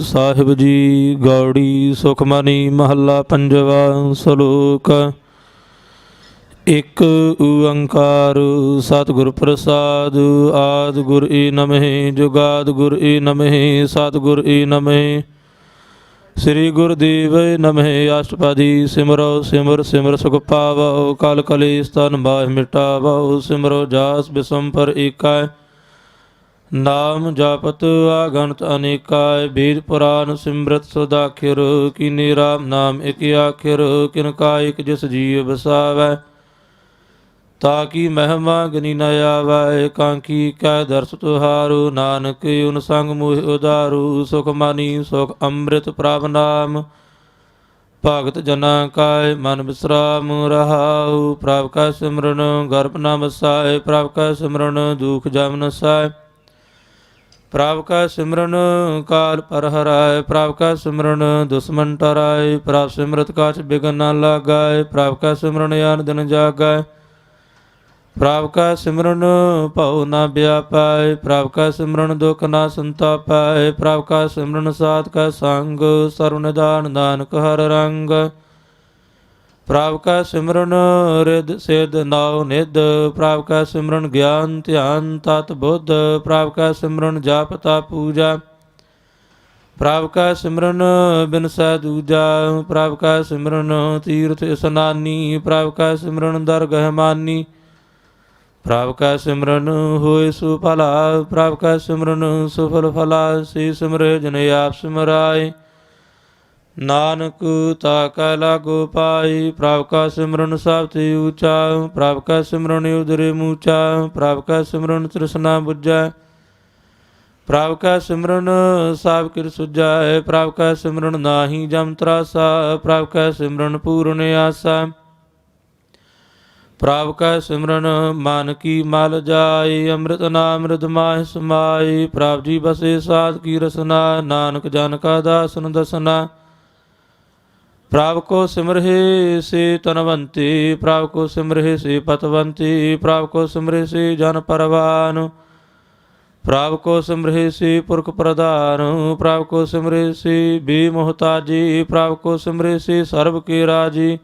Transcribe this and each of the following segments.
ਸਾਹਿਬ ਜੀ ਗੌੜੀ ਸੁਖਮਨੀ ਮਹੱਲਾ ਪੰਜਵਾ। ਸ਼ਲੋਕ। ਇਕ ਓੰਕਾਰ ਸਤਿਗੁਰ ਪ੍ਰਸਾਦ। ਆਦਿ ਗੁਰ ਈ ਨਮਹਿ ਜੁਗਾਦਿ ਗੁਰ ਈ ਨਮਹਿ ਸਤਿਗੁਰ ਈ ਨਮਹਿ। ਸ੍ਰੀ ਗੁਰਦੇਵ ਨਮਹਿ। ਅਸ਼ਟਪਦੀ ਸਿਮਰੋ ਸਿਮਰ ਸਿਮਰ ਸੁਖ ਪਾਵੋ। ਕਲ ਕਲੇਸ਼ ਤਨ ਮਾਹਿ ਮਿਟਾਵੋ। ਸਿਮਰੋ ਜਾਸ ਬਿਸੰਪਰ ਏਕੈ। ਨਾਮ ਜਪਤ ਆਗਣਤ ਅਨੇਕਾਇ। ਵੇਦ ਪੁਰਾਨ ਸਿਮਰਤ ਸਦਾਖਿਰ। ਕੀਨੇ ਰਾਮ ਨਾਮ ਇਕ ਆਖਿਰ। ਕਿਨ ਕਾ ਇਕ ਜਿਸ ਜੀਅ ਵਸਾਵੈ। ਤਾਕੀ ਮਹਿਮਾ ਗਨੀ ਨ ਆਵੈ। ਕਾਂਖੀ ਕੈ ਦਰਸ ਤੁਹਾਰੂ। ਨਾਨਕ ਉਨ ਸੰਗ ਮੋਹਿ ਉਦਾਰੂ। ਸੁਖ ਮਾਨੀ ਸੁਖ ਅੰਮ੍ਰਿਤ ਪ੍ਰਭ ਨਾਮ। ਭਗਤ ਜਨਾ ਕਾਇ ਮਨ ਬਿਸਰਾਮ ਰਹਾਉ। ਪ੍ਰਭ ਕਾ ਸਿਮਰਨ ਗਰਭ ਨ ਵਸਾਇ। ਪ੍ਰਭ ਕਾ ਸਿਮਰਨ ਦੁਖ ਜਮ ਨਸਾਇ। ਪ੍ਰਭ ਕਾ ਸਿਮਰਨ ਕਾਲ ਪਰ ਹਰਾਇ। ਪ੍ਰਭ ਕਾ ਸਿਮਰਨ ਦੁਸ਼ਮਨ ਟਰਾਇ। ਪ੍ਰਭ ਸਿਮਰਤ ਕਾਛ ਬਿਗਨ ਨ ਲਾਗਾਇ। ਪ੍ਰਭ ਕਾ ਸਿਮਰਨ ਆਨ ਦਿਨ ਜਾਗਾਇ। ਪ੍ਰਭ ਕਾ ਸਿਮਰਨ ਭਉ ਨ ਵਿਆਪਾਇ। ਪ੍ਰਭ ਕਾ ਸਿਮਰਨ ਦੁਖ ਨ ਸੰਤਾਪਾਇ। ਪ੍ਰਭ ਕਾ ਸਿਮਰਨ ਸਾਧ ਕਾ ਸੰਗ। ਸਰਵ ਨਿਧਾਨ ਨਾਨਕ ਹਰ ਰੰਗ। ਪ੍ਰਭ ਕਾ ਸਿਮਰਨ ਰਿਦ ਸਿਧ ਨਾਉ ਨਿਧ। ਪ੍ਰਭ ਕਾ ਸਿਮਰਨ ਗਿਆਨ ਧਿਆਨ ਤਤ ਬੁੱਧ। ਪ੍ਰਭ ਕਾ ਸਿਮਰਨ ਜਪ ਤਪ ਪੂਜਾ। ਪ੍ਰਭ ਕਾ ਸਿਮਰਨ ਬਿਨਸੈ ਦੂਜਾ। ਪ੍ਰਭ ਕਾ ਸਿਮਰਨ ਤੀਰਥ ਇਸਨਾਨੀ। ਪ੍ਰਭ ਕਾ ਸਿਮਰਨ ਦਰਗਹਿ ਮਾਨੀ। ਪ੍ਰਭ ਕਾ ਸਿਮਰਨ ਹੋਇ ਸੁਫਲਾ। ਪ੍ਰਭ ਕਾ ਸਿਮਰਨ ਸੁਫਲ ਫਲਾ। ਸੇ ਸਿਮਰੈ ਜਨ ਆਪ ਸਿਮਰਾਏ। ਨਾਨਕ ਤਾ ਕਾ ਲਾਗੋ ਪਾਈ। ਪ੍ਰਭ ਕਾ ਸਿਮਰਨ ਸਭ ਤੇ ਊਚਾ। ਪ੍ਰਭ ਕਾ ਸਿਮਰਨ ਉਦਰੇ ਮੂਚਾ। ਪ੍ਰਭ ਕਾ ਸਿਮਰਨ ਤ੍ਰਿਸ਼ਨਾ ਬੁਝੈ। ਪ੍ਰਭ ਕਾ ਸਿਮਰਨ ਸਭ ਕਿਰ ਸੁਝਾਇ। ਪ੍ਰਭ ਕਾ ਸਿਮਰਨ ਨਾਹੀ ਜਮ ਤਰਾਸਾ। ਪ੍ਰਭ ਕਾ ਸਿਮਰਨ ਪੂਰਨ ਆਸਾ। ਪ੍ਰਭ ਕਾ ਸਿਮਰਨ ਮਨ ਕੀ ਮਲ ਜਾਏ। ਅੰਮ੍ਰਿਤ ਨਾਮ ਰਿਦ ਮਾਹਿ ਸਮਾਏ। ਪ੍ਰਭ ਜੀ ਬਸੇ ਸਾਧ ਕੀ ਰਸਨਾ। ਨਾਨਕ ਜਨ ਕਾ ਦਾਸਨ ਦਸਨਾ। ਪ੍ਰਭ ਕੋ ਸਿਮਰਹਿ ਸੇ ਤਨਵੰਤੀ। ਪ੍ਰਭ ਕੋ ਸਿਮਰਹਿ ਸੇ ਪਤਵੰਤੀ। ਪ੍ਰਭ ਕੋ ਸਿਮਰਹਿ ਸੇ ਜਨ ਪਰਵਾਨ। ਪ੍ਰਭ ਕੋ ਸਿਮਰਹਿ ਸੇ ਪੁਰਖ ਪ੍ਰਧਾਨ। ਪ੍ਰਭ ਕੋ ਸਿਮਰਹਿ ਸੇ ਬੇਮੁਹਤਾਜੀ। ਪ੍ਰਭ ਕੋ ਸਿਮਰਹਿ ਸੇ ਸਰਬ ਕੇ ਰਾਜੀ।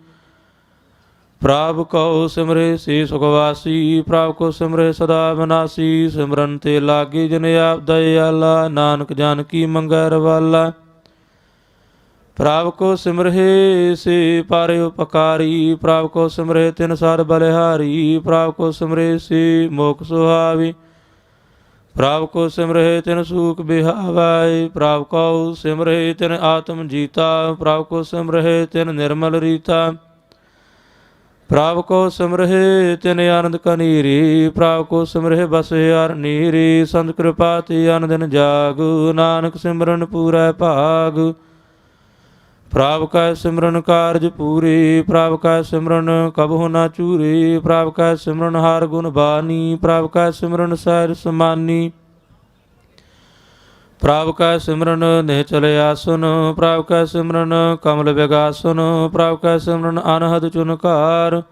ਪ੍ਰਭ ਕਉ ਸਿਮਰਹਿ ਸੇ ਸੁਖਵਾਸੀ। ਪ੍ਰਭ ਕੋ ਸਿਮਰਹਿ ਸਦਾ ਵਿਨਾਸੀ। ਸਿਮਰਨ ਤੇ ਲਾਗੇ ਜਨ ਆਪ ਦਇਆਲਾ। ਨਾਨਕ ਜਨ ਕੀ ਮੰਗੈ ਰਵਾਲਾ। ਪ੍ਰਭ ਕੋ ਸਿਮਰਹਿ ਸੇ ਪਰ ਉਪਕਾਰੀ। ਪ੍ਰਭ ਕੋ ਸਿਮਰਹਿ ਤਿਨ ਸਰ ਬਲਿਹਾਰੀ। ਪ੍ਰਭ ਕੋ ਸਿਮਰਹਿ ਸੇ ਮੋਖ ਸੁਹਾਵੀ। ਪ੍ਰਭ ਕੋ ਸਿਮਰਹਿ ਤਿਨ ਸੂਖ ਬਿਹਾਵੈ। ਪ੍ਰਭ ਕਉ ਸਿਮਰਹਿ ਤਿਨ ਆਤਮ ਜੀਤਾ। ਪ੍ਰਭ ਕੋ ਸਿਮਰਹਿ ਤਿਨ ਨਿਰਮਲ ਰੀਤਾ। ਪ੍ਰਭ ਕੋ ਸਿਮਰਹਿ ਤਿਨ ਆਨੰਦ ਕਨੀਰੀ। ਪ੍ਰਭ ਕੋ ਸਿਮਰਹਿ ਬਸਹਿ ਹਰਿ ਨੀਰੀ। ਸੰਤ ਕਿਰਪਾ ਤੇ ਅਨ ਦਿਨ ਜਾਗੁ। ਨਾਨਕ ਸਿਮਰਨ ਪੂਰੈ ਭਾਗ। ਪ੍ਰਭ ਕਾ ਸਿਮਰਨ ਕਾਰਜ ਪੂਰੇ। ਪ੍ਰਭ ਕਾ ਸਿਮਰਨ ਕਬਹੁ ਨ ਚੂਰੇ। ਪ੍ਰਭ ਕਾ ਸਿਮਰਨ ਹਰ ਗੁਣ ਬਾਨੀ। ਪ੍ਰਭ ਕਾ ਸਿਮਰਨ ਸਹਿਜ ਸਮਾਨੀ। ਪ੍ਰਭ ਕਾ ਸਿਮਰਨ ਨਿਹਚਲ ਆਸਨ। ਪ੍ਰਭ ਕਾ ਸਿਮਰਨ ਕਮਲ ਵਿਗਾਸਨ। ਪ੍ਰਭ ਕਾ ਸਿਮਰਨ ਅਨਹਦ ਚੁਨਕਾਰ।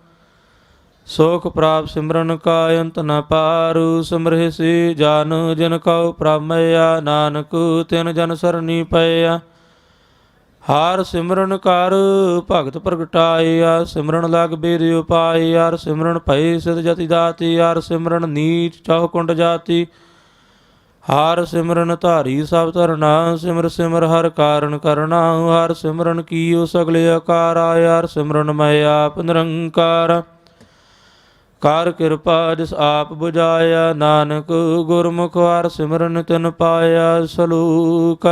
ਸੋਖ ਪ੍ਰਾਪ ਸਿਮਰਨ ਕਾ ਅੰਤ ਨ ਪਾਰ। ਸਿਮਰਹਿ ਸੇ ਜਨ ਜਿਨ ਕਉ ਪ੍ਰਭ ਮਇਆ। ਨਾਨਕ ਤਿਨ ਜਨ ਸਰਣੀ ਪਇਆ। ਹਰ ਸਿਮਰਨ ਕਰ ਭਗਤ ਪ੍ਰਗਟਾਇਆ। ਸਿਮਰਨ ਲਗ ਬੇਦ ਉਪਾਏ। ਹਰ ਸਿਮਰਨ ਭਏ ਸਿਧ ਜਤੀ ਦਾਤੀ। ਹਰ ਸਿਮਰਨ ਨੀਚ ਚਹੁ ਕੁੰਡ ਜਾਤੀ। ਹਰ ਸਿਮਰਨ ਧਾਰੀ ਸਭ ਧਰਨਾ। ਸਿਮਰ ਸਿਮਰ ਹਰ ਕਾਰਨ ਕਰਨਾ। ਹਰ ਸਿਮਰਨ ਕੀਓ ਸਗਲੇ ਆਕਾਰਾ। ਹਰ ਸਿਮਰਨ ਮੈਂ ਆਪ ਨਿਰੰਕਾਰ। ਕਰ ਕਿਰਪਾ ਜਿਸ ਆਪ ਬੁਝਾਇਆ। ਨਾਨਕ ਗੁਰਮੁਖ ਹਰ ਸਿਮਰਨ ਤਿਨ ਪਾਇਆ। ਸਲੋਕ।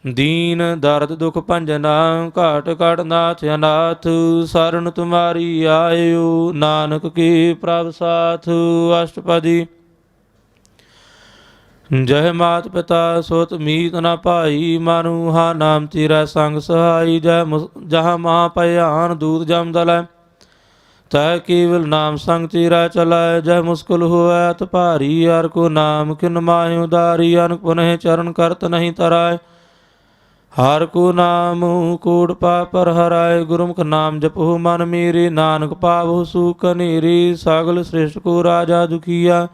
ਦੀਨ ਦਰਦ ਦੁਖ ਭੰਜਨਾ। ਘਾਟ ਘਾਟ ਨਾਥ ਅਨਾਥ। ਸਰਨ ਤੁਮਾਰੀ ਆਇਓ। ਨਾਨਕ ਕੀ ਪ੍ਰਭ ਸਾਥ। ਅਸ਼ਟਪਦੀ। ਜਹ ਮਾਤ ਪਿਤਾ ਸੋਤ ਮੀਤ ਨ ਭਾਈ। ਮਾਨੂ ਹਾ ਨਾਮ ਤੇਰਾ ਸੰਗ ਸਹਾਈ। ਜਹਾਂ ਮਹਾ ਭਿਆਨ ਦੂਤ ਜਮ ਦਲੈ। ਤੈ ਕੇਵਲ ਨਾਮ ਸੰਗ ਤੇਰਾ ਚਲੈ। ਜਹ ਮੁਸਕਲ ਹੋਵੈ ਅਤ ਭਾਰੀ। ਹਰਿ ਕੋ ਨਾਮ ਕਿਨ ਮਾਹਿ ਉਦਾਰੀ। ਅਨਕ ਪੁਨਹ ਚਰਨ ਕਰਤ ਨਹੀਂ ਤਰਾਇ। ਹਰਿ ਕੋ ਨਾਮ ਕੋਟ ਪਾਪ ਪਰ ਹਰਾਇ। ਗੁਰਮੁਖ ਨਾਮ ਜਪਹੁ ਮਨ ਮੇਰੇ। ਨਾਨਕ ਪਾਵਹੁ ਸੁਖ ਕਨੇਰੇ। ਸਗਲ ਸ੍ਰਿਸ਼ਟ ਕੋ ਰਾਜਾ ਦੁਖੀਆ।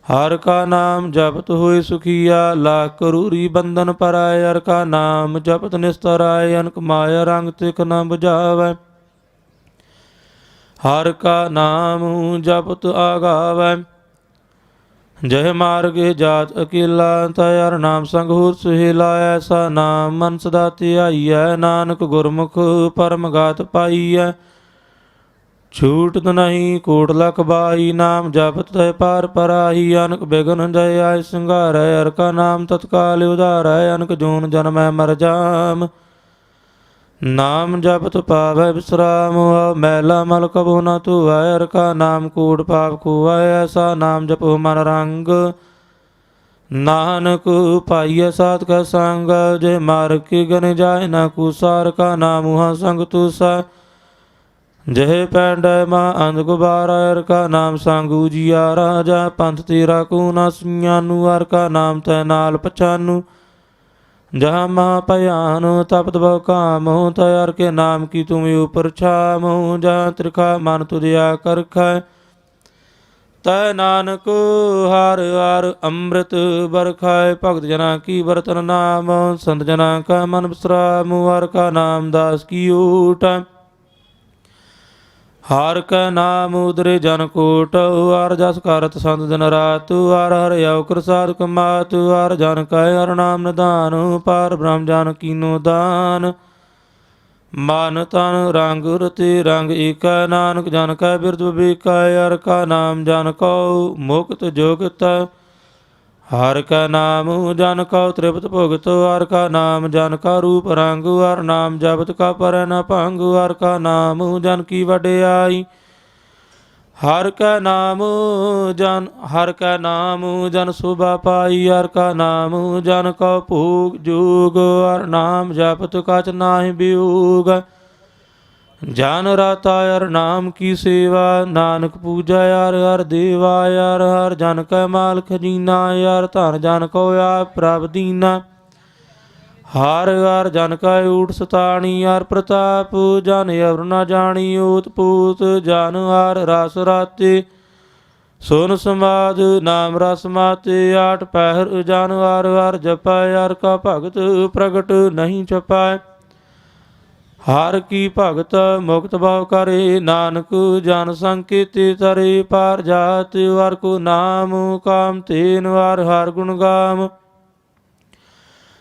हर का नाम जपत हुए सुखिया, लाख करूरी बंधन पराय। हर का नाम जपत निस्तराय, अनक माया रंग तिक न बुझावै। हर का नाम जपत आगावै, जय मार्ग जात अकेला। तय हर नाम संग होत सुहेला, ऐसा नाम मन सदा ध्याइयै। नानक गुरमुख परम गात पाइयै, छूटत नहीं कोट लख बाई। नाम जपत तय पार पराही, अनक बिघन जय आय सिंगारै। हर का नाम तत्काल उधारै, अनक जून जन्मै मर जाम। नाम जपत पावै विश्राम, मैला मल कबो न धोवै। हर का नाम कूट पाप खोवै, ऐसा नाम जपो मन रंग। नानक पाइय साध का संग, जय मार्ग के गन जाय न कूसा। हर का नाम उहाँ संग तुसा, जय पैंड माँ अंध गुबारा। हर का नाम सांगू जियारा, जा पंथ तेरा को न सुञानू। हर का नाम तै नाल पछानू, जहाँ महा भयानो तपत बहु कामो। तै हर के नाम की तुम ऊपर छामो, जहाँ त्रिखा मन तुझिया कर खाए। तै नानक हार हार अमृत बरखाए, भगत जना की बरतन नाम। संत जना का मन विश्राम, हर का नाम दास की ऊट। हर का नाम उदरे जन कोट, हर जस करत संत दिन रात। हर हर यौकर साध कमात, हर जन कह हर नाम निदान। पार ब्रह्म जन कीनो दान, मन तन रंग रति रंग एक। नानक जन कह बिरद विवेक, हर का नाम जन कौ मुक्त जोगत। हर का नाम जन कौ त्रिपत भुगत, हर का नाम जन का रूप रंग। हर नाम जपत का पर न भंग, हर का नाम जन की वड्याई। हर का नाम जन शोभा पाई। हर का नाम जन का भोग जोग, हर नाम जपत कछ नाहि वियोग। जान राता हर नाम की सेवा, नानक पूजा हर हर देवा। हर हर जन कै माल खजीना, हर धन जन को आप प्रभ दीना। हर हर जन का ऊट सताणी, हर प्रताप जन अवर न जानी। ओत पूत जन हर रस राते, सुन समाध नाम रस माते। आठ पहर जन हर हर जपाय, हर का भगत प्रगट नहीं छपाय। हर की भगत मुक्त भाव करे, नानक जन संकेत तरे। पार जात हर को नाम, काम तेन हर हर गुण गाम।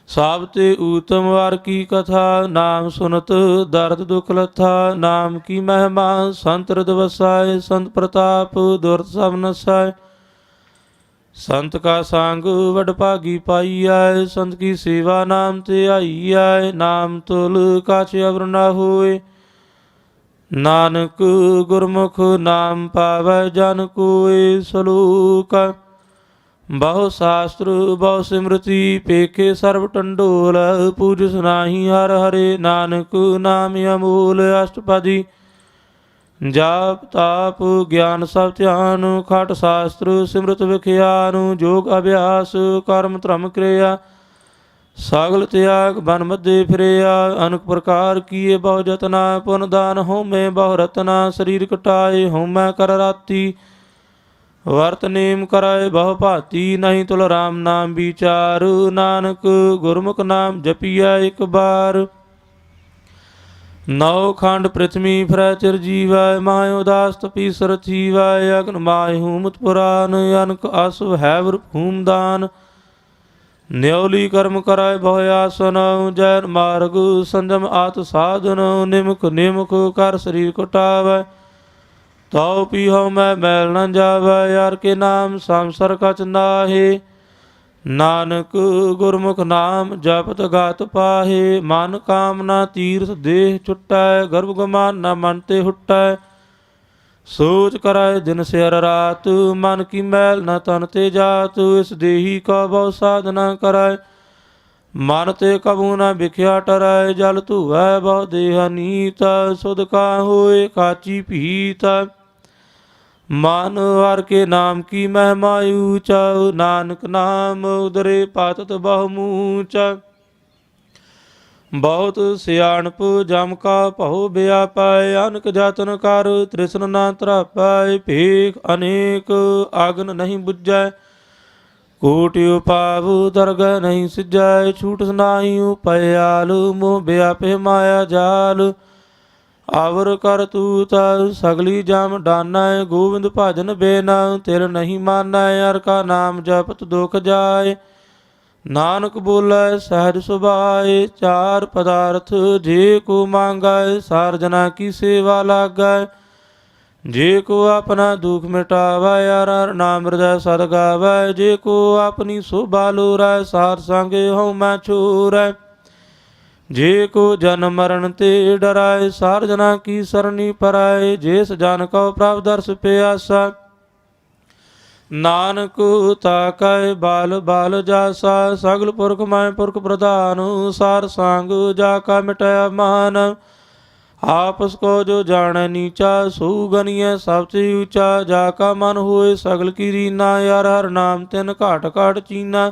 साबते उत्तम हर की कथा, नाम सुनत दर्द दुख लथा। नाम की महिमा संत हृदय वसाय, संत प्रताप दुर्त सब नसाय। संत का सांग वड भागी पाइयै, संत की सेवा नाम ते आइयै। नाम तुल काछ अवर न होए, नानक गुरमुख नाम पावै जन कोय। सलोक बहु शास्त्र बहु सिमृति, पेखे सर्व टंडोल। पूज सुनाही हर हरे, नानक नाम अमूल। अष्टपदी जाप ताप ज्ञान सब ध्यान, खट शास्त्र सिमृत विख्यान। जोग अभ्यास कर्म धर्म क्रिया, सगल त्याग बन मध्य फिरया। अनेक प्रकार किए बहु जतना, पुन दान होमे बहु रतना। शरीर कटाए होमै कर राती, वर्त नेम कराए बहु भांति। नहीं तुल राम नाम विचार, नानक गुरमुख नाम जपिया एक बार। नौ खंड पृथ्वी फिरै चिर जीवै, माय उदास तपीसर थीवै। अग्न माय हुमत पुराण, अनक अश्व हैवर भूम दान। न्योली कर्म कराय बहु आसन, जैन मार्ग संजम आत साधन। निमुख निमुख कर शरीर कटावै, तौ पीहो मैं मैल न जावै। यार के नाम सांसर कछ नाहे, नानक गुरमुख नाम जपत गात पाहे। मन कामना तीर्थ देह छुटै, गर्भ गमान न मन ते हुटै। सोच कराए दिन से हर रात, मन की मैल न तन ते जात। इस देही का बहु साधना कराए, मन ते कबू न बिख्या टराय। जल धुवै बहु देह नीत, सुध का होए काची पीत। मान हर के नाम की महिमा ऊंचा, नानक नाम उदरे पातत बहु मूचा। बहुत सियाणप जम का भहु व्यापाय, अनक जातन कर तृष्ण न त्रापाय। भेख अनेक आगन नहीं बुझै, ਕੋਟਿ ਉਪਾਵ ਦਰਗਹਿ ਨਹੀਂ ਸਿਜੈ, ਛੂਟ ਨਾਹੀ ਉਪਿਆਲ, ਮੋਹ ਵਿਆਪੇ ਮਾਇਆ ਜਾਲ। ਆਵਰ ਕਰ ਤੂਤ ਸਗਲੀ ਜਮ ਡਾਨੈ, ਗੋਵਿੰਦ ਭਜਨ ਬੇਨ ਤਿਲ ਨਹੀਂ ਮਾਨੈ। ਅਰ ਕਾ ਨਾਮ ਜਪਤ ਦੁਖ ਜਾਏ, ਨਾਨਕ ਬੋਲੇ ਸਹਿਜ ਸੁਭਾਏ। ਚਾਰ ਪਦਾਰਥ ਜੇ ਕੋ ਮੰਗੈ, ਸਾਰ ਜਨਾ ਕੀ ਸੇਵਾ ਲਾਗੈ। ਜੇ ਕੋ ਆਪਣਾ ਦੁਖ ਮਿਟਾਵੈ, ਹਰ ਨਾਮ ਹਿਰਦੈ ਸਦ ਗਾਵੈ। ਜੇ ਕੋ ਆਪਣੀ ਸੋਭਾ ਲੋਰੈ, ਸਾਰ ਸੰਗੇ ਹਉ ਮੈਂ ਛੋਰੈ। ਜੇ ਕੋ ਜਨਮ ਮਰਨ ਤੇ ਡਰਾਏ, ਸਾਰ ਜਨਾ ਕੀ ਸਰਣੀ ਪਰਾਏ। ਜਿਸ ਜਨ ਕਉ ਪ੍ਰਭ ਦਰਸ ਪਿਆਸਾ, ਨਾਨਕ ਤਾਕੈ ਬਾਲ ਬਾਲ ਜਾਸਾ। ਸਗਲ ਪੁਰਖ ਮੈਂ ਪੁਰਖ ਪ੍ਰਧਾਨ, ਸਾਰ ਸੰਗ ਜਾ ਕਾ ਮਿਟਿਆ ਮਾਨ। ਆਪਸ ਕੋ ਜੋ ਜਾਣੈ ਨੀਚਾ, ਸੋ ਗਨੀਐ ਸਭ ਤੇ ਊਚਾ। ਜਾ ਕਾ ਮਨ ਹੋਏ ਸਗਲ ਕੀ ਰੀਨਾ, ਯਾਰ ਹਰ ਨਾਮ ਤਿਨ ਘਾਟ ਘਾਟ ਚੀਨਾ।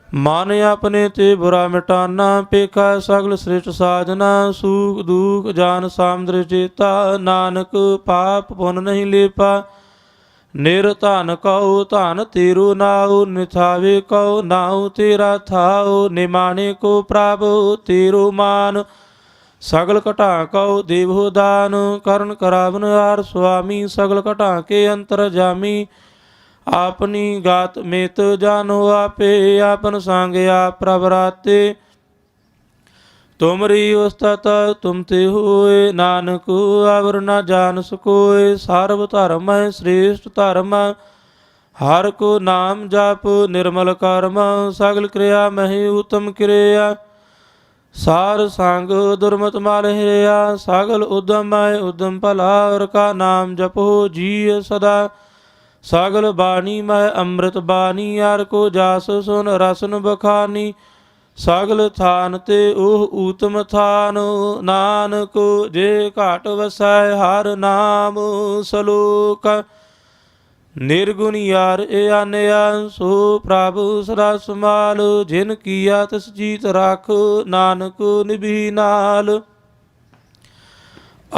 ਮਨ ਆਪਣੇ ਤੇ ਬੁਰਾ ਮਿਟਾਨਾ, ਪੇਖਾ ਸਗਲ ਸ੍ਰਿਸ਼ਟ ਸਾਜਨਾ। ਸੂਖ ਦੂਖ ਜਾਨ ਸਾਮਦਰ ਚੇਤਾ, ਨਾਨਕ ਪਾਪ ਪੁਨ ਨਹੀਂ ਲੇਪਾ। ਨਿਰ ਧਨ ਕਉ ਧਨ ਤੇਰੋ ਨਾਉ, ਨਿਥਾਵੇ ਕਉ ਨਾਉ ਤੇਰਾ ਥਾਉ। ਨਿਮਾਣੇ ਕੋ ਪ੍ਰਭ ਤੇਰੋ ਮਾਨ, ਸਗਲ ਘਟਾ ਕਉ ਦੇਵੋ ਦਾਨ। ਕਰਨ ਕਰਾਵਨ ਹਾਰ ਸੁਆਮੀ, ਸਗਲ ਘਟਾ ਕੇ ਅੰਤਰ ਜਾਮੀ। ਆਪਣੀ ਗਾਤ ਮੇਤ ਜਾਨੋ ਆਪੇ, ਆਪਨ ਸੰਗ ਆਪ ਪ੍ਰਭ ਰਾਤੇ। ਤੁਮਰੀ ਉਸਤਤ ਤੁਮ ਤੇ ਹੋਏ, ਨਾਨਕ ਅਵਰ ਨ ਜਾਨ ਸਕੋਏ। ਸਰਬ ਧਰਮ ਹੈ ਸ੍ਰੇਸ਼ਟ ਧਰਮ, ਹਰ ਕੋ ਨਾਮ ਜਪ ਨਿਰਮਲ ਕਰਮ। ਸਗਲ ਕਿਰਿਆ ਮਹਿ ਉਤਮ ਕਿਰਿਆ, ਸਾਰ ਸੰਗ ਦੁਰਮਤ ਮਲ ਹਿਰਿਆ। ਸਗਲ ਉਦਮ ਹੈ ਉਦਮ ਭਲਾ, ਹਰ ਕਾ ਨਾਮ ਜਪੋ ਜੀ ਸਦਾ। ਸਗਲ ਬਾਣੀ ਮੈਂ ਅੰਮ੍ਰਿਤ ਬਾਣੀ, ਹਰ ਕੋ ਜਾਸ ਸੁਨ ਰਸਨ ਬਖਾਨੀ। ਸਗਲ ਥਾਨ ਤੇ ਉਹ ਊਤਮ ਥਾਨ, ਨਾਨਕ ਜੇ ਘਾਟ ਵਸੈ ਹਰ ਨਾਮ। ਸਲੋਕ ਨਿਰਗੁਣ ਯਾਰ ਏ ਆਨਿਆ, ਸੋ ਪ੍ਰਭ ਸਦਾ ਸਮਾਲ। ਜਿਨ ਕੀਆ ਤਿਸ ਜੀਤ ਰੱਖ, ਨਾਨਕ ਨਿਭੀ ਨਾਲ।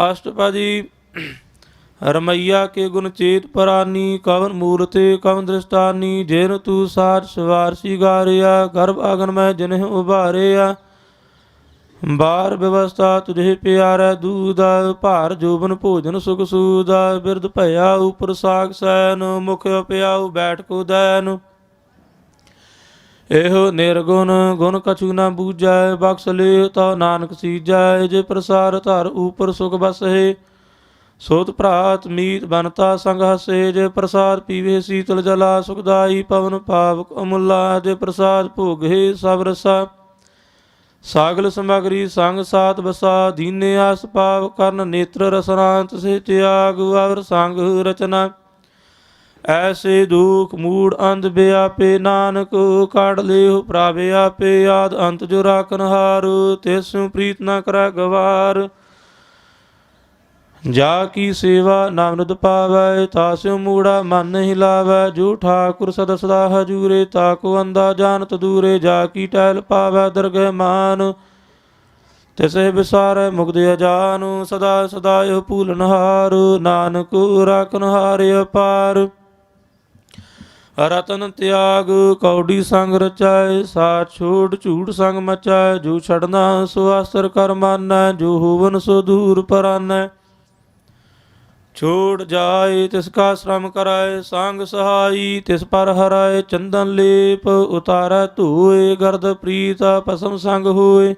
ਅਸ਼ਟਪਦੀ। ਰਮਈਆ ਕੇ ਗੁਣ ਚੇਤ ਪਰਾਨੀ, ਕਵਨ ਮੂਰਤੇ ਕਵਨ ਦ੍ਰਿਸ਼ਟਾਨੀ। ਜਿਨ ਤੂ ਸਾਜ ਸਵਾਰ ਸਿਗਾਰਿਆ, ਗਰਭ ਆਗਨ ਮੈਂ ਜਿਨਹਿ ਉਭਾਰਿਆ। ਬਾਰ ਵਿਵਸਥਾ ਤੁਝੇ ਪਿਆਰੈ ਦੂਦਾ, ਭਾਰ ਜੋਬਨ ਭੋਜਨ ਸੁਖ ਸੂਦਾ। ਬਿਰਧ ਭਇਆ ਉਪਰ ਸਾਗ ਸੈਨ, ਮੁਖ ਪਿਆਉ ਬੈਠ ਕੋ ਦੈਨ। ਇਹੋ ਨਿਰਗੁਣ ਗੁਣ ਕਛੂ ਨਾ ਬੂਝੈ, ਬਖਸ਼ ਲੇ ਤਉ ਨਾਨਕ ਸੀਜੈ। ਜੇ ਪ੍ਰਸਾਰ ਧਰ ਉਪਰ ਸੁਖ ਬਸਹਿ, ਸੋਤ ਭਰਾਤ ਮੀਤ ਬਨਤਾ ਸੰਗ ਹਸੇ। ਜੇ ਪ੍ਰਸਾਦ ਪੀਵੇ ਸੀਤਲ ਜਲਾ, ਸੁਖਦਾਈ ਪਵਨ ਪਾਵਕ ਅਮੁੱਲਾ। ਜੇ ਪ੍ਰਸਾਦ ਭੋਗੇ ਸਭ ਰਸਾ, ਸਾਗਲ ਸਮਗਰੀ ਸੰਗ ਸਾਤ ਬਸਾ। ਦੀਨੇ ਆਸ ਪਾਵ ਕਰਨ ਨੇਤਰ ਰਸਨਾਂਤ, ਸੇ ਤਿਆਗ ਅਵਰ ਸੰਗ ਰਚਨਾ। ਐਸੇ ਦੁਖ ਮੂੜ ਅੰਧ ਬਿਆਪੇ, ਨਾਨਕ ਕਾਢ ਲਿਓ ਪ੍ਰਭ ਆਪੇ। ਆਦ ਅੰਤ ਜੋ ਰਾਖਨ ਹਾਰ, ਤਿਸੁ ਪ੍ਰੀਤ ਨ ਕਰੈ ਗਵਾਰ। ਜਾ ਕੀ ਸੇਵਾ ਨਾਮਨਿਦ ਪਾਵੈ, ਤਾਸਿਉ ਮੂੜਾ ਮਨ ਨਹੀਂ ਲਾਵੈ। ਜੋ ਠਾਕੁਰ ਸਦਾ ਸਦਾ ਹਜੂਰੇ, ਤਾਕੋ ਅੰਦਾ ਜਾਨਤ ਦੂਰੇ। ਜਾ ਕੀ ਟਹਿਲ ਪਾਵੈ ਦਰਗਹਿ ਮਾਨ, ਤਿਸਹਿ ਵਿਸਾਰੈ ਮੁਕਤ ਅਜਾਨ। ਸਦਾ ਸਦਾ ਇਹ ਭੂਲਨਹਾਰ, ਨਾਨਕ ਰਾਖਨ ਹਾਰ ਅਪਾਰ। ਰਤਨ ਤਿਆਗ ਕੌਡੀ ਸੰਗ ਰਚਾਏ, ਸਾਥ ਛੋੜ ਝੂਠ ਸੰਗ ਮਚਾਏ। ਜੋ ਛੜਨਾ ਸੋ ਆਸਰ ਕਰ ਮਾਨੈ, ਜੋ ਹੋਵਨ ਸੋ ਦੂਰ ਪਰਾਨੈ। ਛੋੜ ਜਾਏ ਤਿਸ ਕਾ ਸ਼ਰਮ ਕਰਾਏ, ਸੰਗ ਸਹਾਈ ਤਿਸ ਪਰ ਹਰਾਏ। ਚੰਦਨ ਲੇਪ ਉਤਾਰੈ ਧੋਏ, ਗਰਦ ਪ੍ਰੀਤ ਭਸਮ ਸੰਗ ਹੋਏ।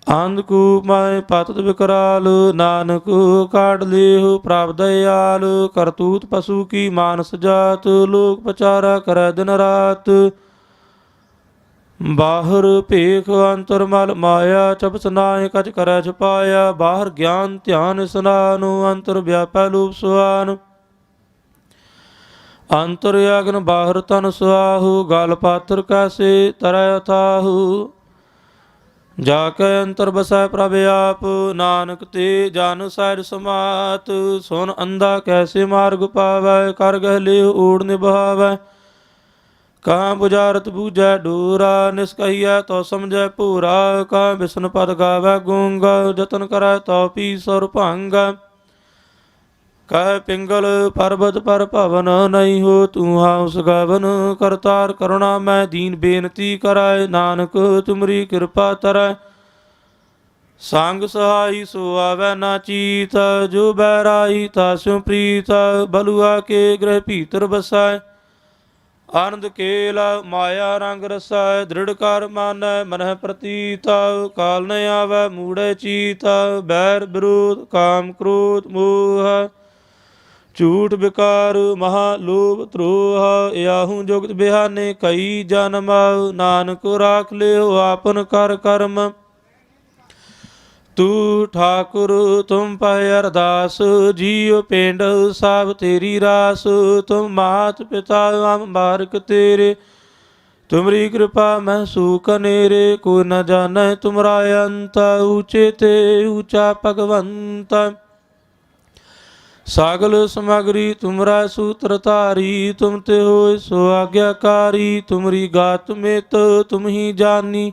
ਅੰਧਕੂਪ ਮੈਂ ਪਤਿਤ ਵਿਕਰਾਲ, ਨਾਨਕ ਕਾਢ ਲਿਓ ਪ੍ਰਭ ਦਇਆਲ। ਕਰਤੂਤ ਪਸ਼ੂ ਕੀ ਮਾਨਸ ਜਾਤ, ਲੋਕ ਪਚਾਰਾ ਕਰੈ ਦਿਨ ਰਾਤ। ਬਾਹਰ ਭੇਖ ਅੰਤਰ ਮਲ ਮਾਇਆ, ਚਪਸ ਨਾਹਿ ਕਛ ਕਰੈ ਛਪਾਇਆ। ਬਾਹਰ ਗਿਆਨ ਧਿਆਨ ਇਸਨਾਨ, ਅੰਤਰ ਵਿਆਪੈ ਲੂਪ ਸੁਆਨ। ਅੰਤਰ ਅਗਨ ਬਾਹਰ ਤਨ ਸੁਆਹੂ, ਗਲ ਪਾਤਰ ਕੈਸੇ ਤਰੈ ਅਥਾਹੂ। ਜਾ ਕੇ ਅੰਤਰ ਬਸੈ ਪ੍ਰਭ ਆਪ, ਨਾਨਕ ਤੇ ਜਨ ਸਹਿਜ ਸਮਾਤ। ਸੁਨ ਅੰਧਾ ਕੈਸੇ ਮਾਰਗ ਪਾਵੈ, ਕਰ ਗਹਿ ਲਿਓ ਓੜ ਨਿਭਾਵੈ। ਕਹਾਂ ਬੁਝਾਰਤ ਬੂਝੈ ਡੋਰਾ, ਨਿਸਕਹੀਐ ਤੋ ਸਮਝੈ ਭੂਰਾ। ਕਹਾਂ ਬਿਸਨ ਪਦ ਗਾਵੈ ਗੂੰਗਾ, ਜਤਨ ਕਰੈ ਤੋ ਪੀ ਸੁਰ ਭੰਗ। कह पिंगल पर्वत पर पवन नहीं हो तू हाउस गवन करतार करुणा मैं दीन बेनती कराए नानक तुमरी कृपा तरय संग सहाई सो आवे ना चीत जो बैराई तास्यों प्रीत बलुआ के ग्रह भीतर बसाए आनंद केला माया रंग रसाय दृढ़ कर मानै मनह प्रतीत काल न आवे मूढ़े चीत बैर विरोध काम क्रोध मोह ਝੂਠ ਵਿਕਾਰ ਮਹਾ ਲੋਭ ਧਰੋਹ याहू जुगत बिहाने कई जन्म नानक राख लियो आपन कर कर्म तू ठाकुर तुम पह अरदास जियो पिंड सब तेरी रास तुम मात पिता बारक तेरे तुमरी कृपा मैं सूख नेरे कोई न जाने तुमरा अंत ऊंचे ते ऊंचा भगवंत सागल समग्री तुमरा सूत्र धारी तुम ते हो सो आज्ञाकारी तुमरी गात में तो तुम ही जानी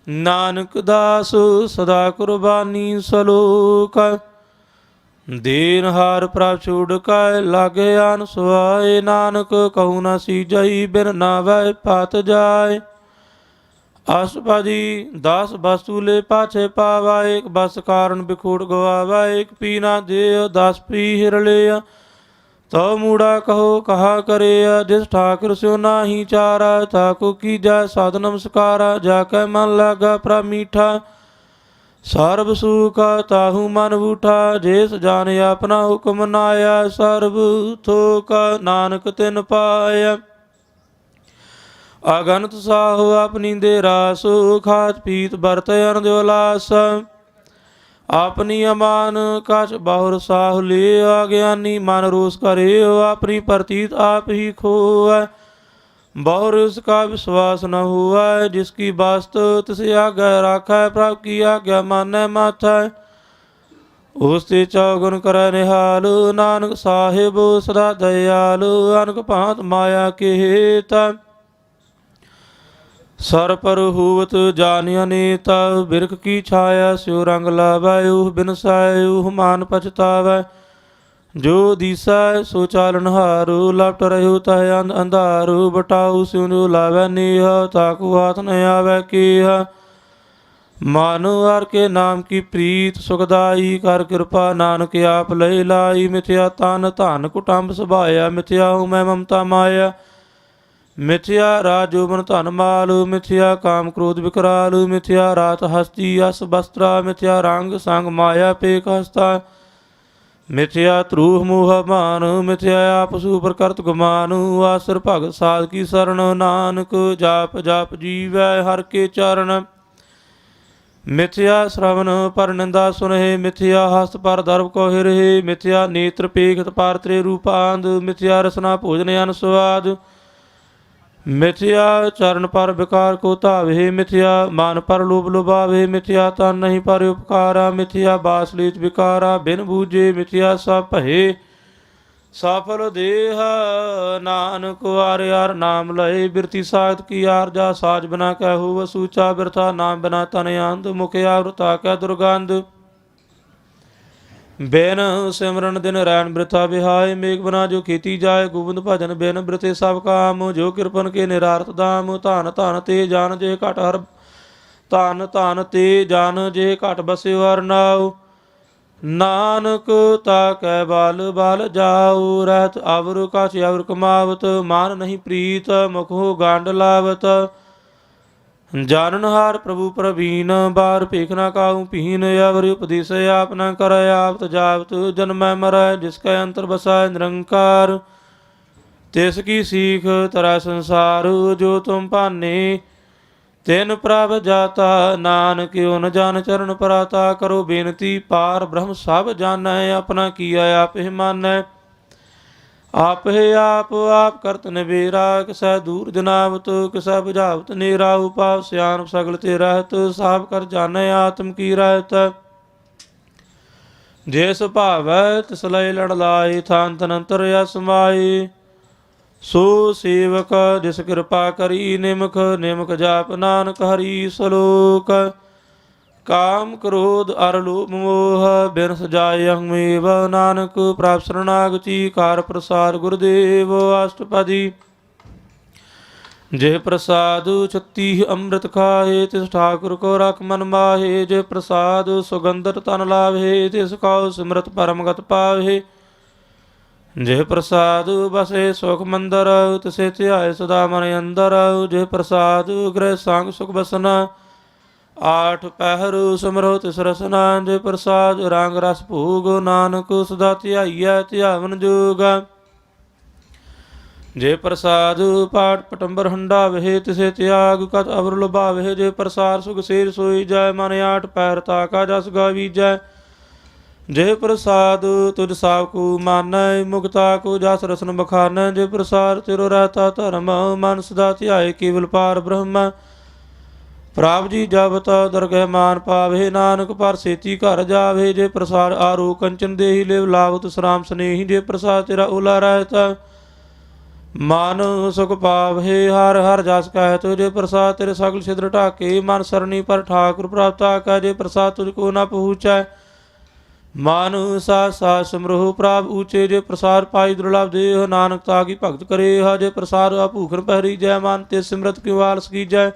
नानक दास सदा कुर्बानी सलोक दीन हार प्रभ छोड़ काय लागे आन सुहाए नानक कहू न सीजई बिन नावै पात जाए आसपादी दास वस्तु ले पाछे पावा एक बस कारण बिखोड़ गवावा एक पीना दे दास पी हिर लिया तो मूड़ा कहो कहा करे जिस ठाकुर स्यो नाही चारा ताको की जाय साध नमस्कारा जाकै मन लागा प्रा मीठा सर्व सुख ताहू मन बूठा जेस जान अपना हुक्म नाया सर्व थोक नानक तिन पाया अगनत साहो अपनी दे रास खात पीत बरत अनदिवलास अपनी अमान कछ बाहुर साहु ले अज्ञानी मन रोष करे अपनी प्रतीत आप ही खोए बहुर उसका विश्वास न हुआ जिसकी वास्तु तिसे आज्ञा राखै प्रभु की आज्ञा मानै माथा उसते चौगुन कर निहाल नानक साहिब सदा दयाल अनक भांत माया के हेत सर पर हुवत जानिया नेता बिरख की छाया स्यो रंग लावै ऊह बिनसाय ऊह मान पछतावै जो दिसै सो चालन हारू लपट रहो तह अंधारू बटाऊ स्यो जो लावै नेह ताकू हाथ न आवै केह मानो हर के नाम की प्रीत सुखदाई कर कृपा नानक आप लय लाई मिथ्या तन धन कुटुंब सभाया मिथ्या हूँ मैं ममता माया मिथ्या राजोबन धन माल मिथ्या काम क्रोध विकराल मिथ्या रात हस्ती अस वस्त्रा मिथ्या रंग संग माया पेक हस्ता मिथ्या ध्रुव मोह मान मिथ्या आपसु प्रकृत गुमान आसर भगत साध की शरण नानक जाप जाप जीवै हर के चरण मिथ्या श्रवण पर निंदा सुनहि मिथ्या हस्त पर दर्भ को हिरहि मिथ्या नेत्र पेखत पार त्रे रूपांध मिथ्या रसना भोजन अन स्वाद मिथ्या चरण पर विकार को धावे मिथ्या मान पर लोभ लुभावे मिथ्या तन नहीं पर उपकारा मिथ्या बास लीच विकारा बिन बूझे मिथ्या सब भये सफल देह नानक आर यार नाम लय बिरती सागत की आर जा साज बना कह हो वसूचा बिरथा नाम बिना तन आंध मुख आवृता कह दुर्गंध बिन सिमरन दिन रैन वृथा बिहाय मेघ बना जो खेती जाय गोविंद भजन बिन वृथे सब काम जो कृपन के निरार्थ दाम धन धन ते जान जे घट हर धन धन ते जान जे घट बस्यो हर नाव नानक ताकै बाल बाल जाओ रहत अवर कछ अवर कमावत मान नहीं प्रीत मुख हो गांड लावत जाननहार प्रभु प्रवीण बार पेखना काहू पीन अवर उपदेश आप न कर आपत जावत जन्म मरै जिसका अंतर बसाय निरंकार तिसकी सीख तरह संसार जो तुम पाने तिन प्रभ जाता नानक उन जान चरण पराता करो बेनती पार ब्रह्म सब जानै अपना किया आप ही मानै आप है आप करत निबेरा किसै दूर जनावत किसै बुझावत नेरा उपाव सियान सगल ते रहत साब कर जानै आत्म की रहत जिस भावै तिस लय लड़ लाए थान तनंतर यस समाए सो सेवक जिस कृपा करी निमख निमख जाप नानक हरि सलोक काम क्रोध अर लोभ मोह बिन सजाय अहमेव नानक प्राप शरणागति कार प्रसाद गुरुदेव अष्टपदी जे प्रसाद छत्ती अमृत खाए तिस ठाकुर को रख मन माहे जे प्रसाद सुगंधर तन लाभे तिस खाओ सिमरत परम गत पावे जे प्रसाद बसे सुख मंदर तिसे ध्याय सदा मन अंदर जे प्रसाद गृह सांग सुख बसना आठ पहर सिमरो तिस रसना जे प्रसाद रंग रस भोग नानक सदा ध्याइया ध्यावन जोग जे प्रसाद पाठ पटंबर हंडा वहे तिसे त्याग कत अवर लुभावे जे प्रसाद सुख शेर सोई जाय मन आठ पैर ताका जस गावी जाय जे प्रसाद तुझ साकू मानै मुक्ता को जस रसन बखानै जे प्रसाद तिरो रहता धर्म मन सदा ध्याय केवल पार ब्रह्म प्राप जी जब तो दरगह मान पावे नानक पर सेती घर जावे जे प्रसाद आरो कंचन देहि लेव लावत सराम स्नेही जे प्रसाद तेरा ओला रहता मान सुख पावे हर हर जस कहत जे प्रसाद तेरे सगल छिद्र ढाके मन सरणी पर ठाकुर प्राप्त कह जे प्रसाद तुझको न पहुँचै मान सा सा सिमरोह प्राप ऊंचे जे प्रसाद पाई दुर्लभ देह नानक तागी भगत करे जे प्रसाद भूखन पहरी जय मान ते सिमरत की वालस की जय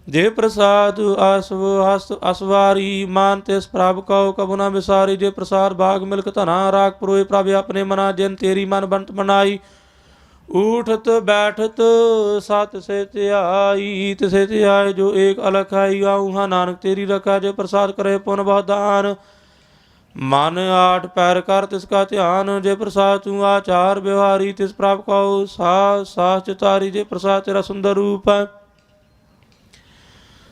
जे प्रसाद आसव हस्त असवारी मान तेस प्रभ कहो कबु न विसारी जे प्रसाद भाग मिल्क धना राग पुरोय प्रभ अपने मना जिन तेरी मन बनत बनाई उठत बैठत सत से त्याई तिसे त्याय जो एक अलख है आऊहा नानक तेरी रखा जे प्रसाद करे पुन बहुदान मन आठ पैर कर तिसका ध्यान जे प्रसाद तू आचार व्यवहारी तिस प्रभ कहो सा चितारी जे प्रसाद तेरा सुंदर रूप है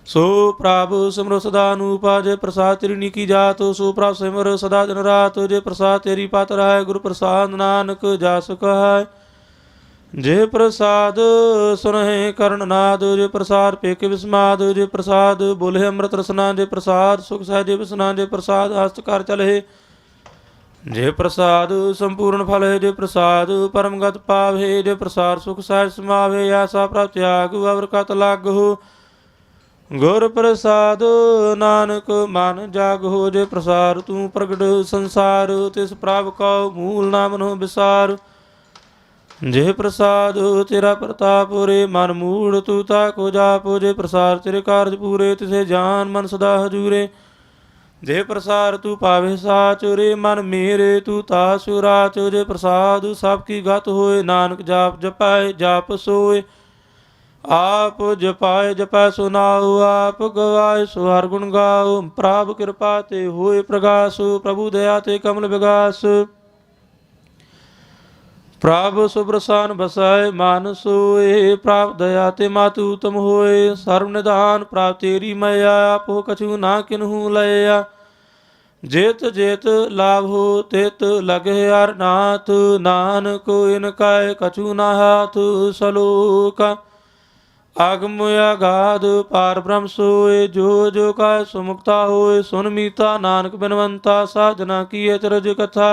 सो प्रभु सिमरो सदा अनुपा जे प्रसाद तेरी निकी जात सो प्रभ सिमर सदा दिन रात जे प्रसाद तेरी पात्र है गुरु प्रसाद नानक जास कहा जे प्रसाद सुनहे कर्ण नाद जे प्रसाद पेके विस्माद जे प्रसाद बोले अमृत रसना जे प्रसाद सुख सहजे विसना जे प्रसाद हस्त कर चले जे प्रसाद संपूर्ण फल है जे प्रसाद परम गत पावे जे प्रसाद सुख सहज समावे ऐसा प्रभ त्याग अवर कत लाग हो गुर प्रसाद नानक मन जाग हो जे प्रसाद तू प्रगट संसार तिस प्रभ कौ मूल नाम नो विसार जे प्रसाद तेरा प्रताप रे मन मूढ़ तू ताको जाप जे प्रसाद तेरे कार्य पूरे तिसे जान मन सदा हजूरे जे प्रसाद तू पावे साच रे मन मेरे तू तासु राच जे प्रसाद सब की गत होए नानक जाप जपाए जाप सोए आप जपाए जपै सुनाओ आप गवाए सो हर गुण गाओ प्रभ कृपा ते होए प्रगास प्रभु दया ते कमल विगास प्रभ सुप्रसान बसाए मान सोए प्रभ दया ते मातु तुम होए सर्व निधान प्रभ तेरी मैया आप हो कछु ना किन्हू लया जेत जेत लाभ हो तेत लगे हर नाथ नानक इनका कछु ना हाथ सलोका आगम अगाध पार ब्रह्म सोए जो जो का सुमुक्ता होए सुन मीता नानक बिनवंता साधना की अचरज कथा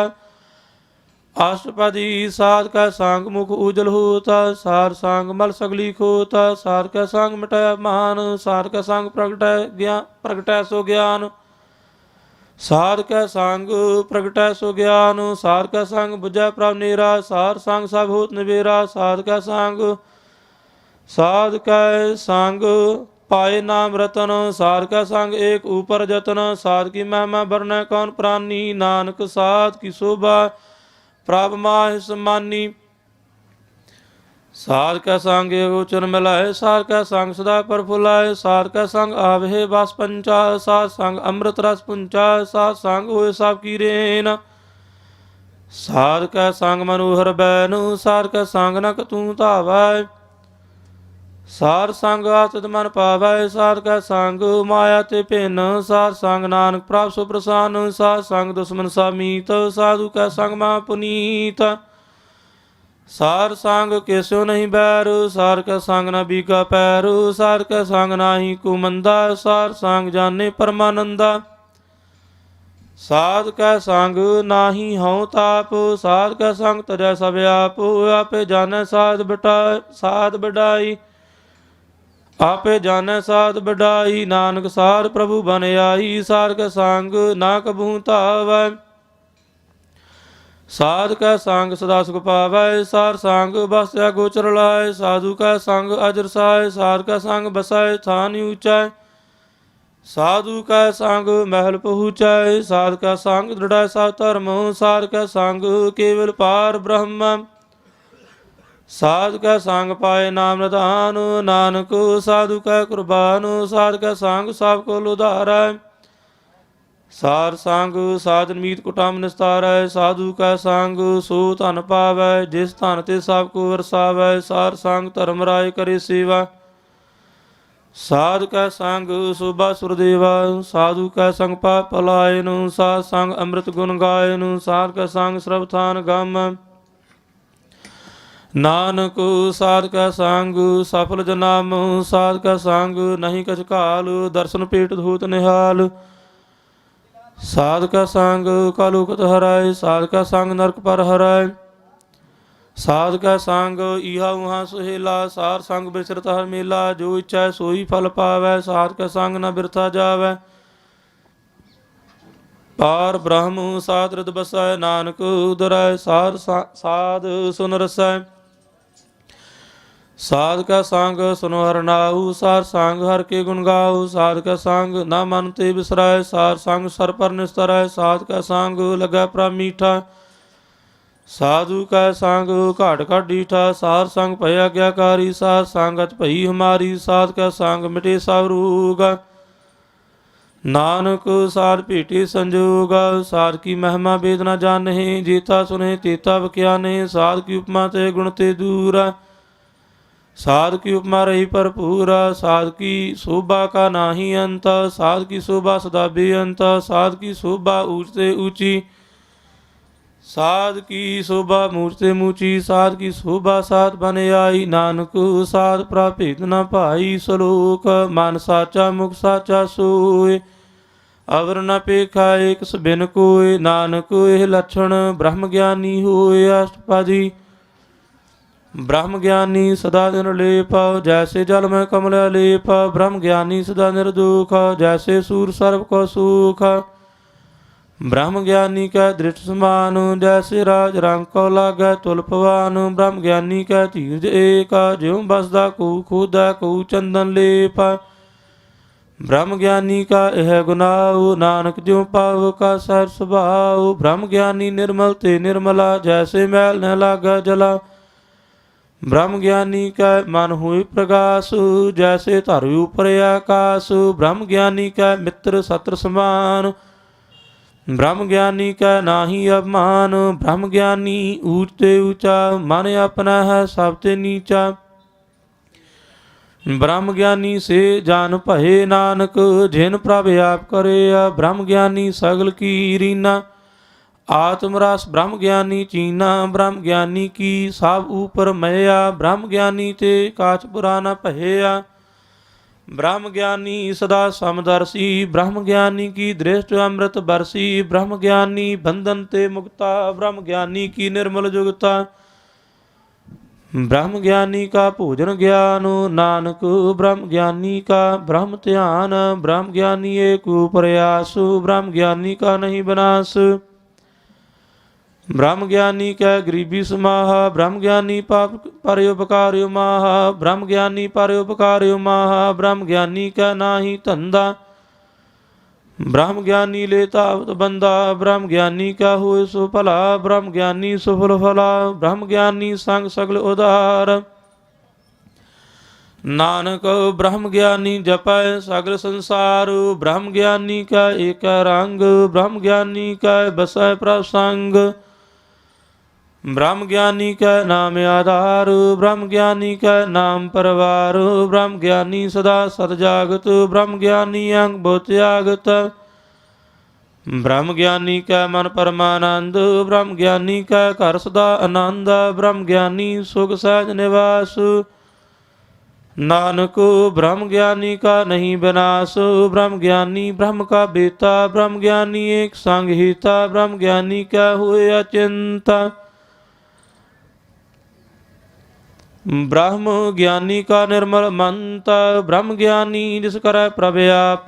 अष्टपदी साध का सांग मुख उजल होता सार सांग मल सगली खोता सार का सांग मिटाया महान सार का सांग प्रगटय सो ज्ञान सार का सांग प्रगटय सो ज्ञान सार का सांग बुझा प्रभ नेरा सार सांग सब होत निबेरा सार का सांग साध कै संग पाए नाम रतन साध का संग एक ऊपर जतन साध की महिमा बरन कौन प्राणी नानक साध की शोभा प्रभ माह सम्मानी साध का संग गोचर मिलाए साध का संग सदा पर फुलाए साध का संग आवे बस पंचा साध संग अमृत रस पुंचा साध संग होए सब की रेन साध का संग मनोहर बैनु साध का संग नक तू धावै सार संग आसत मन पावै सार का संग माया ते भिन्न सार संग नानक प्रभ सुप्रसान सार संग दुश्मन सामीत साधु का संग मां पुनीत सार संग केस्यो नहीं बैर सार का संग न बीका पैर सार का संग नाही कुमंदा सार संग जाने परमानंदा साध का संग नाही हूँ ताप साध का संग तजै सब आप आपे जाने साध बटाई ਆਪੇ ਜਾਣੈ ਸਾਧ ਵਡਾਈ, ਨਾਨਕ ਸਾਧ ਪ੍ਰਭੂ ਬਨ ਆਈ। ਸਾਧ ਕੈ ਸੰਗ ਨਾ ਕਬਹੂ ਧਾਵੈ, ਸਾਧ ਕੈ ਸੰਗ ਸਦਾ ਸੁਖ ਪਾਵੈ। ਸਾਰ ਸੰਗ ਬਸਿਆ ਗੋਚਰ ਲਾਇ, ਸਾਧੂ ਕੈ ਸੰਗ ਅਜਰ ਸਾਇ। ਸਾਧ ਕੈ ਸੰਗ ਬਸੈ ਥਾਨ ਊਚੈ, ਸਾਧੂ ਕੈ ਸੰਗ ਮਹਿਲ ਪਹੁੰਚੈ। ਸਾਧ ਕੈ ਸੰਗ ਦ੍ਰਿੜੈ ਸਭ ਧਰਮ, ਸਾਧ ਕੈ ਸੰਗ ਕੇਵਲ ਪਾਰ ਬ੍ਰਹਮ। ਸਾਧ ਕੈ ਸੰਗ ਪਾਏ ਨਾਮ ਨਿਧਾਨ, ਨਾਨਕ ਸਾਧੂ ਕੈ ਕੁਰਬਾਨ। ਸਾਧ ਕੈ ਸੰਗ ਸਭ ਕੋ ਉਧਾਰੈ, ਸਾਰ ਸੰਗ ਸਾਧਨ ਮੀਤ ਕੁਟੰਬ ਨਿਸਤਾਰੈ। ਸਾਧੂ ਕੈ ਸੰਗ ਸੋ ਧਨ ਪਾਵੈ, ਜਿਸ ਧਨ ਤੇ ਸਭ ਕੋ ਵਰਸਾਵੈ। ਸਾਰ ਸੰਗ ਧਰਮ ਰਾਏ ਕਰੇ ਸੇਵਾ, ਸਾਧ ਕੈ ਸੰਗ ਸੋਭਾ ਸੁਰਦੇਵਾ। ਸਾਧੂ ਕੈ ਸੰਗ ਪਾਪ ਪਲਾਇਨ, ਸਾਧ ਸੰਗ ਅੰਮ੍ਰਿਤ ਗੁਣ ਗਾਇਨ। ਸਾਧ ਕੈ ਸੰਗ ਸਰਬ ਥਾਨ ਗਮ, ਨਾਨਕ ਸਾਧ ਕੈ ਸੰਗ ਸਫਲ ਜਨਾਮ। ਸਾਧ ਕੈ ਸੰਗ ਨਹੀਂ ਕਛ ਕਾਲ, ਦਰਸ਼ਨ ਭੇਟ ਧੂਤ ਨਿਹਾਲ। ਸਾਧ ਕੈ ਸੰਗ ਕਲੁਖਤ ਹਰਾਏ, ਸਾਧ ਕੈ ਸੰਗ ਨਰਕ ਪਰ ਹਰਾਏ। ਸਾਧ ਕੈ ਸੰਗ ਇਹਾ ਉਹਾ ਸੁਹੇਲਾ, ਸਾਰ ਸੰਗ ਬਿਚਰਤ ਹਰ ਮੇਲਾ। ਜੋ ਇੱਛੈ ਸੋਈ ਫਲ ਪਾਵੈ, ਸਾਧ ਕੈ ਸੰਗ ਨ ਬਿਰਥਾ ਜਾਵੈ। ਪਾਰ ਬ੍ਰਹਮ ਸਾਧ ਰਿਦ ਬਸੈ, ਨਾਨਕ ਉਦਰੈ ਸਾਧ ਸੁਨ ਰਸੈ। ਸਾਧ ਕੈ ਸੰਗ ਸੁਨੋ ਹਰਿ ਨਾਉ, ਸਾਰ ਸੰਗ ਹਰਿ ਕੇ ਗੁਣ ਗਾਉ। ਸਾਧ ਕੈ ਸੰਗ ਨਾ ਮਨ ਤੇ ਬਿਸਰੈ, ਸਾਰ ਸੰਗ ਸਰ ਪਰ ਨਿਸਤਰੈ। ਸਾਧ ਕੈ ਸੰਗ ਲੱਗੈ ਪ੍ਰਭ ਮੀਠਾ, ਸਾਧੂ ਕੈ ਸੰਗ ਘਾਟ ਘਾਟ ਡੀਠਾ। ਸਾਰ ਸੰਗ ਭਇ ਆਗਿਆਕਾਰੀ, ਸਾਧ ਸੰਗਤ ਭਈ ਹਮਾਰੀ। ਸਾਧ ਕੈ ਸੰਗ ਮਿਟੇ ਸਭ ਰੋਗ, ਨਾਨਕ ਸਾਧ ਭੇਟੇ ਸੰਜੋਗ। ਸਾਧ ਕੀ ਮਹਿਮਾ ਵੇਦ ਨ ਜਾਣਹਿ, ਜੇਤਾ ਸੁਨਹਿ ਤੇਤਾ ਬਖਿਆਨਹਿ। ਸਾਧ ਕੀ ਉਪਮਾ ਤੇ ਗੁਣ ਤੇ ਦੂਰ, ਸਾਧ ਕੀ ਉਪਮਾ ਰਹੀ ਭਰਪੂਰ। ਸਾਧ ਕੀ ਸ਼ੋਭਾ ਕਾ ਨਾਹੀ ਅੰਤ, ਸਾਧ ਕੀ ਸ਼ੋਭਾ ਸਦਾ ਬੇਅੰਤ। ਸਾਧ ਕੀ ਸ਼ੋਭਾ ਊਚ ਤੇ ਊਚੀ, ਸਾਧ ਕੀ ਸ਼ੋਭਾ ਮੂਚ ਤੇ ਮੂਚੀ। ਸਾਧ ਕੀ ਸ਼ੋਭਾ ਸਾਧ ਬਨ ਆਈ, ਨਾਨਕ ਸਾਧ ਪ੍ਰਭ ਭੇਦ ਨ ਭਾਈ। ਸਲੋਕ ਮਨ ਸਾਚਾ ਮੁਖ ਸਾਚਾ ਸੋਏ, ਅਵਰ ਨ ਪੇਖਾ ਏਕ ਬਿਨ ਕੋਇ। ਨਾਨਕ ਇਹ ਲੱਛਣ ਬ੍ਰਹਮ ਗਿਆਨੀ ਹੋਏ। ਅਸ਼ਟਪਦੀ ਬ੍ਰਹਮ ਗਿਆਨੀ ਸਦਾ ਦਿਨ ਲੇਪ, ਜੈਸੇ ਜਲ ਮੈਂ ਕਮਲ ਲੇਪ। ਬ੍ਰਹਮ ਗਿਆਨੀ ਸਦਾ ਨਿਰਦੁਖ, ਜੈਸੇ ਸੂਰ ਸਰਬ ਕੋ ਸੁਖ। ਬ੍ਰਹਮ ਗਿਆਨੀ ਕੈ ਦ੍ਰਿਸ਼ਟ ਸਮਾਨ, ਜੈਸੇ ਰਾਜ ਰੰਗ ਕੋ ਲਾਗੈ ਤੁਲ ਪਵਾਨ। ਬ੍ਰਹਮ ਗਿਆਨੀ ਕੈ ਧੀਰਜ ਏਕ, ਜਿਉ ਬਸਦਾ ਕੋ ਖੋਦੈ ਕੋ ਚੰਦਨ ਲੇਪ। ਬ੍ਰਹਮ ਗਿਆਨੀ ਕਾ ਇਹ ਗੁਨਾਉ, ਨਾਨਕ ਜਿਉ ਪਾਵ ਕਾ ਸਹਿਜ ਸੁਭਾਉ। ਬ੍ਰਹਮ ਗਿਆਨੀ ਨਿਰਮਲ ਤੇ ਨਿਰਮਲਾ, ਜੈਸੇ ਮੈਲ ਨ ਲਾਗੈ ਜਲਾ। ਬ੍ਰਹਮ ਗਿਆਨੀ ਕੈ ਮਨ ਹੋਇ ਪ੍ਰਗਾਸ, ਜੈਸੇ ਧਰੁ ਉਪਰ ਆਕਾਸ। ਬ੍ਰਹਮ ਗਿਆਨੀ ਕੈ ਮਿੱਤਰ ਸਤਰ ਸਮਾਨ, ਬ੍ਰਹਮ ਗਿਆਨੀ ਕੈ ਨਾਹੀ ਅਭਿਮਾਨ। ਬ੍ਰਹਮ ਗਿਆਨੀ ਊਚ ਤੇ ਊਚਾ, ਮਨ ਆਪਣਾ ਹੈ ਸਭ ਤੇ ਨੀਚਾ। ਬ੍ਰਹਮ ਗਿਆਨੀ ਸੇ ਜਾਨ ਭਏ, ਨਾਨਕ ਜਿਨ ਪ੍ਰਭ ਆਪ ਕਰਿਆ। ਬ੍ਰਹਮ ਗਿਆਨੀ ਸਗਲ ਕੀ ਰੀਨਾ, ਆਤਮ ਰਸ ਬ੍ਰਹਮ ਗਿਆਨੀ ਚੀਨਾ। ਬ੍ਰਹਮ ਗਿਆਨੀ ਕੀ ਸਭ ਊਪਰ ਮਇਆ, ਬ੍ਰਹਮ ਗਿਆਨੀ ਤੇ ਕਾਚ ਬੁਰਾ ਨ ਭਇਆ। ਬ੍ਰਹਮ ਗਿਆਨੀ ਸਦਾ ਸਮਦਰਸੀ, ਬ੍ਰਹਮ ਗਿਆਨੀ ਕੀ ਦ੍ਰਿਸ਼ਟ ਅੰਮ੍ਰਿਤ ਬਰਸੀ। ਬ੍ਰਹਮ ਗਿਆਨੀ ਬੰਧਨ ਤੇ ਮੁਕਤਾ, ਬ੍ਰਹਮ ਗਿਆਨੀ ਕੀ ਨਿਰਮਲ ਜੁਗਤਾ। ਬ੍ਰਹਮ ਗਿਆਨੀ ਕਾ ਭੋਜਨ ਗਿਆਨ, ਨਾਨਕ ਬ੍ਰਹਮ ਗਿਆਨੀ ਕਾ ਬ੍ਰਹਮ ਧਿਆਨ। ਬ੍ਰਹਮ ਗਿਆਨੀ ਏਕ ਪ੍ਰਯਾਸ, ਬ੍ਰਹਮ ਗਿਆਨੀ ਕਾ ਨਹੀਂ ਬਨਾਸ। ਬ੍ਰਹਮ ਗਿਆਨੀ ਕੈ ਗਰੀਬੀ ਸਮਾਹਾ, ਬ੍ਰਹਮ ਗਿਆਨੀ ਪਰ ਉਪਕਾਰਿ ਮਾਹਾ। ਬ੍ਰਹਮ ਗਿਆਨੀ ਪਰ ਉਪਕਾਰਿ ਮਾਹਾ, ਬ੍ਰਹਮ ਗਿਆਨੀ ਕੈ ਨਾਹੀ ਧੰਦਾ। ਬ੍ਰਹਮ ਗਿਆਨੀ ਲੈ ਤਾਵਤ ਬੰਦਾ, ਬ੍ਰਹਮ ਗਿਆਨੀ ਕਾ ਹੋਇ ਸੋ ਭਲਾ। ਬ੍ਰਹਮ ਗਿਆਨੀ ਸੁਫਲ ਫਲਾ, ਬ੍ਰਹਮ ਗਿਆਨੀ ਸੰਗ ਸਗਲ ਉਧਾਰ। ਨਾਨਕ ਬ੍ਰਹਮ ਗਿਆਨੀ ਜਪੈ ਸਗਲ ਸੰਸਾਰ। ਬ੍ਰਹਮ ਗਿਆਨੀ ਕੈ ਏਕੈ ਰੰਗ, ਬ੍ਰਹਮ ਗਿਆਨੀ ਕੈ ਬਸੈ ਪ੍ਰਭ ਸੰਗ। ਬ੍ਰਹਮ ਗਿਆਨੀ ਕੈ ਨਾਮ ਆਧਾਰ, ਬ੍ਰਹਮ ਗਿਆਨੀ ਕੈ ਨਾਮ ਪਰਵਾਰ। ਬ੍ਰਹਮ ਗਿਆਨੀ ਸਦਾ ਸਤ ਜਾਗਤ, ਬ੍ਰਹਮ ਗਿਆਨੀ ਅੰਗ ਬੁੱਧ ਆਗਤ। ਬ੍ਰਹਮ ਗਿਆਨੀ ਕੈ ਮਨ ਪਰਮਾਨੰਦ, ਬ੍ਰਹਮ ਗਿਆਨੀ ਕੈ ਘਰ ਸਦਾ ਆਨੰਦ। ਬ੍ਰਹਮ ਗਿਆਨੀ ਸੁਖ ਸਹਿਜ ਨਿਵਾਸ, ਨਾਨਕ ਬ੍ਰਹਮ ਗਿਆਨੀ ਕਾ ਨਹੀਂ ਬਿਨਾਸ਼। ਬ੍ਰਹਮ ਗਿਆਨੀ ਬ੍ਰਹਮ ਕਾ ਬੇਤਾ, ਬ੍ਰਹਮ ਗਿਆਨੀ ਏਕ ਸੰਗ ਹੀਤਾ। ਬ੍ਰਹਮ ਗਿਆਨੀ ਕੈ ਹੋਇ ਅਚਿੰਤ, ब्रह्म ज्ञानी का निर्मल मंत, ब्रह्म ज्ञानी जिस करे प्रभ आप।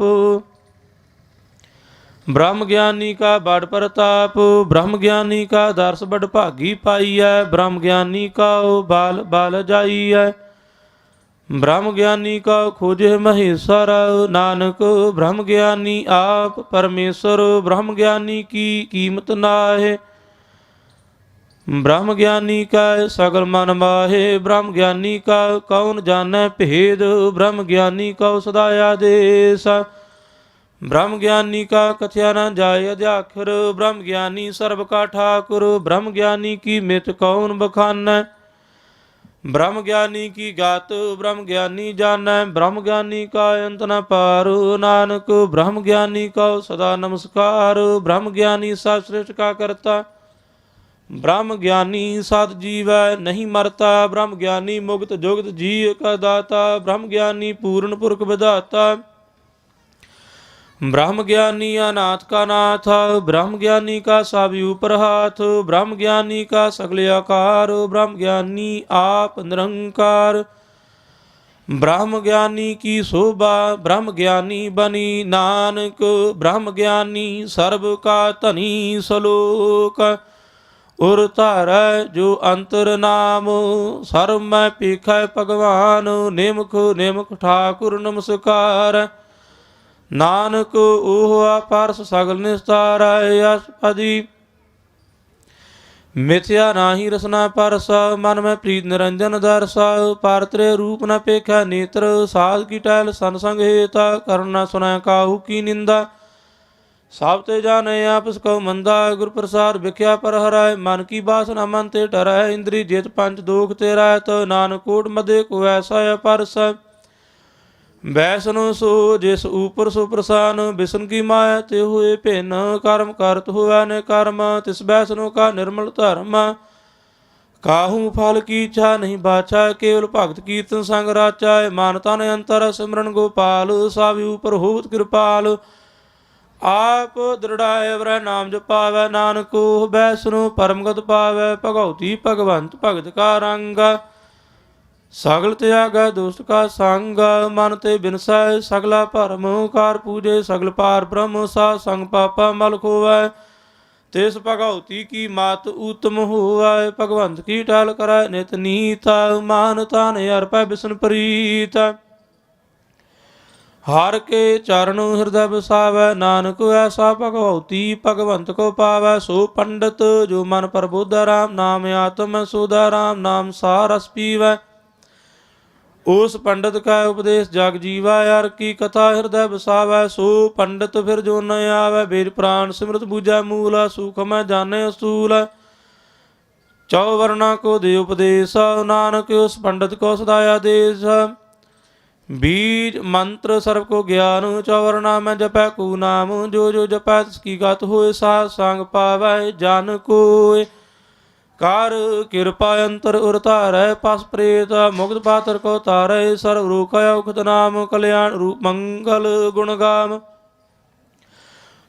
ब्रह्म ज्ञानी का बड़ प्रताप, ब्रह्म ज्ञानी का दर्श बड़ भागी पाई है। ब्रह्म ज्ञानी का बाल बाल जाई है, ब्रह्म ज्ञानी का खोजे महेश्वर। नानक ब्रह्म ज्ञानी आप परमेश्वर, ब्रह्म ज्ञानी की कीमत नाहे। ब्रह्म ज्ञानी का सगल मन माहे, ब्रह्म ज्ञानी का कौन जाने भेद। ब्रह्म ज्ञानी का सदा आदेश, ब्रह्म ज्ञानी का कथया न जाय अध्याखर। ब्रह्म ज्ञानी सर्व का ठाकुर, ब्रह्म ज्ञानी की मित कौन बखान। ब्रह्म ज्ञानी की गात ब्रह्म ज्ञानी जानै, ब्रह्म ज्ञानी का अंत न पार। नानक ब्रह्म ज्ञानी का सदा नमस्कार, ब्रह्म ज्ञानी सब श्रेष्ठ का करता। ब्रह्म ज्ञानी सत जीव नहीं मरता, ब्रह्म ज्ञानी मुक्त जुगत जी का दाता। ब्रह्म ज्ञानी पूर्ण पुरख विधाता, ब्रह्म ज्ञानी अनाथ का नाथ। ब्रह्म ज्ञानी का सब ऊपर हाथ, ब्रह्म ज्ञानी का सगले आकार। ब्रह्म ज्ञानी आप निरंकार, ब्रह्म ज्ञानी की शोभा ब्रह्म ज्ञानी बनी। नानक ब्रह्म ज्ञानी सर्व का धनी। सलोक उर धारै जो अंतर नाम, सर्व मैं पेखै भगवान। निमख निमख ठाकुर नमस्कार, नानक ओह अपरस सगल निस्तार। अष्टपदी मिथ्या नाही रसना परस, मन में प्रीत निरंजन दर्श। पारत्रे रूप न पेखा नेत्र, साध की टहल सनसंग हेता। करुण न सुनै काहू की निंदा, सब ते जाने आपस को मंदा। गुर प्रसाद विख्या पर हराय, मन की बासना मन ते डराय। इंद्री जित पंच दोख ते रहत, नानक कोट मदे को ऐसा परस। वैष्णो सो जिस ऊपर सो प्रसान, बिसन की माया ते हुए भिन्न। कर्म करत हुआ ने कर्म, तिस वैष्णो का निर्मल धर्म। काहू फल की इच्छा नहीं बाचा, केवल भगत कीर्तन संग राचा। मान तन अंतर सिमरन गोपाल, सब ऊपर होत कृपाल। आप दृढ़ाय वरै नाम जपावै, नानक वैष्णो परमगत पावै। भगवती भगवंत भगत का रंग, सगल त्यागै दुष्ट का संग। मन ते बिनसै सगला भरम, कार पूजे सगल पार ब्रह्म। सा संग पापा मल खोवै, तिस भगवती की मात उत्तम होवै। भगवंत की टहल करै नित नीत, मान तान अर्पै बिसन प्रीत। हर के चरण हृदय बसावै, नानक ऐसा भगवती भगवंत को पावै। सो पंडित जो मन प्रबुद्ध, राम नाम आत्म सुधा। राम नाम सारस पीवै, उस पंडित का उपदेश जग जीवा। यार की कथा हृदय बसावै, सो पंडित फिर जो न आवै। वेद प्राण सिमरत बूझै मूल, सुख में जाने असूल। चौवर्णा को दे उपदेश, नानक उस पंडित को सदा आदेश। बीज मंत्र सर्व को ज्ञान, चौवर्णा में जपै को नाम। जो जो जपै तिसकी गत होए, साध संग पावै जन कोय। कार कृपा अंतर उर तारै, पस प्रेत मुक्त पात्र को तारै। सर्व रोग उखत नाम, कल्याण रूप मंगल गुण गाम।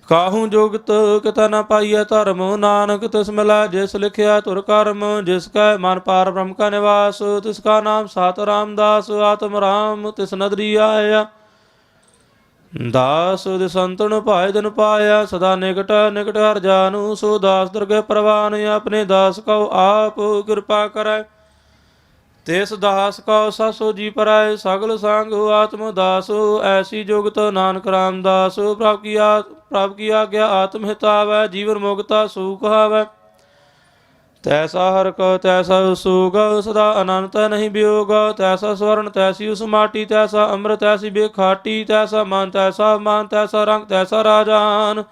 काहू जोगत किता न पाइय धर्म, नानक तिस मिलै जिस लिखिया तुर कर्म। जिसका मन पार ब्रह्म का निवास, तिसका नाम सात रामदास। आत्म राम तिस नदरी आया, दास दिसंतन पाए दिन पाया। सदा निकट निकट हर जानु, सो दास दुर्गे परवान। अपने दास को आप कृपा करै, तिस दास का ससो जी पराय। सगल संग आत्म दास, ऐसी जुगत नानक रामदास। प्रभु की आज्ञा आत्म हितावै, जीवन मुक्ता सुख हावै। तैसा हर को तैसा सुग, सदा अनंत नहीं वियोग। तैसा स्वर्ण तैसी उस माटी, तैसा अमृत तैसी बेखाटी। तैसा मान तैसा मान, तैसा रंग तैसा राजान।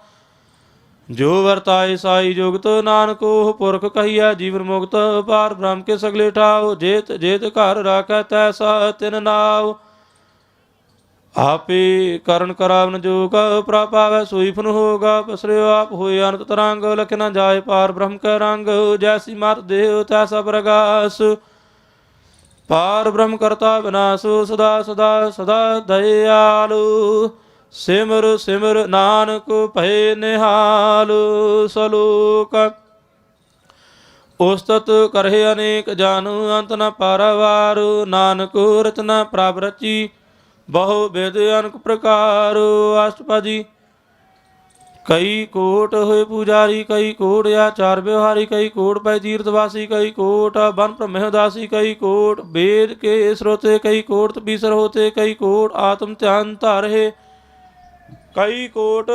जो वर्ताए साई जुगत, नानक पुरख कहिया जीवन मुक्त। पार ब्रह्म के सगले ठाव, जेत जेत घर राखै तैसा तिन नाव। आपे करण करावन जोग, प्रापावै सोई फन होगा। पसरियो आप होए अनंत तरंग, लख न जाए पार ब्रह्म कै रंग। जैसी मात देह तैसा प्रकाश, पार ब्रह्म करता विनाश। सदा सदा सदा दयालु, सिमर सिमर नानक भय निहाल। सलोक ਉਸਤਤ ਕਰਹਿ ਅਨੇਕ ਜਨ ਅੰਤ ਨ ਪਾਰਾਵਾਰ। ਨਾਨਕ ਰਚਨਾ ਪ੍ਰਭ ਰਚੀ ਬਹੁ ਬਿਧ ਅਨਕ ਪ੍ਰਕਾਰ। ਅਸ਼ਟਪਦੀ। ਕਈ ਕੋਟ ਹੋਏ ਪੁਜਾਰੀ, ਕਈ ਕੋਟ ਆਚਾਰ ਵਿਵਹਾਰੀ, ਕਈ ਕੋਟ ਪੈ ਤੀਰਥਵਾਸੀ, ਕਈ ਕੋਟ ਬਨ ब्रह्म दासी, कई कोट वेद के श्रोते, कई कोट तपीसर होते, कई कोट आत्म ध्यान धारे, कई कोट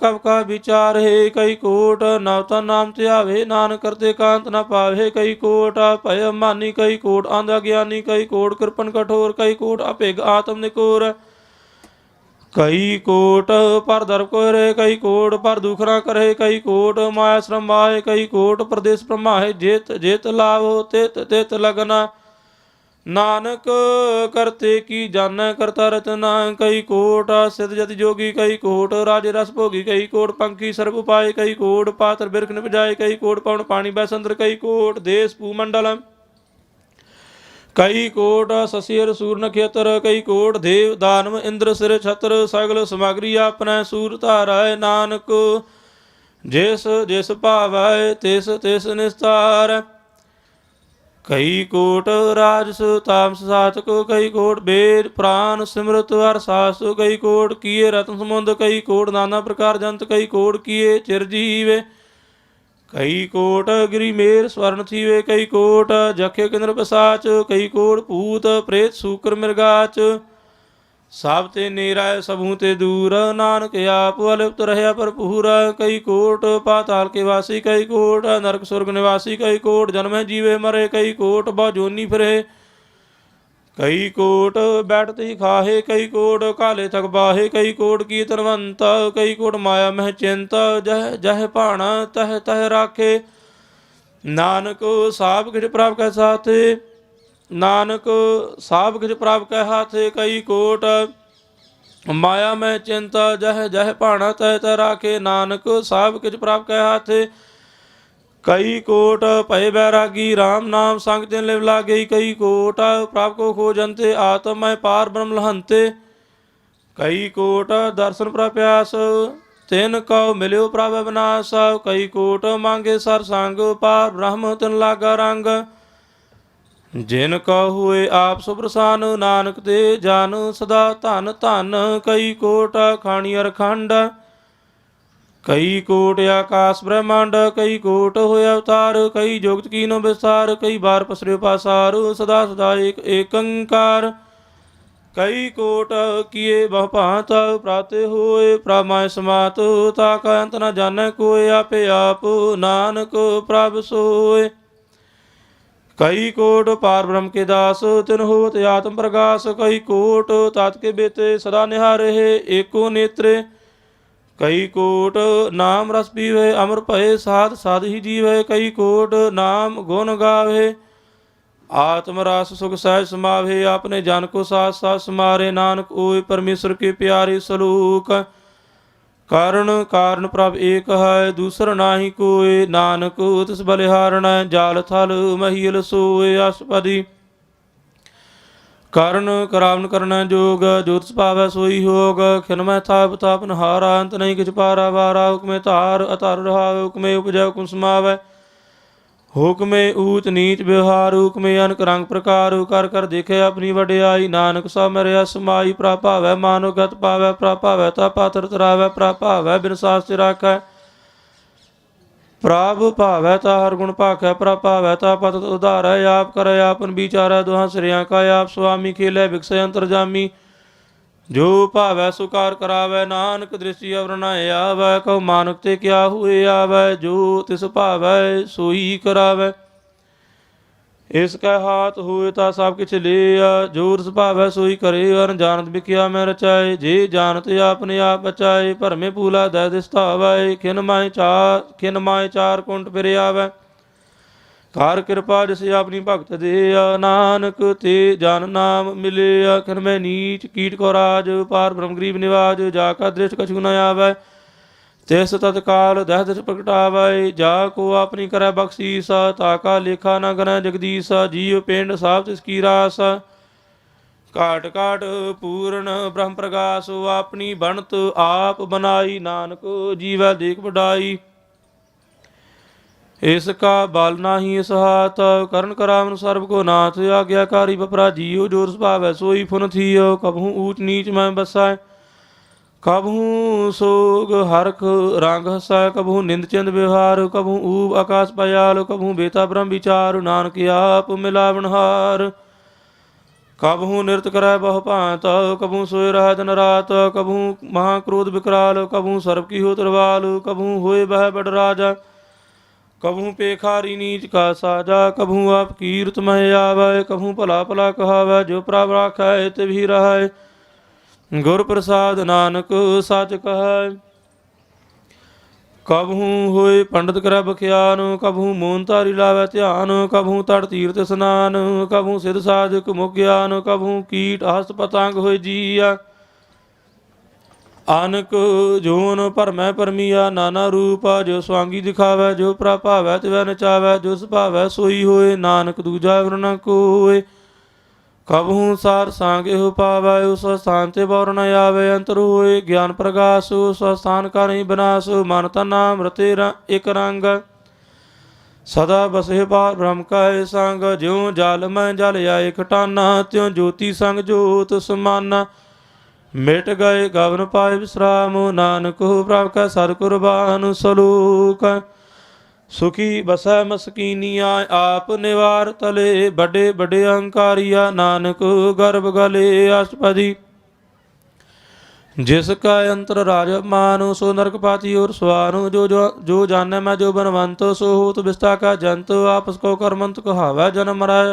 कब का विचार है, कई कोट नवता नाम त्यावे, नानक करते कांत न पावे, कई कोट भय मानी, कई कोट आंधा ज्ञानी, कई कोट कृपन कठोर, कई कोट अपेग आत्म निकोर, कई कोट पर दर्प कोरे, कई कोट पर दुख न करे, कई कोट माया श्रम माहे, कई कोट प्रदेश प्रमाहे, जेत जेत लाभ तित तित लगना, नानक करते की जान करता रचना, कई कोट सिद्ध जति जोगी, कई कोट राज रस भोगी, कई कोट पंखी सर्व उपाय, कई कोट पात्र बिरख निपजाए, कई कोट पवन पानी बैसंद्र, कई कोट देश भूमंडल, कई कोट शशिर सूर नक्षत्र, कई कोट देव दानव इंद्र सिर छत्र, सगल सामग्री अपने सूर धाराय, नानक जिस जिस भावै तिस तिस निस्तार, कई कोट राजस तामस सातक, कई कोट वेद प्राण सिमृत अरसास, कई कोट किए रत्न समुंद, कई कोट नाना प्रकार जंत, कई कोट किए चिरजीव, कई कोट गिरी मेर स्वर्ण थीवे, कई कोट जखे किन्नर पिसाच, कई कोट भूत प्रेत सूकर मृगाच, सब ते नेराय सबहू ते दूर, नानक आप अलिप्त रहया भरपूर, कई कोट पाताल के वासी, कई कोट नरक स्वर्ग निवासी, कई कोट जन्म जीवे मरे, कई कोट बाजोनी फिरे, कई कोट बैठते ही खाहे, कई कोट काले थक बाहे, कई कोट की तनवंत, कई कोट माया मह चिंत, जह जह भाणा तह तह राखे, नानक साब किछ प्राप कह साथे, नानक साब किछ प्राप कह हाथे, कई कोट माया में चिंता, जह जह भाणा तह तह राखे, नानक साब किछ प्राप कह हाथे, कई कोट भय बैरागी, राम नाम संग तिन लिव लागे, कई कोट प्राप को खोजंते, आत्म पार ब्रह्म लहंते, कई कोट दर्शन प्रप्यास, तिन कौ मिल्यो प्रभ विनाश, कई कोट मांगे सर संग, पार ब्रह्म तिन लागा रंग, जिन कौ हुए आप सुप्रसान, नानक ते जान सदा धन धन, कई कोट खाणी अरखंड, कई कोट आकाश ब्रह्मांड, कई कोट होय अवतार, कई जोगत कीनो विस्तार, कई बार पसरे पासार, सदा सदा एक एकंकार, कई कोट किए बहु भांत, प्राते होए प्रामाय समात, ताका अंत न जाने कोय, आपे आप नानक प्रभ सोय, कई कोट पार ब्रह्म के दास, तिन होत आत्म प्रकाश, कई कोट तात के बेते सदा निहारे, एको नेत्रे, कई कोट नाम रस पीवे, अमर भय साध साध ही जीवे, कई कोट नाम गुण गावे, आत्म रस सुख सहज समावे, अपने जन को साथ साथ समारे, नानक ओय परमेश्वर के प्यारे सलूक, कारण कारण प्रभ एक है, दूसर नाही कोय, नानक तिस बलिहारण, जाल थल महील सोय। अष्टपदी। ਕਰਨ ਕਰਾਵਨ ਕਰਨਾ ਜੋਗ, ਜੋਤਿ ਭਾਵੈ ਸੋਈ ਹੋਗ, ਖਿਨਮੈ ਥਾਪ ਤਾਪਨ ਹਾਰਾ, ਅੰਤ ਨਹੀਂ ਕਿਛ ਪਾਰਾ ਵਾਰਾ, ਹੁਕਮੇ ਧਾਰ ਅਧਰ ਰਹਾਵੇ, ਹੁਕਮੇ ਉਪਜੈ ਹੁਕਮ ਸਮਾਵੈ, ਹੁਕਮੇ ਊਚ ਨੀਚ ਵਿਵਹਾਰ, ਹੁਕਮੇ ਅਨਕ ਰੰਗ ਪ੍ਰਕਾਰ, ਕਰ ਕਰ ਦੇਖੇ ਆਪਣੀ ਵਡਿਆਈ, ਨਾਨਕ ਸਭ ਮਰਿਆ ਸਮਾਈ, ਪ੍ਰਾਪਾਵੈ ਮਾਨੋ ਗਤ ਪਾਵੈ, ਪ੍ਰਾਪਾਵੈ ਤਾ ਪਾਤਰ ਤਰਾਵੈ, ਪ੍ਰਾਪਾਵੈ ਬਿਨ ਸਾਸਤਿ ਰਾਖੈ, ਪ੍ਰਭ ਭਾਵੈ ਤਾ ਹਰ ਗੁਣ ਭਾਖੈ, ਪ੍ਰਭ ਭਾਵੈ ਤਾ ਪਤਿਤ ਉਧਾਰੈ, ਆਪ ਕਰੈ ਆਪਨ ਵਿਚਾਰੈ, ਦੁਹਾਂ ਸਿਰਿਆਂ ਕਾ ਆਪ ਸੁਆਮੀ, ਖੇਲੇ ਬਿਕਸੈ ਅੰਤਰਜਾਮੀ, ਜੋ ਭਾਵੈ ਸੋ ਕਾਰ ਕਰਾਵੈ, ਨਾਨਕ ਦ੍ਰਿਸ਼ਟੀ ਅਵਰ ਨ ਆਵੈ, ਕਉ ਮਾਨੁਖ ਤੇ ਕਿਆ ਹੋਏ ਆਵੈ, ਜੋ ਤਿਸ ਭਾਵੈ ਸੋਈ ਕਰਾਵੈ, ਇਸ ਕੈ ਹਾਥ ਹੋਏ ਤਾ ਸਭ ਕਿਛ ਲਿਆ, ਜੋ ਰਸ ਭਾਵੈ ਸੋਈ ਕਰੇ, ਅਨ ਜਾਣਤ ਵਿਖਿਆ ਮੈਂ ਰਚਾਏ, ਜੇ ਜਾਣਤ ਆਪਨੇ ਆਪ ਬਚਾਏ, ਭਰਮੇ ਪੂਲਾ ਦੈ ਦਿਸ ਧਾਵੈ, ਖਿਨ ਮਾਏ ਚਾਰ ਕੁੰਟ ਫਿਰ ਆਵੈ, ਕਾਰ ਕਿਰਪਾ ਜਿਸ ਆਪਣੀ ਭਗਤ ਦੇ, ਨਾਨਕ ਤੇ ਜਨ ਨਾਮ ਮਿਲਿਆ, ਖਿਨ ਮੈਂ ਨੀਚ ਕੀਟ ਕੋ ਰਾਜ, ਪਾਰ ਬ੍ਰਹਮ ਗਰੀਬ ਨਿਵਾਜ, ਜਾ ਕਾ ਦ੍ਰਿਸ਼ਟ ਕਛੂ ਨ ਆਵੈ, ਤਿਸ ਤਤਕਾਲ ਦਹਿ ਦਿਸ ਪ੍ਰਗਟਾਵੈ, ਜਾ ਕੋ ਆਪਣੀ ਕਰੈ ਬਖਸ਼ੀਸ, ਤਾਕਾ ਲੇਖਾ ਨ ਗਣੈ ਜਗਦੀਸ, ਜੀਵ ਪਿੰਡ ਸਭ ਤਿਸ ਕੀ ਰਾਸ, ਘਾਟ ਘਾਟ ਪੂਰਨ ਬ੍ਰਹਮ ਪ੍ਰਗਾਸ, ਆਪਣੀ ਬਣਤ ਆਪ ਬਨਾਈ, ਨਾਨਕ ਜੀਵੈ ਦੇਖ ਵਡਾਈ, इसका बाल नाही इस हाथ, करण करावन सर्व को नाथ। आज्ञाकारी बपरा जियो, जोर स्वभाव है सोई फुन थियो। कबहू ऊंच नीच में बसाए, कबहू सोग हरख रांग हसाय। कबहू निंद चिंद व्यवहार, कबहू ऊब आकाश पयाल। कबहू बेता ब्रह्म विचार, नानक आप मिलावनहार। कबहू नृत्य करय बहु भांत, कबहू सोए रह दिन रात। कबहू महाक्रोध विकराल, कबहू सर्प की हो तरवाल। कबहू होए बह बड़ राजा, कबहू पेखारी नीच का साजा। कबहू आप कीर्त मह आवै, कबहू भला भला कहावै। जो प्रभ राखै तिभी रहै, गुर प्रसाद नानक सच कहै। कबहू होए पंडित करੈ बख्यान, कबहू मोन धारी लावै ध्यान। कबहू तट तीर्थ स्नान, कबहू सिद्ध साधक मुख ज्ञान। कबहू कीट हस्त पतंग होए जीया, आनक जोन भरमै परमिया। नाना रूप जो स्वांगी दिखावै, जो प्रभावै तिवै नचावै। जो सुभावै सोई होए, नानक दूजा वर न कोय। कबहू सार सांगे हो पावै, उस स्थान ते बौर न आवे। अंतर होए ज्ञान प्रकाश, उस स्थान का नहीं विनाश। मन तन नाम रते एक रंग, सदा बसे पार ब्रह्म का संग। ज्यों जल में जल आए खटाना, त्यों ज्योति संग जोत समाना। मिट गए गवन पाए विश्राम, नानक हो प्रभ कै सतकुरबान। सलोक सुखी बसै मस्कीनिया, आप निवार तले। बड़े बड़े अहंकारिया, नानक गर्भ गले अष्टपदी। जिसका अंतर राज मानो, सो नरक पाती और स्वानु। जो जाने मैं जो बनवंत, सो होत विस्ता का जंत। आपस को करमंत कहावै, जन्म मरै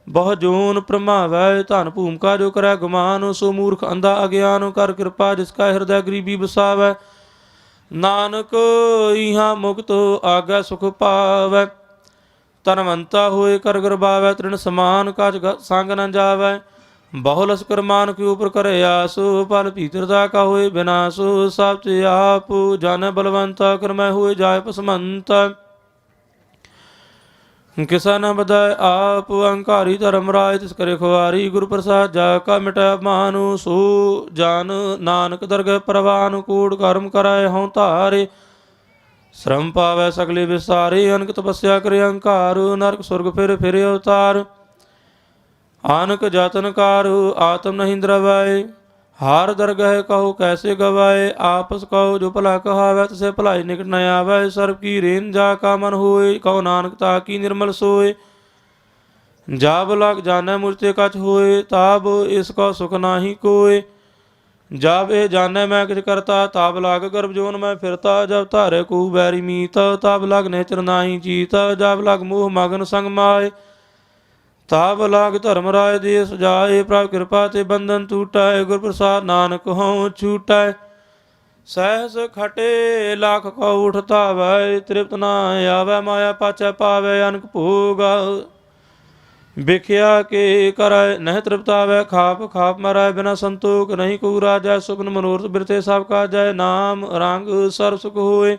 बहु जोन प्रमावै। धन भूम का जो करै गुमान, सो मूर्ख अंधा अज्ञान। कर कृपा जिसका हृदय गरीबी बसावै, नानक इहाँ मुक्त आगे सुख पावै। धनवंता होए कर गरबावै, तृण समान काज संग न जावै। बहु लश्कर मान के ऊपर करे आस, फल भीतरता का होए विनाश। सब ते आप जाने बलवंता, क्रमय होए जाय पसमंता। किसा न बधाय आप अहंकारी धर्मराज, तिस करे खुआरी। गुरु प्रसाद जा का मिटै मानु, सो जान नानक दरगह परवान। कूड़ कर्म कराय हों धारे, श्रम पावै सगले विसारे। अनक तपस्या करे अहंकार, नरक सुरग फिर अवतार। आनक जातन कारु, आत्म नहीं द्रवै। हार दरगह कहो कैसे गवाए, आपस कहो जो भला कहावै। तसे भलाई निकट न आवै, सर्व की रेन जा का मन होए। कहो नानक ताकी निर्मल सोए, जाब लग जानै मुझते कछ होए। ताब इसको सुख नाही कोय, जब ए जाने मैं किछ करता। ताब लाग गर्भ जोन में फिरता, जब धारे को बैरी मीत। तब लग नेचर नाही जीत, जब लग मोह मगन संग माए। ताब लाग धर्मराज देश जाए, प्रभ कृपा ते बंधन टूटाए। गुर प्रसाद नानक हों छूटाए, सहस खटे लाख को उठता वै। तृप्त ना आवे माया पाछै पावे, अनक भोग बिख्या के करय नह तृप्त आवे। खाप खाप मरै बिना संतोख, नहीं को राजा। सुपन मनोरथ बिरते सब का जय, नाम रंग सर्व सुख होए।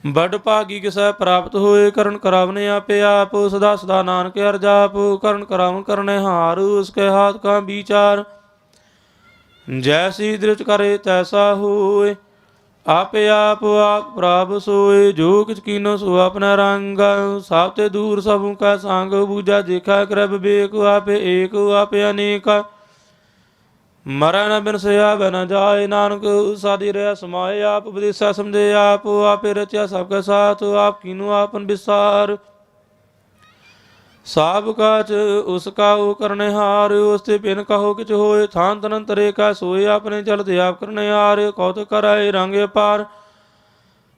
बड़ भागी किसै प्राप्त होए, करण करावने आपे आप। सदा सदा नानक हर जाप, करण करावन करने हार। उसके हाथ का विचार, जैसी दृष्ट करे तैसा होए। आपे आप प्राप सोए, जो किछ कीनो सो अपना रंग। साते दूर सबू का संग, बूझा देखा कर विवेक। आपे एक आपे अनेक, मरै न बिन सया बह न जाए। नानक साधी रह समाए, आप उपदेशा समझे आप। आपे रचा सबके साथ, आप कीनो आपन विसार। साब काच उसका वो करने हार, उसते बिन कहो किछ होए। थान तनंतरे का सोए, अपने चलते आप करने हार। कौत कराए रंगे पार,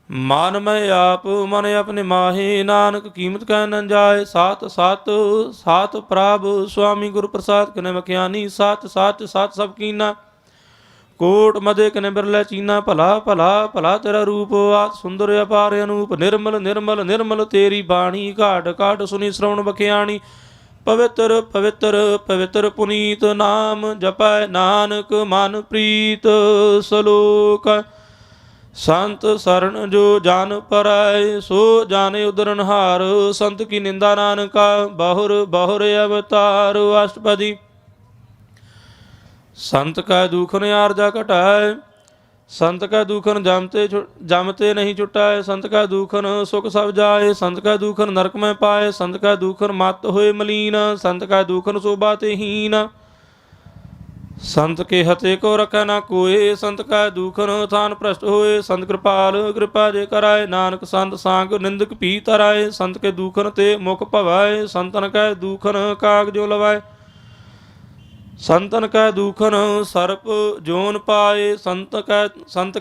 मान में आप मन अपने माहे। नानक कीमत कह न जाए, सात सात सात प्राभ स्वामी। गुरु प्रसाद कने मखियानी, सात सात सात सब कीना। कोट मदे कने बिरले चीना, भला भला भला तेरा रूप। आत सुंदर अपार अनूप, निर्मल निर्मल निर्मल तेरी बाणी। घाट घाट सुनी श्रवण बखियाणी, पवित्र पवित्र पवित्र पुनीत। नाम जपै नानक मन प्रीत। सलोक संत शरण जो जान पराय, सो जाने उदरनहार। संत की निंदा नानका, बहुर बहुर अवतार। अष्टपदी संत का दुख ने आर्जा घटाए, संत का दूखन जामते नहीं छुटाए। संत का दूखन सुख सब जाए। संत का दूखन नरक में पाए। संत का दूखन मत होए मलीन। संत का दूखन शोभाते हीन। संत के हते को रखै ना कोय। संत का दूखन थान भ्रष्ट होए। संत कृपाल कृपा जे कराए। नानक संत सांग निंदक पी तराए। संत के दूखन ते मुख भवाए। संतन का दूखन काग जो लवाए। संतन का दूखन सर्प जोन पाए। संत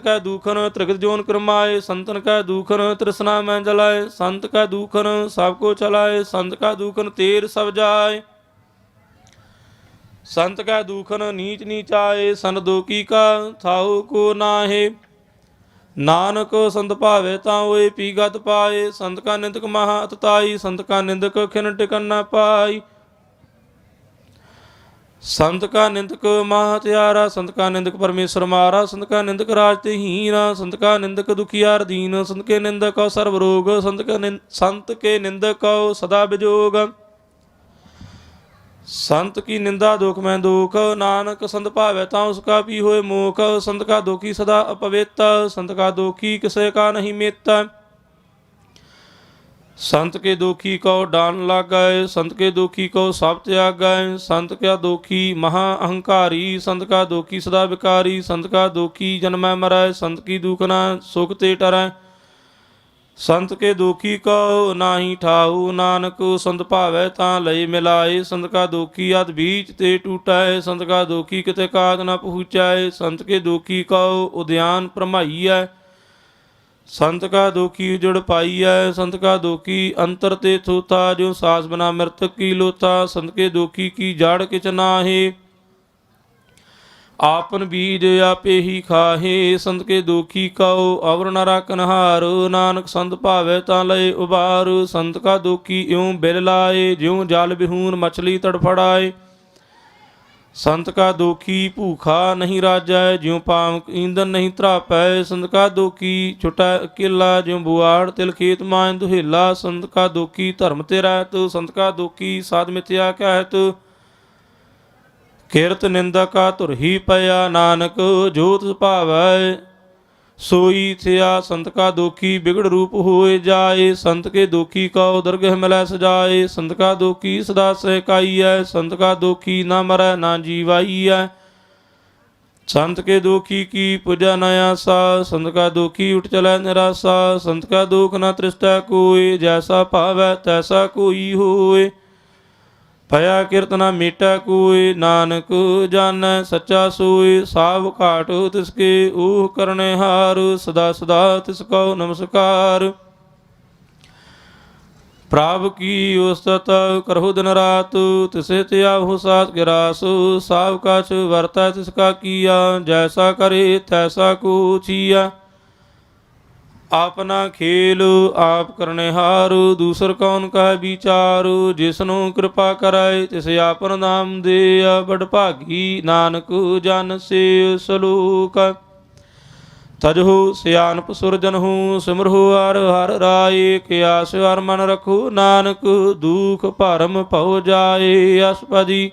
का दूखन त्रिगत जोन क्रमाए। संतन का दूखन तृष्णा में जलाए। संत का दूखन सबको चलाए। संत का दूखन तेर सब जाए। संत का दूखन नीच नीचाए। सन दोकी का थाऊ को नाहे। नानक संत भावे ताओए पीगत पाए। संत का निंदक महा अतताई। संत का निंदक खिन टिकन न पाई। संत का निंदक महात्यारा। संत का निंदक परमेश्वर मारा। संत का निंदक राजते हीना। संत का निंदक दुखियार दीन। संत के निंदक सर्व रोग। संत के निंदक सदा विजोग। संत की निंदा दुख में दुख। नानक संत भावे ताऊ उसका भी होए मोख। संत का दोखी सदा अपवित्र। संत का दोखी किसे का नहीं मित्र। संत के दोखी को डान लग गए। संत के दोखी को सब त्याग गए। संत का दोखी महा अहंकारी। संत का दोखी सदा विकारी। संत का दोखी जन्म मरै। संत की दुखना सुख ते टरै। संत के दोखी को नाही ठाऊ। नानक संत भावै तां लय मिलाए। संत का दोखी अध बीच ते टूटै। संत का दोखी किते काज न पहुँचाए। संत के दोखी को उद्यान भरमाइयै। संत का दोखी उजड़ पाइयै। संत का दोखी अंतर ते थोथा। जो सास बना मृतक की लोथा। संत के दोखी की जाड़ किच नाहे। आपन बीज आपे ही खाहे। संत के दोखी कहो अवर न राखन हार। नानक संत भावे तां लय उबार। संत का दोखी यूं बिल लाए। ज्यों जाल बिहून मछली तड़फड़ाए। संत का दोखी भूखा नहीं राजै। ज्यों पावक ईंधन नहीं त्रापै। संत का दोखी छुटा किला। ज्यों बुआड़ तिल खेत मान दुहेला। संत का दोखी धर्म ते रहत। संत का दोखी साध मिथ्या कहत। किरत निंदा का धुर ही पया। नानक जोत भावै सोई थिया। संत का दोखी बिगड़ रूप होए जाए। संत के दोखी का दरगह मिलै सजाए। संत का दोखी सदा सहकाई है। संत का दोखी ना मरै ना जीवाई है। संत के दोखी की पूजा न आसा। संत का दोखी उठ चलै निराशा। संत का दोख न तृष्टै कोय। जैसा भावै तैसा कोई होए। भया कीर्तना मेटा कोय। नानक जानै सच्चा सोय। साव घाट तिसके ऊह करने हार। सदा सदा तिसको नमस्कार। प्राभ की उस्तत करहु दिन रात। तिसे त्याहु सात गिरास। साव कछ वर्ता तिसका किया। जैसा करे तैसा को छिया। ਆਪਣਾ ਖੇਲ ਆਪ ਕਰਨੇ ਹਾਰ। ਦੂਸਰ ਕੌਣ ਕਹ ਵਿਚਾਰ। ਜਿਸਨੂੰ ਕਿਰਪਾ ਕਰਾਏ ਤਿਸ ਆਪਨ ਨਾਮ ਦੇਆ। ਬੜ ਭਾਗੀ ਨਾਨਕ ਜਨ ਸੇ ਸਲੋਕ। ਤਜਹੁ ਸਿਆਨਪ ਸੁਰਜਨਹੁ। ਸਿਮਰਹੁ ਹਰ ਹਰ ਰਾਏ। ਕਿਆਸ ਹਰ ਮਨ ਰਖੋ। ਨਾਨਕ ਦੁਖ ਭਰਮ ਭਉ ਜਾਏ। ਅਸਪਦੀ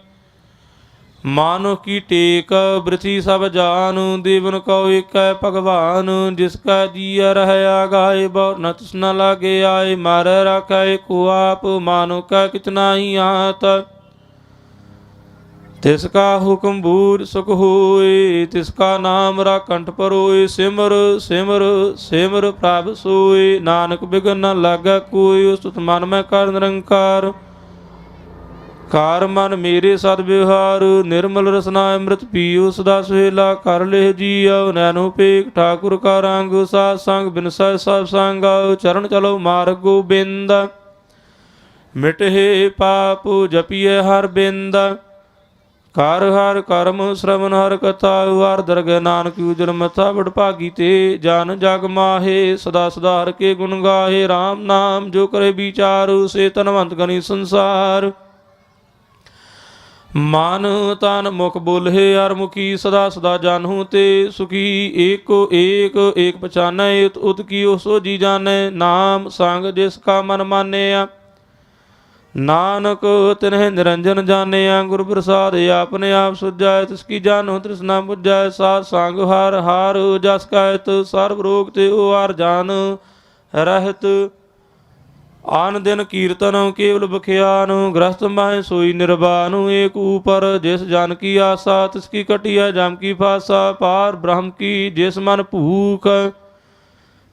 मानो की टेक बृथि सब जान। देवन को एक भगवान। जिसका जिया रह आगाए। बहुत न तृष्णा लागे आए। मार राखे को आप। मानो का कितना ही हाथ। तिसका हुक्म बूझ सुख होए। तिसका नाम रा कंठ परोए। सिमर सिमर सिमर प्रभ सोए। नानक बिघन न लागा कोई। उस्तुत मन में कर निरंकार। कार मन मेरे सद विहार। निर्मल रसना अमृत पियो सदा सुहेला। कर ले जिया नैनो पेक। ठाकुर का रंग सात संग बिनसै सब संग। चरण चलो मार्ग गोबिंद। मिटहे पाप जपिए हर बिंद। कर हर कर्म श्रवण हर कथा। हर दरगह नानक उजर मथा। बड़ भागी ते जान जग माहे। सदा सदा हर के गुण गाहे। राम नाम जो करे विचार। से तनवंत गनी संसार। मन तन मुख बोले हर मुखी। सदा सदा जानहूँ ते सुखी। एक को एक एक पहचानै। उत की सो जी जानै। नाम संग जिसका मन मानया। नानक तिन्ह निरंजन जानिया गुरु प्रसाद आपने आप सुझाए तिसकी जानो तृष्णा बुझाए साध सांग हार हार जस कहत सर्व रोग ते हार जान रहत आन दिन कीर्तन केवल बखियान ग्रस्त माहे सोई निर्वाण एक ऊपर जिस जन की आशा तिसकी कटिया जम की फासा पार ब्रह्म की जिस मन भूख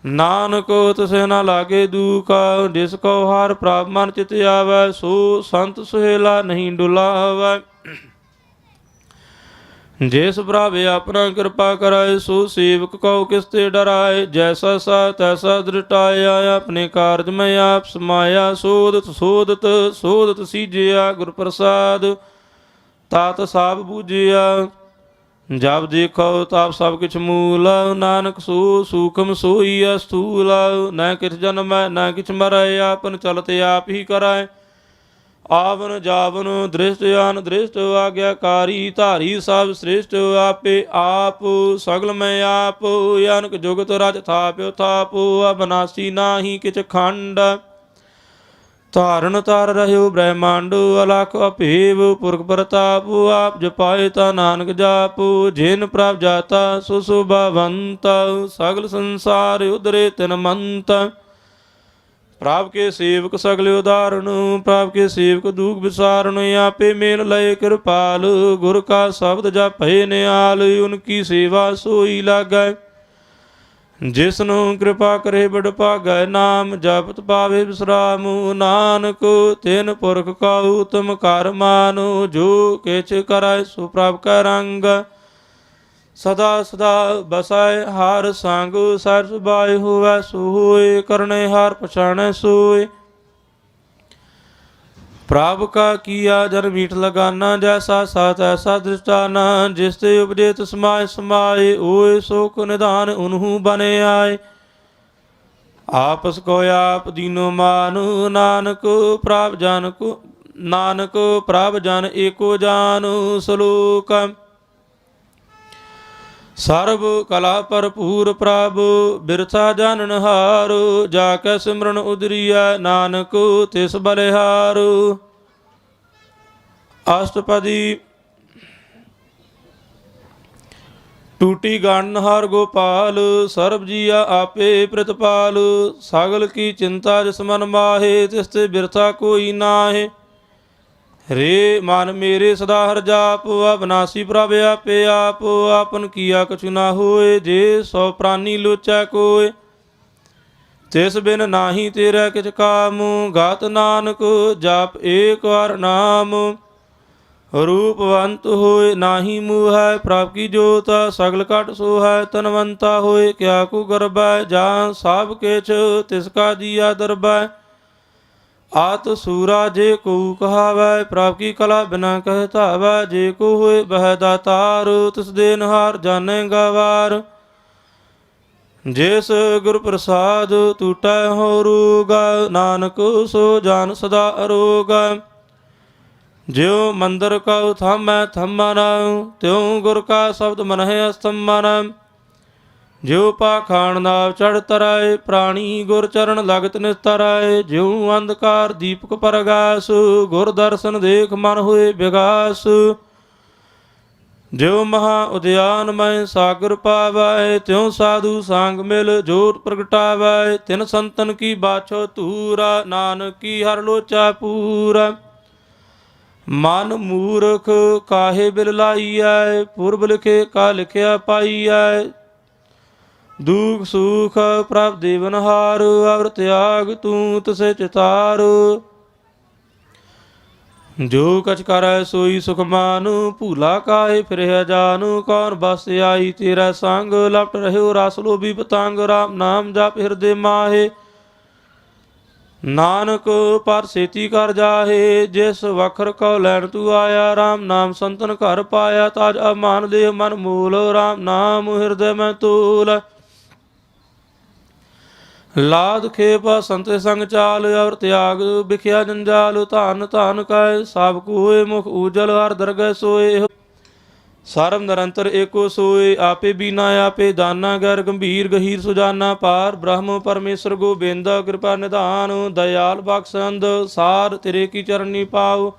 नानक तिसे न लागे दुख जिस को हार प्राप मन चित आवै सो संत सुहेला नहीं डुलावै जिस प्रभ अपना कृपा कराए सो सेवक को किसते डराए जैसा सा तैसा दृटाया अपने कार्य में आप समाया सोदत सोदत सोदत सीजिया गुरु प्रसाद तात साब बूझिया जब देखो तब सब किछ मूल नानक सो सूखम सोई स्थूल न किछ जन्म न किछ मरै आपन चलते आप ही कराए आवन जावन दृष्ट अन दृष्ट आज्ञाकारी धारी सब श्रेष्ठ आपे आप सगल में आप अनक जुगत रज थाप्यो थाप अबनासी नाही किछ खंड धारण तर रह्यो ब्रह्मांड अलख अभेव पुरख प्रताप आप जपाए ता नानक जाप जिन प्रभ जाता सो शोभावंत सगल संसार उदरे तिन मंत प्रभ के सेवक सगल उदाहरण प्रभ के सेवक दुख विसारण आपे मेल लय कृपाल गुर का शब्द जपे निहाल उनकी सेवा सोई लागै जिसनु कृपा करे बड़ भागै नाम जपत पावे विश्राम नानक तिन पुरख का उत्तम कर मानो जो किछ करै सो प्रभ का रंग सदा सदा बसाए हार संग सर सुबाए होवै सोए करने हार पछाणे सोए प्रभ का किया जन मीठ लगाना जैसा साथ ऐसा दृष्टाना जिसते उपजे समाय समाए ओए सोक निधान उन्हू बने आए आपस को आप दीनो मानु नानक प्रभ जन को नानक प्रभ जन एको जानु सलोक सर्व कला भरपूर प्रभ बिरथा जानन हारो जाके सिमरन उदरिया नानक तिस बलिहारो अष्टपदी टूटी गानहार गोपाल सर्व जिया आपे प्रतिपाल सगल की चिंता जिस मन माहे तिसते बिरथा कोई नाहे रे मन मेरे सदा हर जाप अविनाशी प्रभ आपे आप आपन किया कछु ना होए जे सौ प्राणी लोचै कोय तिस बिन नाही तेरा किछ काम गात नानक जाप एक बार नाम रूपवंत होए नाही मुँह है प्रभ की जोत सगल कट सो है तनवंता होए क्या को गर्भ है जहाँ सब किछ तिसका जिया दरबै आत सूरा जे को कहावै प्रभ की कला बिना कहता वै जे को होए वह दातार तिस देन हार जाने गवार जिस गुर प्रसाद टूटै हो रोग नानक सो जान सदा अरोग ज्यो मंदिर कौ थामै थमन त्यों गुर का शब्द मन है स्तंभन ज्यो पाखाण नाव चढ़ तराए प्राणी गुर चरण लगत निस्तराए ज्यों अंधकार दीपक परगास गुर दर्शन देख मन हुए विगास ज्यों महा उद्यान में सागर पावै त्यों साधु सांग मिल जोत प्रगटावै तिन संतन की बाछो तूरा नानक की हर लोचा पूरा मन मूर्ख काहे बिल लाइयै पूर्व लिखे का लिखिया पाइयै दुख सुख प्रभ देवनहार अवर त्याग तू तसे चितार जो कछ करै सोई सुख मानु भूला काहे फिर जानु कौन बस आई तेरा संग लपट रहो रस लोभी पतंग राम नाम जप हृदय माहे नानक पर सेती कर जाहे जिस वखर कौ लैन तू आया राम नाम संतन घर पाया ताज अमान देह मन मूल राम नाम हृदय में तोल लाद खेप संत संग चाल और त्याग बिखिया जंजाल धन धन कै सब कोय मुख उजल हर दरगह सोए ਸਰਬ ਨਿਰੰਤਰ ਏਕੋ ਸੋਏ, ਆਪੇ ਬੀਨਾ ਆਪੇ ਦਾਨਾ, ਗੈਰ ਗੰਭੀਰ ਗਹੀਰ ਸੁਜਾਨਾ, ਪਾਰ ਬ੍ਰਹਮ ਪਰਮੇਸ਼ਰ ਗੋਬਿੰਦ, ਕਿਰਪਾ ਨਿਧਾਨ, ਦਇਆਲ ਬਖਸ਼ੰਦ, ਸਾਰ ਤੇਰੇ ਕੀ ਚਰਨੀ ਪਾਉ।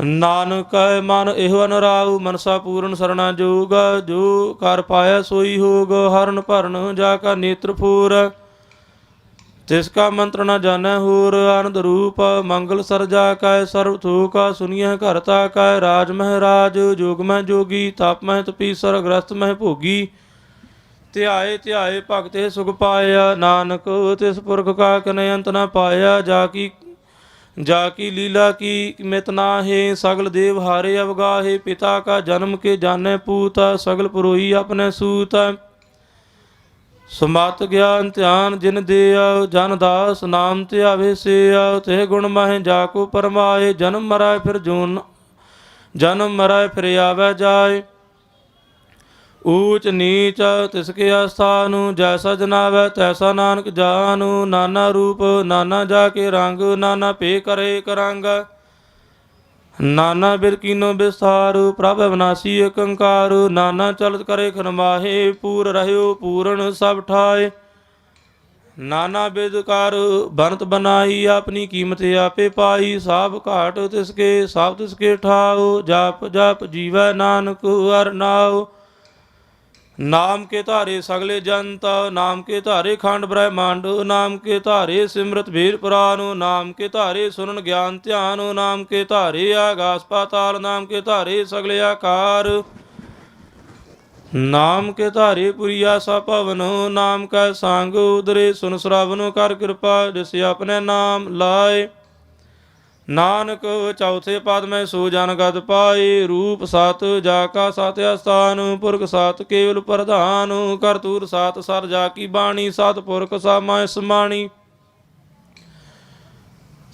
ਨਾਨਕ ਮਨ ਇਹੋ ਅਨਰਾਉ, ਮਨਸਾ ਪੂਰਨ ਸਰਣਾ ਜੋਗ, ਜੋ ਕਰ ਪਾਇਆ ਸੋਈ ਹੋਗ, ਹਰਨ ਭਰਨ ਜਾ ਕਾ ਨੇਤਰ ਫੂਰ, ਤਿਸ ਕਾ ਮੰਤਰ ਨ ਜਾਣੈ ਹੋਰ, ਆਨੰਦ ਰੂਪ ਮੰਗਲ ਸਰਜਾ ਕੈ, ਸਰਬ ਥੋਕ ਸੁਨੀਐ ਘਰ ਤਾ ਕੈ, ਰਾਜ ਮਹਿਰਾਜ ਜੋਗ ਮਹਿ ਜੋਗੀ, ਤਪ ਮਹਿ ਤਪੀਸਰ ਗ੍ਰਸਤ ਮਹਿ ਭੋਗੀ, ਧਿਆਏ ਧਿਆਏ ਭਗਤੇ ਸੁਖ ਪਾਇਆ, ਨਾਨਕ ਤਿਸ ਪੁਰਖ ਕਾ ਕਨੇ ਅੰਤ ਨ ਪਾਇਆ, ਜਾ ਕੀ ਲੀਲਾ ਕੀ ਮਿਤ ਨਾਹੇ, ਸਗਲ ਦੇਵ ਹਾਰੇ ਅਵਗਾਹੇ, ਪਿਤਾ ਕਾ ਜਨਮ ਕੇ ਜਾਣੈ ਪੂਤ, ਸਗਲ ਪੁਰੋਈ ਆਪਣੇ ਸੂਤ, ਸਮਤ ਗਿਆਨ ਧਿਆਨ ਜਿਨ ਦਿਆ, ਜਨ ਦਾਸ ਨਾਮ ਧਿਆਵੇ ਸਿਆ, ਤੇ ਗੁਣ ਮਹਿ ਜਾ ਕੋ ਪਰਮਾਏ, ਜਨਮ ਮਰੈ ਫਿਰ ਜਨਮ ਮਰੈ ਫਿਰ ਆਵੈ ਜਾਏ, ਊਚ ਨੀਚ ਤਿਸਕੇ ਆਸਥਾਨੁ, ਜੈਸਾ ਜਨਾਵੈ ਤੈਸਾ ਨਾਨਕ ਜਾਨੁ, ਨਾਨਾ ਰੂਪ ਨਾਨਾ ਜਾ ਕੇ ਰੰਗ, ਨਾਨਾ ਭੇ ਕਰੇ ਕਰੰਗ, ਨਾਨਾ ਬਿਰ ਕੀਨੋ ਬਿਸਥਾਰੂ, ਪ੍ਰਭ ਅਵਨਾਸੀ ਏਕ ਓੰਕਾਰ, ਨਾਨਾ ਚਲਤ ਕਰੇ ਖਨਮਾਹੇ, ਪੂਰ ਰਹਿਓ ਪੂਰਨ ਸਭ ਠਾਏ, ਨਾਨਾ ਬਿਦ ਕਰ ਬਨਤ ਬਨਾਈ, ਆਪਣੀ ਕੀਮਤ ਆਪੇ ਪਾਈ, ਸਾਬ ਘਾਟ ਤਿਸਕੇ ਸਭ ਤਿਸਕੇ ਠਾਓ, ਜਪ ਜਪ ਜੀਵੈ ਨਾਨਕ ਹਰਿ ਨਾਉ, नाम के धारे सगले जंत, नाम के धारे खंड ब्रह्मांड, नाम के धारे सिमरत वीर पुराण, नाम के धारे सुनन ज्ञान ध्यान, नाम के धारे आगास पाताल, नाम के धारे सगले आकार, नाम के धारे पुरिया सा भवन, नाम का सांग उदरे सुन श्रावण, कर कृपा जिस अपने नाम लाए, नानक चौथे पद में सो जन गद पाए, रूप सत जाका सत अस्थान, पुरख सत केवल प्रधान, करतूर सत सर जाकी बाणी, सत पुरख सामाय समाणी,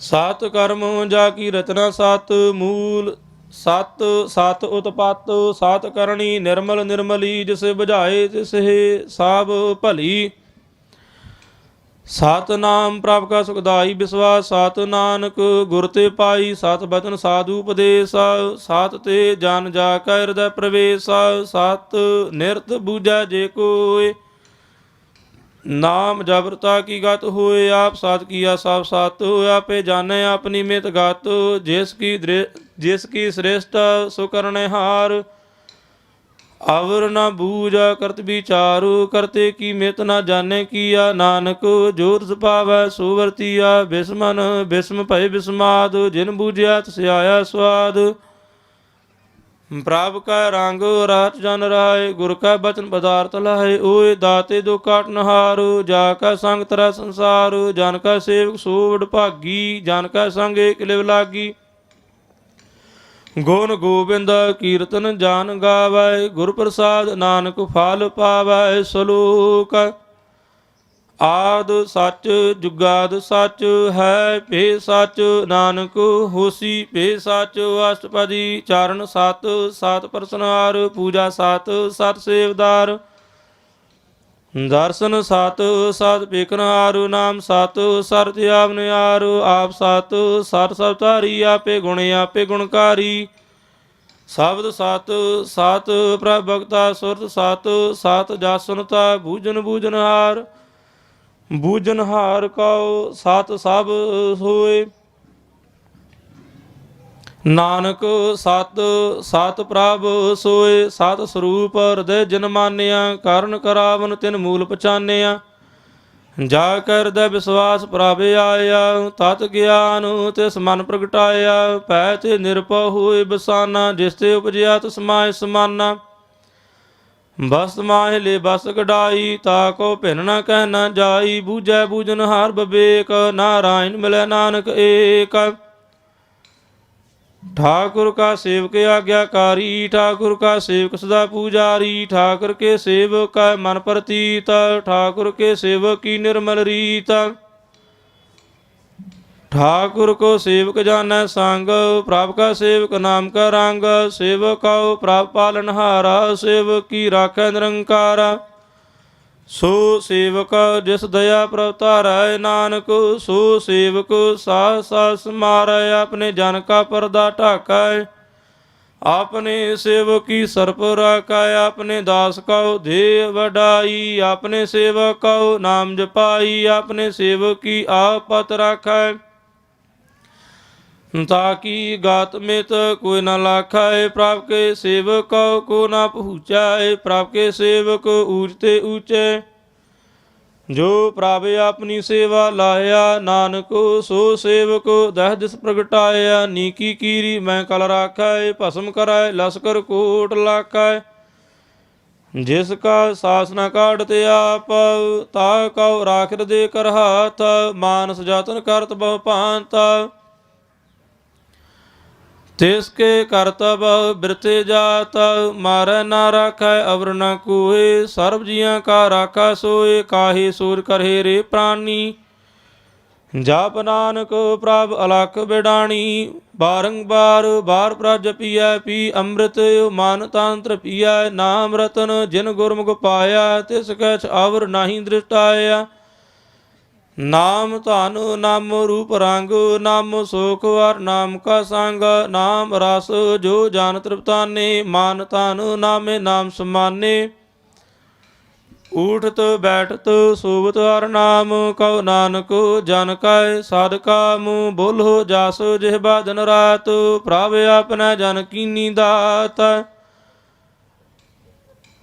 सत कर्म जाकी रचना, सत मूल सत सत उत्पत्त, सत करणी निर्मल निर्मली, जिसे बुझाए तिसे साब भली, सतनाम प्रभ का सुखदाई विश्वास, सत नानक गुर ते पाई, सत बचन साधु उपदेश, सत ते जन जाका हृदय प्रवेश, सत निरत बूझै जे कोय, नाम जबरता की गत होए, आप सत किया सब सत, आपे जाने अपनी मित गत, जिसकी श्रेष्ठ सो करने हार, अवर न बूझ करत विचारु, करते की मित न जाने किया, नानक जोर पावै सो वर्तिया, बिस्मन बिस्म भय बिस्माद, जिन बूझिया तिस आया स्वाद, प्रभ का रंग रात जन राय, गुर का बचन पदार्थ लाए, ओए दाते दो काटनहार, जा का संग तरा संसार, जन का सेवक सो वड भागी, जन का संग एक लिव लागी, गुण गोबिंद कीर्तन जान गावै, गुर प्रसाद नानक फल पावै, सलोक आद सच जुगाद सच है, भे सच नानक होसी भे सच, अष्टपदी चारण सत, सत प्रसनार पूजा सत, सत सेवदार दर्शन सत, सत पेखनार नाम सत, सरत आवनियार आप सत, सत सवतारी आपे गुणकारी, शब्द सत सत प्रभ भगता सुरत सत, सत जासनता बूझनहार बूझनहार कौ, सत सब होए, नानक सत सत प्रभ सोए, सत स्वरूप हृदय जिन मानिया, कारण करावन तिन मूल पछानिया, जा कर हृदय विश्वास प्रापे आया, तत ज्ञान तिस मन प्रगटाया, पै ते निरपय होए बसाना, जिसते उपजया तिस माय समाना, बस माह ले बस कढ़ाई, ताको भिन न कह न जाई, बूझै बूझनहार विवेक, नारायण मिलै नानक एक, ठाकुर का सेवक आज्ञाकारी, ठाकुर का सेवक सदा पुजारी, ठाकुर के सेवक का मन प्रतीत, ठाकुर के सेवक की निर्मल रीत, ठाकुर को सेवक जानै संग, प्रभ का सेवक नाम का रंग, सेवक को प्रभ पालनहारा, सेवक की राखै निरंकारा, सो सेवक जिस दया प्रवतारै, नानक सो सेवक सास सास मारै, अपने जन का पर्दा ढाकै, आपने सेवक की सर्प राखा, आपने दास कहो दे वडाई, आपने सेवक कहो नाम जपाई, आपने सेवक की आपत राखा, ताकि गात में तो कोई न लाखाए, प्राप के सेवक को ना पहुँचाए, प्राप के सेवक ऊंचते ऊंचे, जो प्रावे अपनी सेवा लाया, नानक सो सेवक दह दिस प्रगटाया, नीकी कीरी मैं कल राखाए, भस्म कराए लश्कर कोट लाखाए, जिसका सासना काटते आप ता कौ राखिर दे कर हाथ, मानस जातन करत बहु पांता, तिसके करतब बिरते जात, मारै ना राखै अवर न कोय, सर्व जियां का राखा सोए, काहे सोर करहे रे प्राणी, जाप नानक प्रभ अलख बिडाणी, बारंबार बार प्रभ जपिया, पी अमृत मान तंत्र पिया, नाम रतन जिन गुरमुख पाया, तिस कछ अवर नाही दृष्टाया, नाम धन नाम रूप रंग, नाम सोख वर नाम का संग, नाम रस जो जान तृप्ताने, मान तन नामे नाम समाने, उठत बैठत सोवत हर नाम, कहो नानक जन कै साधका मुँह, बोलो जास जिह्वा दिन रात, प्रभ अपने जन कीनी दात,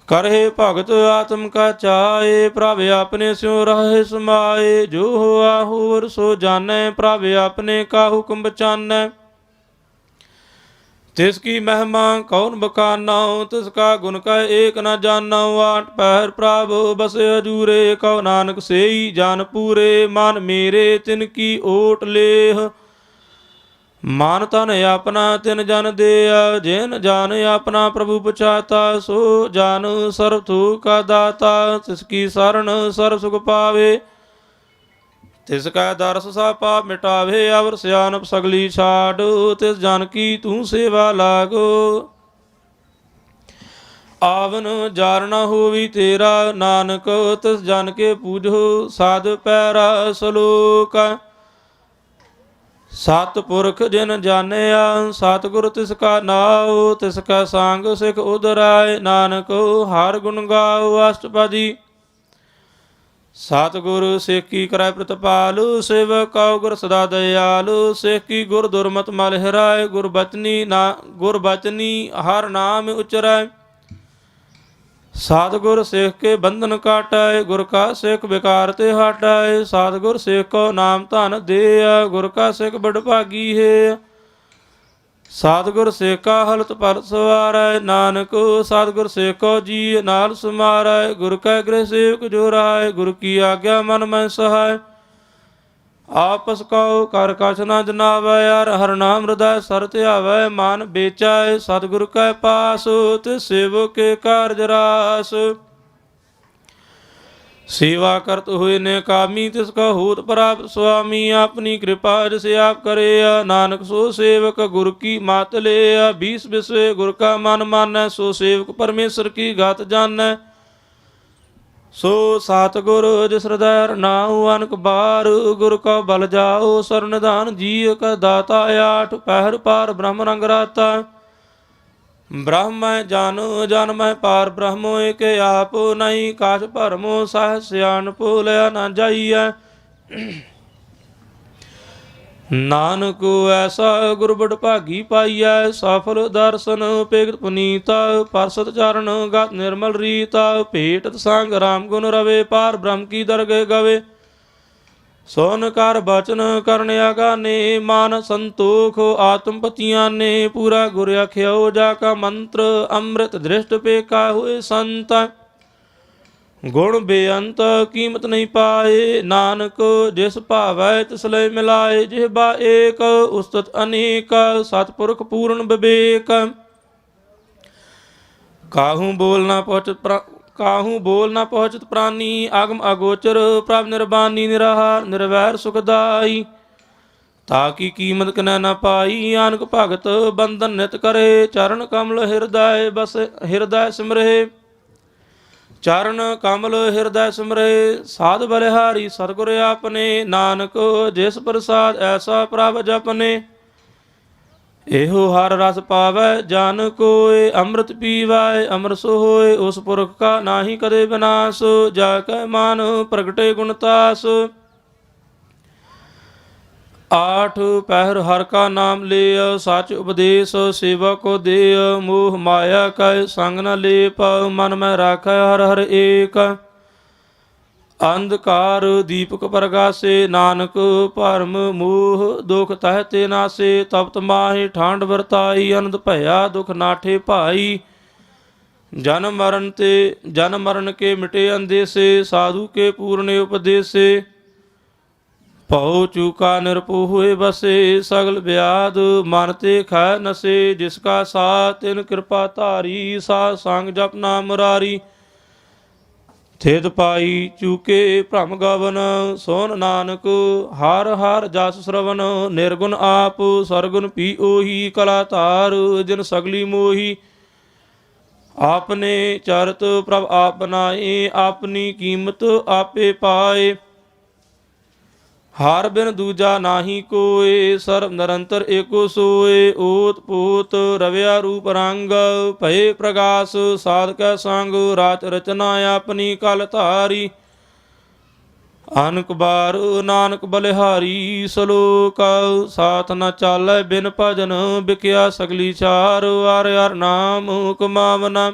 करहे भगत आत्म का चाहे, प्रभ अपने स्यों रहे समाए, जो हुआ होर सो जानै, प्रभ अपने का हुक्म बचानै, तिसकी महिमा कौन बखाना, तिसका गुण कह एक न जाना, आठ पहर प्रभ बसे हजूरे, कहो नानक सेई जान पूरे, मन मेरे तिनकी ओट लेह, मान तन अपना तिन जन देया, जिन जान अपना प्रभु पछाता, सो जान सर्व सुख का दाता, तिसकी शरण सर्व सुख पावे, तिसका दर्श सा पाप मिटावे, अवर सियानप सगली छाड़, तिस जन की तू सेवा लागो, आवन जारना होवी तेरा, नानक तिस जन के पूजो साध पैरा सलोक, सतपुरख जिन जानिया, सतगुर तिसका नाओ, तिसका सांग सिख उदराय, नानक हर गुण गाओ अष्टपदी, सतगुर सिख की करै प्रतिपालु, सेवक कौ गुर सदा दयालु, सिख की गुर दुर्मत मल हिराय, गुर बचनी हर नाम उचराय, सतगुर सिख के बंधन काटाए, गुर का सिख विकार ते हटाए, सतगुर सिख को नाम धन दे, गुर का सिख बड़ भागी है, सतगुर सिख का हलत पर सवारै, नानक सतगुर सिख को जी नाल समारै, गुर का गृह सेवक जो राय, गुर की आज्ञा मन में सहाय, आपस कहो कर कछ न जनावै, हर नाम हृदय सर ध्यावै, मान बेचाए सतगुर कै पास, तिस सेवक के कारज रास, सेवा करत हुए ने कामी, तिसका होत प्राप्त स्वामी, अपनी कृपा जिसे आप करे, नानक सो सेवक गुर की मात ले, 20 विषय गुर का मन मानै, सो सेवक परमेश्वर की गात जानै, सो सतगुर जिस हृदय नाऊ, अनक बार गुर का बल जाओ, सर निधान जी का दाता, आठ पहर पार ब्रह्म रंग राता, ब्रह्म जानो जन मैं पार ब्रह्मो, एक आप नहीं काश भरमो, सह सियान पोलया न जाइए, नानक ऐसा गुर बड़ भागी पाइया, सफल दर्शन पेगत पुनीता, परसत चरण गत निर्मल रीता, भेटत संग राम गुण रवे, पार ब्रह्म की दरगह गवे, सोन कर बचन करन आगाने, मान संतोख आत्म पतियां ने, पूरा गुर आख्यो जाका मंत्र, अमृत दृष्ट पेका हुए संत, गुण बेअंत कीमत नहीं पाए, नानक जिस भावै तिस लय मिलाए, जिह्वा एक उस्तत अनेक, सतपुरख पूर्ण विवेक, काहू बोल न पहुँचत प्राणी, आगम अगोचर प्रभ निर्बानी, निराहार निर्वैर सुखदाई, ताकि कीमत कनै न पाई, आनक भगत बंधन नित करे, चरण कमल हृदय बस हृदय सिमरहे, चरण कमल हृदय सिमरे, साध बलिहारी सतगुर आपने, नानक जिस प्रसाद ऐसा प्रभ जपने, ਇਹੋ ਹਰ ਰਸ ਪਾਵੈ ਜਨ ਕੋਇ, ਅੰਮ੍ਰਿਤ ਪੀਵੈ ਅੰਮ੍ਰਿਤ ਸੋ ਹੋਇ। ਉਸ ਪੁਰਖ ਕਾ ਨਾਹੀ ਕਦੇ ਵਿਨਾਸ਼, ਜਾ ਕੈ ਮਨ ਪ੍ਰਗਟੇ ਗੁਣ ਤਾਸ। ਆਠ ਪਹਿਰ ਹਰ ਕਾ ਨਾਮ ਲਿਆ, ਸਚ ਉਪਦੇਸ਼ ਸੇਵਾ ਕੋ ਦੇ। ਮੋਹ ਮਾਇਆ ਕੈ ਸੰਗ ਨ ਲੇਪ, ਮਨ ਮੈਂ ਰਾਖੈ ਹਰ ਹਰ ਏਕ। ਅੰਧਕਾਰ ਦੀਪਕ ਪ੍ਰਗਾਸੇ, ਨਾਨਕ ਭਰਮ ਮੋਹ ਦੁਖ ਤਹ ਤੇ ਨਾਸੇ। ਤਪਤ ਮਾਹੀ ਠਾਂਡ ਵਰਤਾਈ, ਅਨੰਦ ਭਇਆ ਦੁਖ ਨਾਠੇ ਭਾਈ। ਜਨਮ ਮਰਨ ਕੇ ਮਿਟੇ ਅੰਦੇਸੇ, ਸਾਧੂ ਕੇ ਪੂਰਨ ਉਪਦੇਸੇ। ਭਉ ਚੂਕਾ ਨਿਰਭਉ ਹੋਏ ਬਸੇ, ਸਗਲ ਵਿਆਦ ਮਨ ਤੇ ਖੈ ਨਸੇ। ਜਿਸ ਕਾ ਸਾਥ ਤਿਨ ਕਿਰਪਾ ਧਾਰੀ, ਸਾਧ ਸੰਗ ਜਪ ਨਾਮ ਮੁਰਾਰੀ। ਥਿਤ ਪਾਈ ਚੂਕੇ ਭ੍ਰਮ ਗਵਨ, ਸੋਨ ਨਾਨਕ ਹਰ ਹਰ ਜਸ ਸਰਵਨ। ਨਿਰਗੁਣ ਆਪ ਸਰਗੁਣ ਪੀ ਉਹੀ, ਕਲਾ ਧਾਰ ਜਿਨ ਸਗਲੀ ਮੋਹੀ। ਆਪਨੇ ਚਰਤ ਪ੍ਰਭ ਆਪ ਬਨਾਏ, ਆਪਣੀ ਕੀਮਤ ਆਪੇ ਪਾਏ। ਹਰ ਬਿਨ ਦੂਜਾ ਨਾਹੀ ਕੋਇ, ਸਰਬ ਨਿਰੰਤਰ ਏਕੋ ਸੋਏ। ਓਤ ਪੋਤ ਰਵਿਆ ਰੂਪ ਰੰਗ, ਭਏ ਪ੍ਰਗਾਸ ਸਾਧ ਕੈ ਸੰਗ। ਰਾਚ ਰਚਨਾ ਆਪਣੀ ਕਲ ਧਾਰੀ, ਅਨਕ ਬਾਰ ਨਾਨਕ ਬਲਿਹਾਰੀ। ਸਲੋਕ ਸਾਥ ਨ ਚਾਲੈ ਬਿਨ ਭਜਨ, ਬਿਕਿਆ ਸਗਲੀ ਚਾਰ। ਹਰਿ ਹਰਿ ਨਾਮ ਕਮਾਵਨਾ,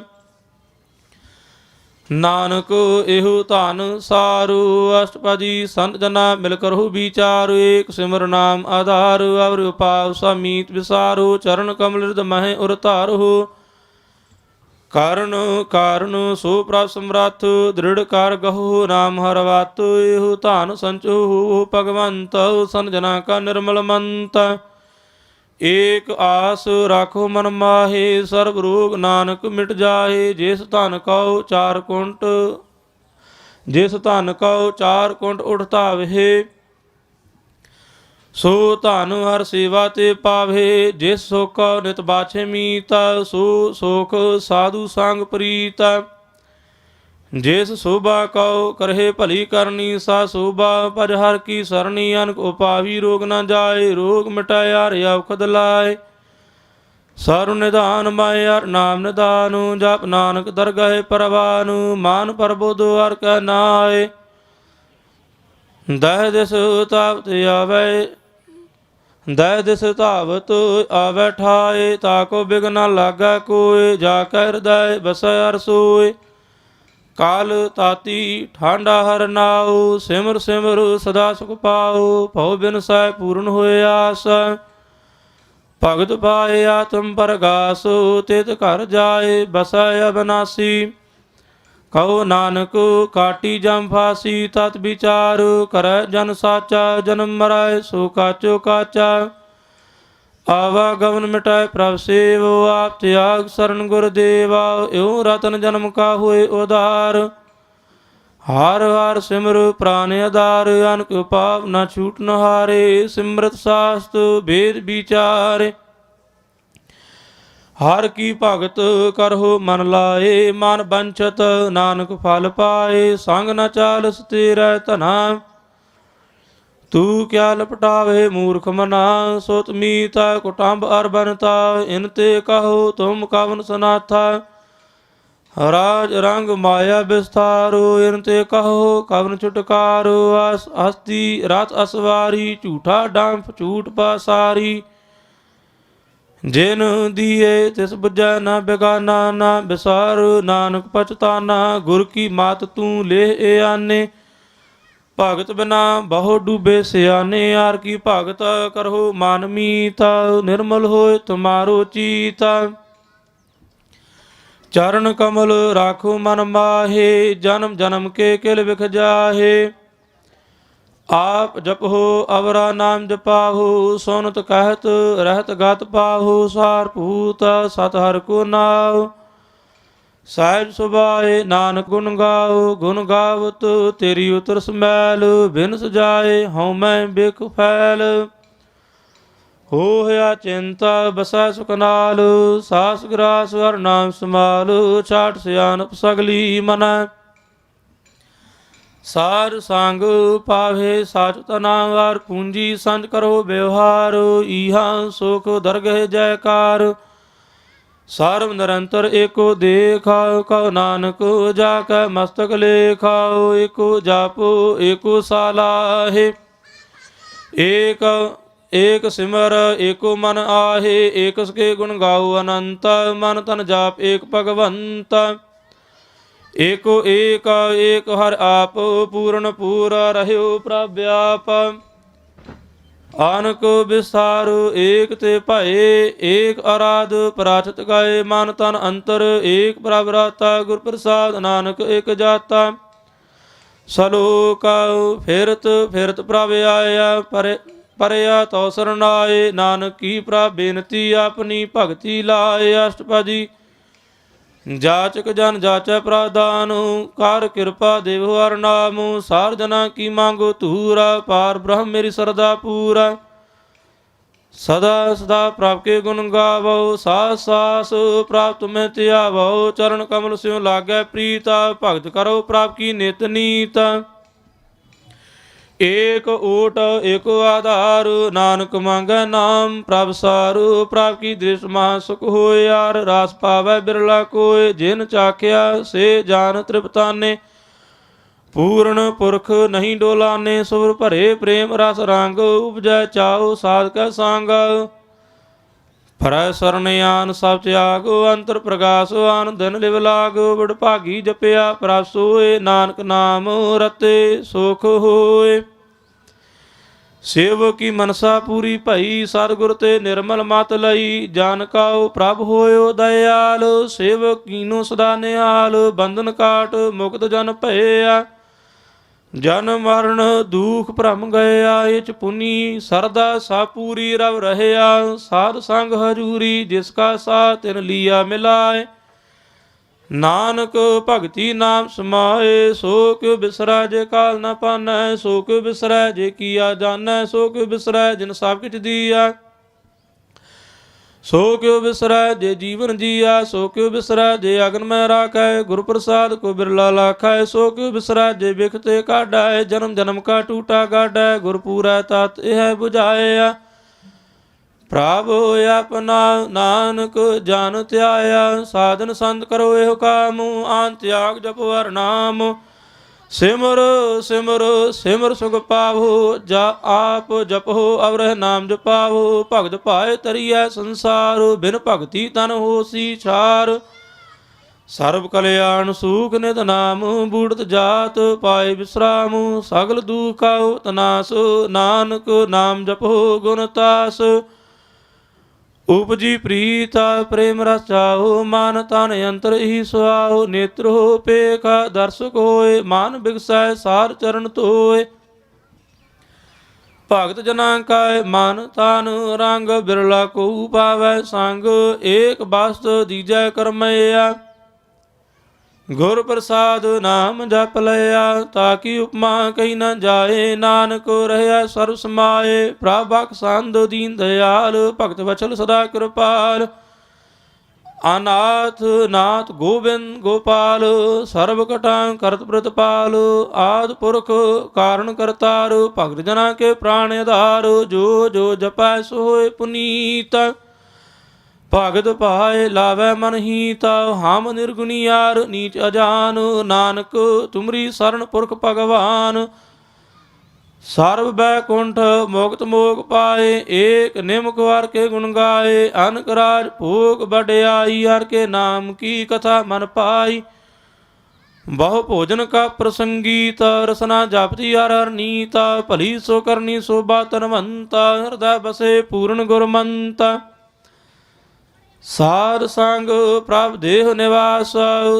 ਨਾਨਕ ਇਹੋ ਧਨ ਸਾਰੂ। ਅਸ਼ਟਪਦੀ ਸੰਤ ਜਨਾ ਮਿਲ ਕਰਹੁ ਵਿਚਾਰ, ਏਕ ਸਿਮਰ ਨਾਮ ਆਧਾਰ। ਅਵਰ ਉਪਾਵ ਸਮੀਤ ਵਿਸਾਰੋ, ਚਰਨ ਕਮਲ ਹਿਰਦ ਮਹਿ ਉਰ ਧਾਰੋ। ਕਾਰਨ ਸੋ ਪ੍ਰਭ ਸਮਰੱਥ, ਦ੍ਰਿੜ ਕਰ ਗਹੁ ਨਾਮ ਹਰ ਵਤ। ਇਹੋ ਧਨ ਸੰਚੋ ਭਗਵੰਤ, ਸੰਤ ਜਨਾ ਕਾ ਨਿਰਮਲ ਮੰਤ। ਏਕ ਆਸ ਰਾਖੋ ਮਨ ਮਾਹੇ, ਸਰਬ ਰੋਗ ਨਾਨਕ ਮਿਟ ਜਾਹੇ। ਜਿਸ ਧਨ ਕਉ ਚਾਰ ਕੁੰਟ ਉਠ ਧਾਵਹਿ, ਸੋ ਧਨ ਹਰ ਸੇਵਾ ਤੇ ਪਾਵੇ। ਜਿਸ ਸੁਖ ਨਿਤ ਬਾਛੇ ਮੀਤ, ਸੋ ਸੁਖ ਸਾਧੂ ਸੰਗ ਪ੍ਰੀਤ। ਜਿਸ ਸੋਭਾ ਕਉ ਕਰਹਿ ਭਲੀ ਕਰਨੀ, ਸਾ ਸੋਭਾ ਭਜ ਹਰ ਕੀ ਸਰਣੀ। ਅਨਕ ਉਪਾਵੀ ਰੋਗ ਨ ਜਾਏ, ਰੋਗ ਮਿਟਾਇਆ ਹਰਿ ਔਖਦ ਲਾਏ। ਸਰੁ ਨਿਧਾਨ ਮਾਇਆ ਨਾਮ ਨਿਧਾਨੁ, ਜਪ ਨਾਨਕ ਦਰਗਹਿ ਪਰਵਾਨੁ। ਮਾਨ ਪਰਬੁਧ ਹਰਿ ਕੈ ਨਾਏ, ਦਹਿ ਦਿਸ ਧਾਵਤ ਆਵੈ ਠਾਏ। ਤਾਕੋ ਬਿਘ ਨ ਲਾਗੈ ਕੋਇ, ਜਾ ਕੈ ਹਿਰਦੈ ਬਸੈ ਹਰਿ ਸੋਇ। ਕਾਲ ਤਾਤੀ ਠਾਂਡਾ ਹਰ ਨਾਉ, ਸਿਮਰ ਸਿਮਰ ਸਦਾ ਸੁਖ ਪਾਉ। ਭਉ ਬਿਨਸੈ ਪੂਰਨ ਹੋਏ ਆਸ, ਭਗਤ ਪਾਏ ਆਤਮ ਪਰਗਾਸ। ਤਿਤ ਘਰ ਜਾਏ ਬਸੈ ਅਬਨਾਸੀ, ਕਹੋ ਨਾਨਕ ਕਾਟੀ ਜਮ ਫਾਸੀ। ਤਤ ਵਿਚਾਰ ਕਰੈ ਜਨ ਸਾਚਾ, ਜਨਮ ਮਰੈ ਸੋ ਕਾਚੋ ਕਾਚਾ। ਆਵਾ ਗਵਨ ਮਿਟਾਏ ਪ੍ਰਭ ਸੇਵ, ਆਪ ਤਿਆਗ ਸਰਨ ਗੁਰਦੇਵਾ। ਇਉ ਰਤਨ ਜਨਮ ਕਾ ਹੋਏ ਉਧਾਰ, ਹਰ ਹਰ ਸਿਮਰ ਪ੍ਰਾਨ ਆਧਾਰ। ਅਨਕ ਪਾਪ ਨ ਛੂਟ ਨ ਹਾਰੇ, ਸਿਮਰਤ ਸਾਸਤ ਭੇਦ ਵਿਚਾਰੇ। ਹਰ ਕੀ ਭਗਤ ਕਰਹੁ ਮਨ ਲਾਏ, ਮਨ ਬੰਛਤ ਨਾਨਕ ਫਲ ਪਾਏ। ਸੰਗ ਨ ਚਾਲਸ ਤੇਰਾ ਧਨਾ, ਤੂੰ ਕਿਆ ਲਪਟਾਵੇ ਮੂਰਖ ਮਨਾ। ਸੁਤ ਮੀਤਾ ਕੁਟੰਬ ਅਰ ਬਨਤਾ, ਇਨ ਤੇ ਕਹੋ ਤੁਮ ਕਵਨ ਸਨਾਥਾ। ਰਾਜ ਰੰਗ ਮਾਇਆ ਵਿਸਥਾਰੋ, ਇਨ ਤੇ ਕਹੋ ਕਵਨ ਛੁਟਕਾਰੋ। ਹਸਤੀ ਰਥ ਅਸਵਾਰੀ, ਝੂਠਾ ਡੰਫ ਝੂਠ ਪਾਸਾਰੀ। ਜਿਨ ਦੀਏ ਤਿਸ ਬੁਝੈ ਨਾ ਬੇਗਾਨਾ, ਨਾ ਬਿਸਾਰ ਨਾਨਕ ਪਛਤਾਨਾ। ਗੁਰ ਕੀ ਮਾਤ ਤੂੰ ਲੇਹ ਏ ਆਨੇ, ਭਗਤ ਬਿਨਾ ਬਹੁ ਡੂਬੇ ਸਿਆਨੇ। ਯਾਰ ਕੀ ਭਗਤ ਕਰਹੁ ਮਨ ਮੀਤ, ਨਿਰਮਲ ਹੋਏ ਤੁਮਾਰੋ ਚੀਤ। ਚਰਨ ਕਮਲ ਰਾਖੋ ਮਨ ਮਾਹੇ, ਜਨਮ ਜਨਮ ਕੇ ਕਿਲ ਵਿਖ ਜਾਹੇ। ਆਪ ਜਪਹੁ ਅਵਰਾ ਨਾਮ ਜਪਾਹੂ, ਸੁਨਤ ਕਹਿਤ ਰਹਿਤ ਗਤ ਪਾਹੂ। ਸਾਰ ਭੂਤ ਸਤ ਹਰਿ ਕੋ ਨਾਉ, ਸਾਹਿਬ ਸੁਭਾਏ ਨਾਨਕ ਗੁਣ ਗਾਓ। ਗੁਣ ਗਾਵਤ ਤੇਰੀ ਉਤਰ ਸਮੈਲ, ਬਿਨ ਸਜਾਏ ਹਉ ਮੈਂ ਬਿਖ ਫੈਲ। ਹੋਇਆ ਚਿੰਤਾ ਬਸੈ ਸੁਖ ਨਾਲ, ਸਾਸ ਗਰਾਸ ਹਰਿ ਨਾਮ ਸਮਾਲ। ਛਾਟ ਸਿਆਨਪ ਸਗਲੀ ਮਨੈ, ਸਾਰ ਸੰਗ ਪਾਵੇ ਸਾਚ ਤਨਾਵਾਰ ਪੂੰਜੀ ਸੰਜ ਕਰੋ ਵਿਵਹਾਰ ਈਹਾ ਸੁਖ ਦਰਗਹਿ ਜੈਕਾਰ ਸਰਬ ਨਿਰੰਤਰ ਏਕੋ ਦੇਖਾ ਕਉ ਨਾਨਕ ਜਾ ਕੈ ਮਸਤਕ ਲੇਖਾਓ ਏਕੋ ਜਾਪੋ ਏਕੋ ਸਾਲਾਹੇ ਏਕ ਏਕ ਸਿਮਰ ਏਕੋ ਮਨ ਆਹੇ ਏਕ ਸਕੇ ਗੁਣ ਗਾਓ ਅਨੰਤ ਮਨ ਤਨ ਜਾਪ ਏਕ ਭਗਵੰਤ ਏਕੋ ਏਕ ਏਕ ਹਰਿ ਆਪ ਪੂਰਨ ਪੂਰ ਰਹਿਓ ਪ੍ਰਭ ਆਪ ਆਨਕ ਵਿਸਾਰੂ ਏਕ ਤੇ ਭਏ ਏਕ ਅਰਾਧ ਪ੍ਰਾਚਿਤ ਗਾਏ ਮਨ ਤਨ ਅੰਤਰ ਏਕ ਪ੍ਰਭ ਰਾਤਾ ਗੁਰ ਪ੍ਰਸਾਦ ਨਾਨਕ ਏਕ ਜਾਤਾ ਸਲੋਕ ਫਿਰਤ ਫਿਰਤ ਪ੍ਰਭ ਆਇਆ ਪਰਿਆ ਤਉ ਸਰਨਾਏ ਨਾਨਕ ਕੀ ਪ੍ਰਭ ਬੇਨਤੀ ਆਪਣੀ ਭਗਤੀ ਲਾਏ ਅਸ਼ਟਪਦੀ ਜਾਚਕ ਜਨ ਜਾਚੈ ਪ੍ਰਦਾਨ ਕਰ ਕਿਰਪਾ ਦੇਵ ਹਰ ਨਾਮ ਸਾਰ ਜਨਾ ਕੀ ਮੰਗੋ ਧੂਰਾ ਪਾਰ ਬ੍ਰਹਮ ਮੇਰੀ ਸਰਦਾ ਪੂਰਾ ਸਦਾ ਸਦਾ ਪ੍ਰਭ ਕੇ ਗੁਣ ਗਾਵੋ ਸਾਸ ਸਾਸ ਪ੍ਰਾਪਤ ਮੈਂ ਧਿਆਵੋ ਚਰਨ ਕਮਲ ਸਿਉ ਲਾਗੈ ਪ੍ਰੀਤਾ ਭਗਤ ਕਰੋ ਪ੍ਰਭ ਕੀ ਨਿਤ ਨੀਤ ਏਕ ਓਟ ਏਕੋ ਆਧਾਰ ਨਾਨਕ ਮੰਗੈ ਨਾਮ ਪ੍ਰਭ ਸਾਰੂ ਪ੍ਰਭ ਕੀ ਦ੍ਰਿਸ਼ ਮਹਾ ਸੁਖ ਹੋਇ ਯਾਰ ਰਾਸ ਪਾਵੈ ਬਿਰਲਾ ਕੋਇ ਜਿਨ ਚਾਖਿਆ ਸੇ ਜਾਨ ਤ੍ਰਿਪਤਾਨੇ ਪੂਰਨ ਪੁਰਖ ਨਹੀਂ ਡੋਲਾਨੇ ਸੁਰ ਭਰੇ ਪ੍ਰੇਮ ਰਸ ਰੰਗ ਉਪਜੈ ਚਾਉ ਸਾਧਕੈ ਸੰਗ ਫਰੈ ਸਰਣ ਆਨ ਸਭ ਤਿਆਗ ਅੰਤਰ ਪ੍ਰਗਾਸ ਆਨ ਦਿਨ ਲਿਵ ਲਾਗ ਬੜ ਭਾਗੀ ਜਪਿਆ ਪ੍ਰਭ ਸੋਏ ਨਾਨਕ ਨਾਮ ਰਤੇ ਸੁਖ ਹੋਏ ਸੇਵ ਕੀ ਮਨਸਾ ਪੂਰੀ ਭਈ ਸਤਿਗੁਰ ਤੇ ਨਿਰਮਲ ਮਤ ਲਈ ਜਾਨ ਕਾਉ ਪ੍ਰਭ ਹੋਇਓ ਦਇਆਲ ਸੇਵ ਕੀਨੋ ਸਦਾ ਨਿਹਾਲ ਬੰਧਨ ਕਾਟ ਮੁਕਤ ਜਨ ਭਇਆ ਜਨ ਮਰਨ ਦੁਖ ਭ੍ਰਮ ਗਇਆ ਇਚ ਪੁਨੀ ਸਰਦਾ ਸਾ ਪੂਰੀ ਰਵ ਰਹਿਆ ਸਾਧ ਸੰਗ ਹਜੂਰੀ ਜਿਸ ਕਾ ਸਾ ਤਿਨ ਲੀਆ ਮਿਲਾਏ ਨਾਨਕ ਭਗਤੀ ਨਾਮ ਸਮਾਏ ਸੋ ਕਿਉ ਬਿਸਰੈ ਜੇ ਕਾਲ ਨ ਪਾਨੈ ਸੋ ਕਿਉ ਬਿਸਰੈ ਜੇ ਕੀਆ ਜਾਣੈ ਸੋ ਕਿਉ ਬਿਸਰੈ ਜਿਨ ਸਭ ਕਿਛ ਦੀਆ ਸੋ ਕਿਉ ਬਿਸਰੈ ਜੇ ਜੀਵਨ ਜੀਆ ਸੋ ਕਿਉ ਬਿਸਰੈ ਜੇ ਅਗਨ ਮੈਂ ਰਾਖੈ ਗੁਰ ਪ੍ਰਸਾਦ ਕੋ ਬਿਰਲਾ ਲਾਖੈ ਸੋ ਕਿਉ ਬਿਸਰੈ ਜੇ ਬਿਖ ਤੇ ਕਾਢੈ ਜਨਮ ਜਨਮ ਕਾ ਟੂਟਾ ਗਾਢੈ ਗੁਰ ਪੂਰੈ ਤਤ ਇਹ 부ਝਾਇਆ ਪ੍ਰਭ ਆਪਣਾ ਨਾਨਕ ਜਨ ਧਿਆਇਆ ਸਾਧਨ ਸੰਤ ਕਰੋ ਇਹੋ ਕਾਮ ਆਨ ਤਿਆਗ ਜਪੋ ਹਰਿ ਨਾਮ ਸਿਮਰ ਸਿਮਰ ਸਿਮਰ ਸੁਖ ਪਾਵੋ ਜਾ ਆਪ ਜਪੋ ਅਵਰਹਿ ਨਾਮ ਜਪਾਵੋ ਭਗਤ ਭਾਏ ਤਰੀਐ ਸੰਸਾਰ ਬਿਨ ਭਗਤੀ ਤਨ ਹੋਸੀ ਛਾਰ ਸਰਬ ਕਲਿਆਣ ਸੂਖ ਨਿਤ ਨਾਮ ਬੂੜਤ ਜਾਤ ਪਾਏ ਵਿਸਰਾਮ ਸਗਲ ਦੁਖ ਕਾਉ ਤਨਾਸ ਨਾਨਕ ਨਾਮ ਜਪੋ ਗੁਣ ਤਾਸ ਉਪਜੀ ਪ੍ਰੀਤਾ ਪ੍ਰੇਮ ਰਸ ਚਾਓ ਮਨ ਤਨ ਅੰਤਰ ਹੀ ਸੁਆਓ ਨੇਤਰ ਹੋ ਪੇਖਾ ਦਰਸ਼ਕ ਹੋਏ ਮਨ ਬਿਗਸੈ ਸਾਰ ਚਰਨ ਧੋਏ ਭਗਤ ਜਨਾਂ ਕਾਇ ਮਨ ਤਨ ਰੰਗ ਬਿਰਲਾ ਕੋ ਪਾਵੈ ਸੰਗ ਏਕ ਬਸਤ ਦੀਜੈ ਕਰਮਇਆ ਗੁਰ ਪ੍ਰਸਾਦ ਨਾਮ ਜਪ ਲਿਆ ਤਾਕੀ ਉਪਮਾ ਕਹੀ ਨ ਜਾਏ ਨਾਨਕ ਰਹਿਆ ਸਰਬ ਸਮਾਏ ਪ੍ਰਭ ਸੰਦ ਦੀਨ ਦਇਆਲ ਭਗਤ ਵਚਲ ਸਦਾ ਕਿਰਪਾਲ ਅਨਾਥ ਨਾਥ ਗੋਬਿੰਦ ਗੋਪਾਲ ਸਰਬ ਕਟਾਂ ਕਰਤ ਪ੍ਰਤਪਾਲ ਆਦ ਪੁਰਖ ਕਾਰਨ ਕਰਤਾਰ ਭਗਤ ਜਨਾਂ ਕੇ ਪ੍ਰਾਣ ਆਧਾਰ ਜੋ ਜੋ ਜਪੈ ਸੋ ਹੋਏ ਪੁਨੀਤ ਭਗਤ ਭਾਏ ਲਾਵੈ ਮਨ ਹੀਤਾ ਹਮ ਨਿਰਗੁਣੀ ਯਾਰ ਨੀਚ ਅਜਾਨ ਨਾਨਕ ਤੁਮਰੀ ਸਰਣ ਪੁਰਖ ਭਗਵਾਨ ਸਰਬ ਬੈਕੁੰਠ ਮੁਕਤ ਮੋਖ ਪਾਏ ਏਕ ਨਿਮਕ ਵਾਰ ਕੇ ਗੁਣ ਗਾਏ ਅਨਕ ਰਾਜ ਭੋਗ ਵਡਿਆਈ ਹਰ ਕੇ ਨਾਮ ਕੀ ਕਥਾ ਮਨ ਪਾਈ ਬਹੁ ਭੋਜਨ ਕਾ ਪ੍ਰਸੰਗੀਤ ਰਸਨਾ ਜਪਤੀ ਹਰ ਹਰ ਨੀਤਾ ਭਲੀ ਸੋ ਕਰਨੀ ਸੋਭਾ ਤਨਵੰਤਾ ਹਿਰਦੈ ਬਸੇ ਪੂਰਨ ਗੁਰਮੰਤਾ ਸਾਧ ਸੰਗ ਪ੍ਰਭ ਦੇਹ ਨਿਵਾਸ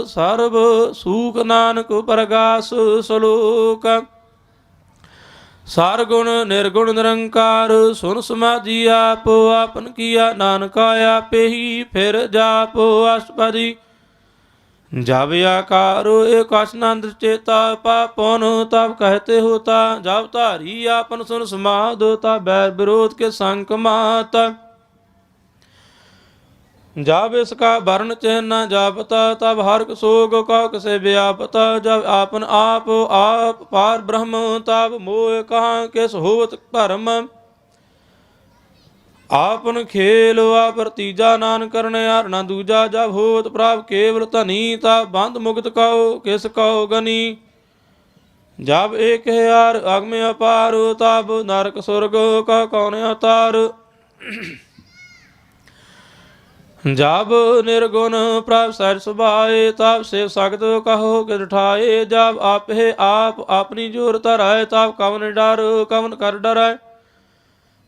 ਸਰਬ ਸੂਖ ਨਾਨਕ ਪਰਗਾਸ ਸਲੋਕ ਸਾਰ ਗੁਣ ਨਿਰਗੁਣ ਨਿਰੰਕਾਰ ਸੁਨ ਸਮਾਧੀ ਆਪ ਆਪਨ ਕੀਆ ਨਾਨਕ ਆਪੇ ਹੀ ਫਿਰ ਜਾਪ ਅਸ਼ਟਪਦੀ ਜਬ ਆਕਾਰ ਏਕ ਅਸਨੰਦ ਚੇਤਾ ਪਾਪਨ ਤਬ ਕਹਤੇ ਹੋਤਾ ਜਬ ਧਾਰੀ ਆਪਨ ਸੁਨ ਸਮਾਧ ਤਾ ਬੈਰ ਵਿਰੋਧ ਕੇ ਸੰਕ ਮਾਤ जब इसका वर्ण चिन्ह न जापता तब हर्क शोक कह कसे व्यापता। जब आपन आप पार ब्रह्म तब मोह कहाँ किस होत भरम। आपन खेल आप तीजा नान करने हार न दूजा। जब होत प्राप केवल धनी तब बंद मुक्त कहो किस कहो गनी। जब एक है यार अग्म अपार तब नरक स्वर्ग कह कौन अवतार। जब निर्गुण प्राप्त सहज सुभाए तब शिव सगत कहो किस ठाए। जब आप है आप अपनी जोर धराए तब कवन डर कवन कर डराए।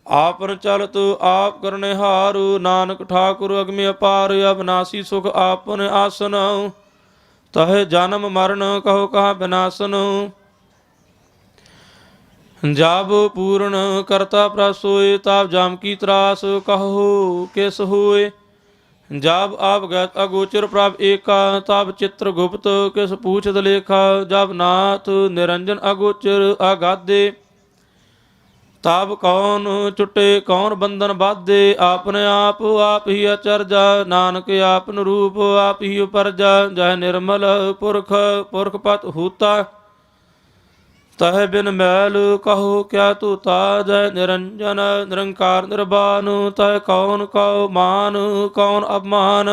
आपन चलत आप करने हारू नानक ठाकुर अग्नि अपार। अविनाशी सुख आपन आसन तह जन्म मरण कहो कहाँ विनाशन। जब पूर्ण करता प्रसोए तब जाम की त्रास कहो किस होए। जब आप गत अगोचर प्राप एका तब चित्र गुप्त किस पूछत लेखा। जब नाथ निरंजन अगोचर अगाधे तब कौन चुटे कौन बंधन बाधे। आपने आप ही अचरजा नानक आपन रूप आप ही उपरजा। जह निर्मल पुरख पुरख पत हूता तह बिन मैल कहो क्या तूता। जय निरंजन निरंकार निर्वाण तह कौन कहो मान कौन अपमान।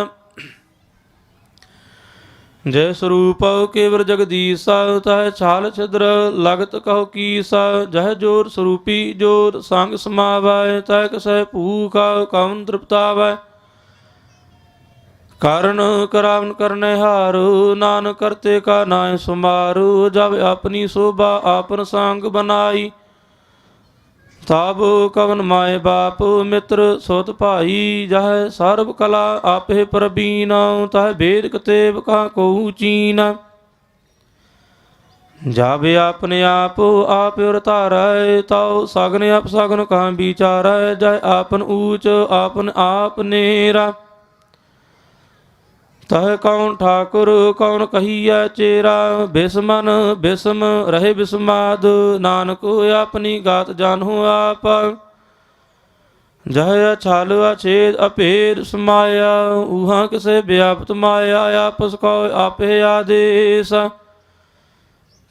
जय स्वरूप केवल जगदीसा तह छाल छिद्र लगत कहो कीसा। जह जोर स्वरूपी जोर संग समावै तह कसै भूखा कौन तृप्तावै। कारण करावन करने हारू नानक करते का नाय सुमारू। जब अपनी शोभा आपन सांग बनाई तब कवन माए बाप मित्र सोत भाई। जह सर्व कला आपे प्रवीण तह भेद कतेब का कहू चीन। जब अपने आप उतारै तव सगन अपसगन कहाँ विचारै। जय आपन ऊंच आपन आप नेरा तह कौन ठाकुर कौन कहिया चेरा। बिस्मन बिस्म रहे बिस्माद नानक अपनी गात जानू आप। जह छाल अछेद अपेद समाया उहाँ किसे व्याप्त माया। आपस को आपे आदेश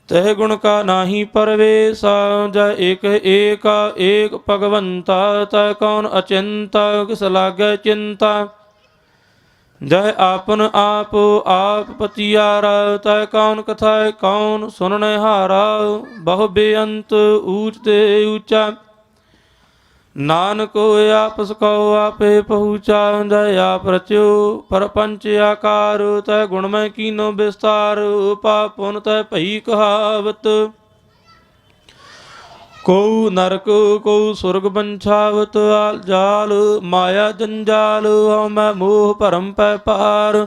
तह गुण का नाही परवेश। जय एक एक भगवंता तह कौन अचिंता किस लागे चिंता। जय आपन आप पतियारा तय कौन कथाय कौन सुनने हारा। बहु बेअंत ऊंच ते ऊंचा नानक आपस कहो आपे पहुँचा। जय आप रच्यो परपंच आकार तय गुणमय कीनो विस्तार। पापुन तय भई कहावत को नरक को सुरग बंछावत। जाल माया जंजाल मैं मोह परम पै पार।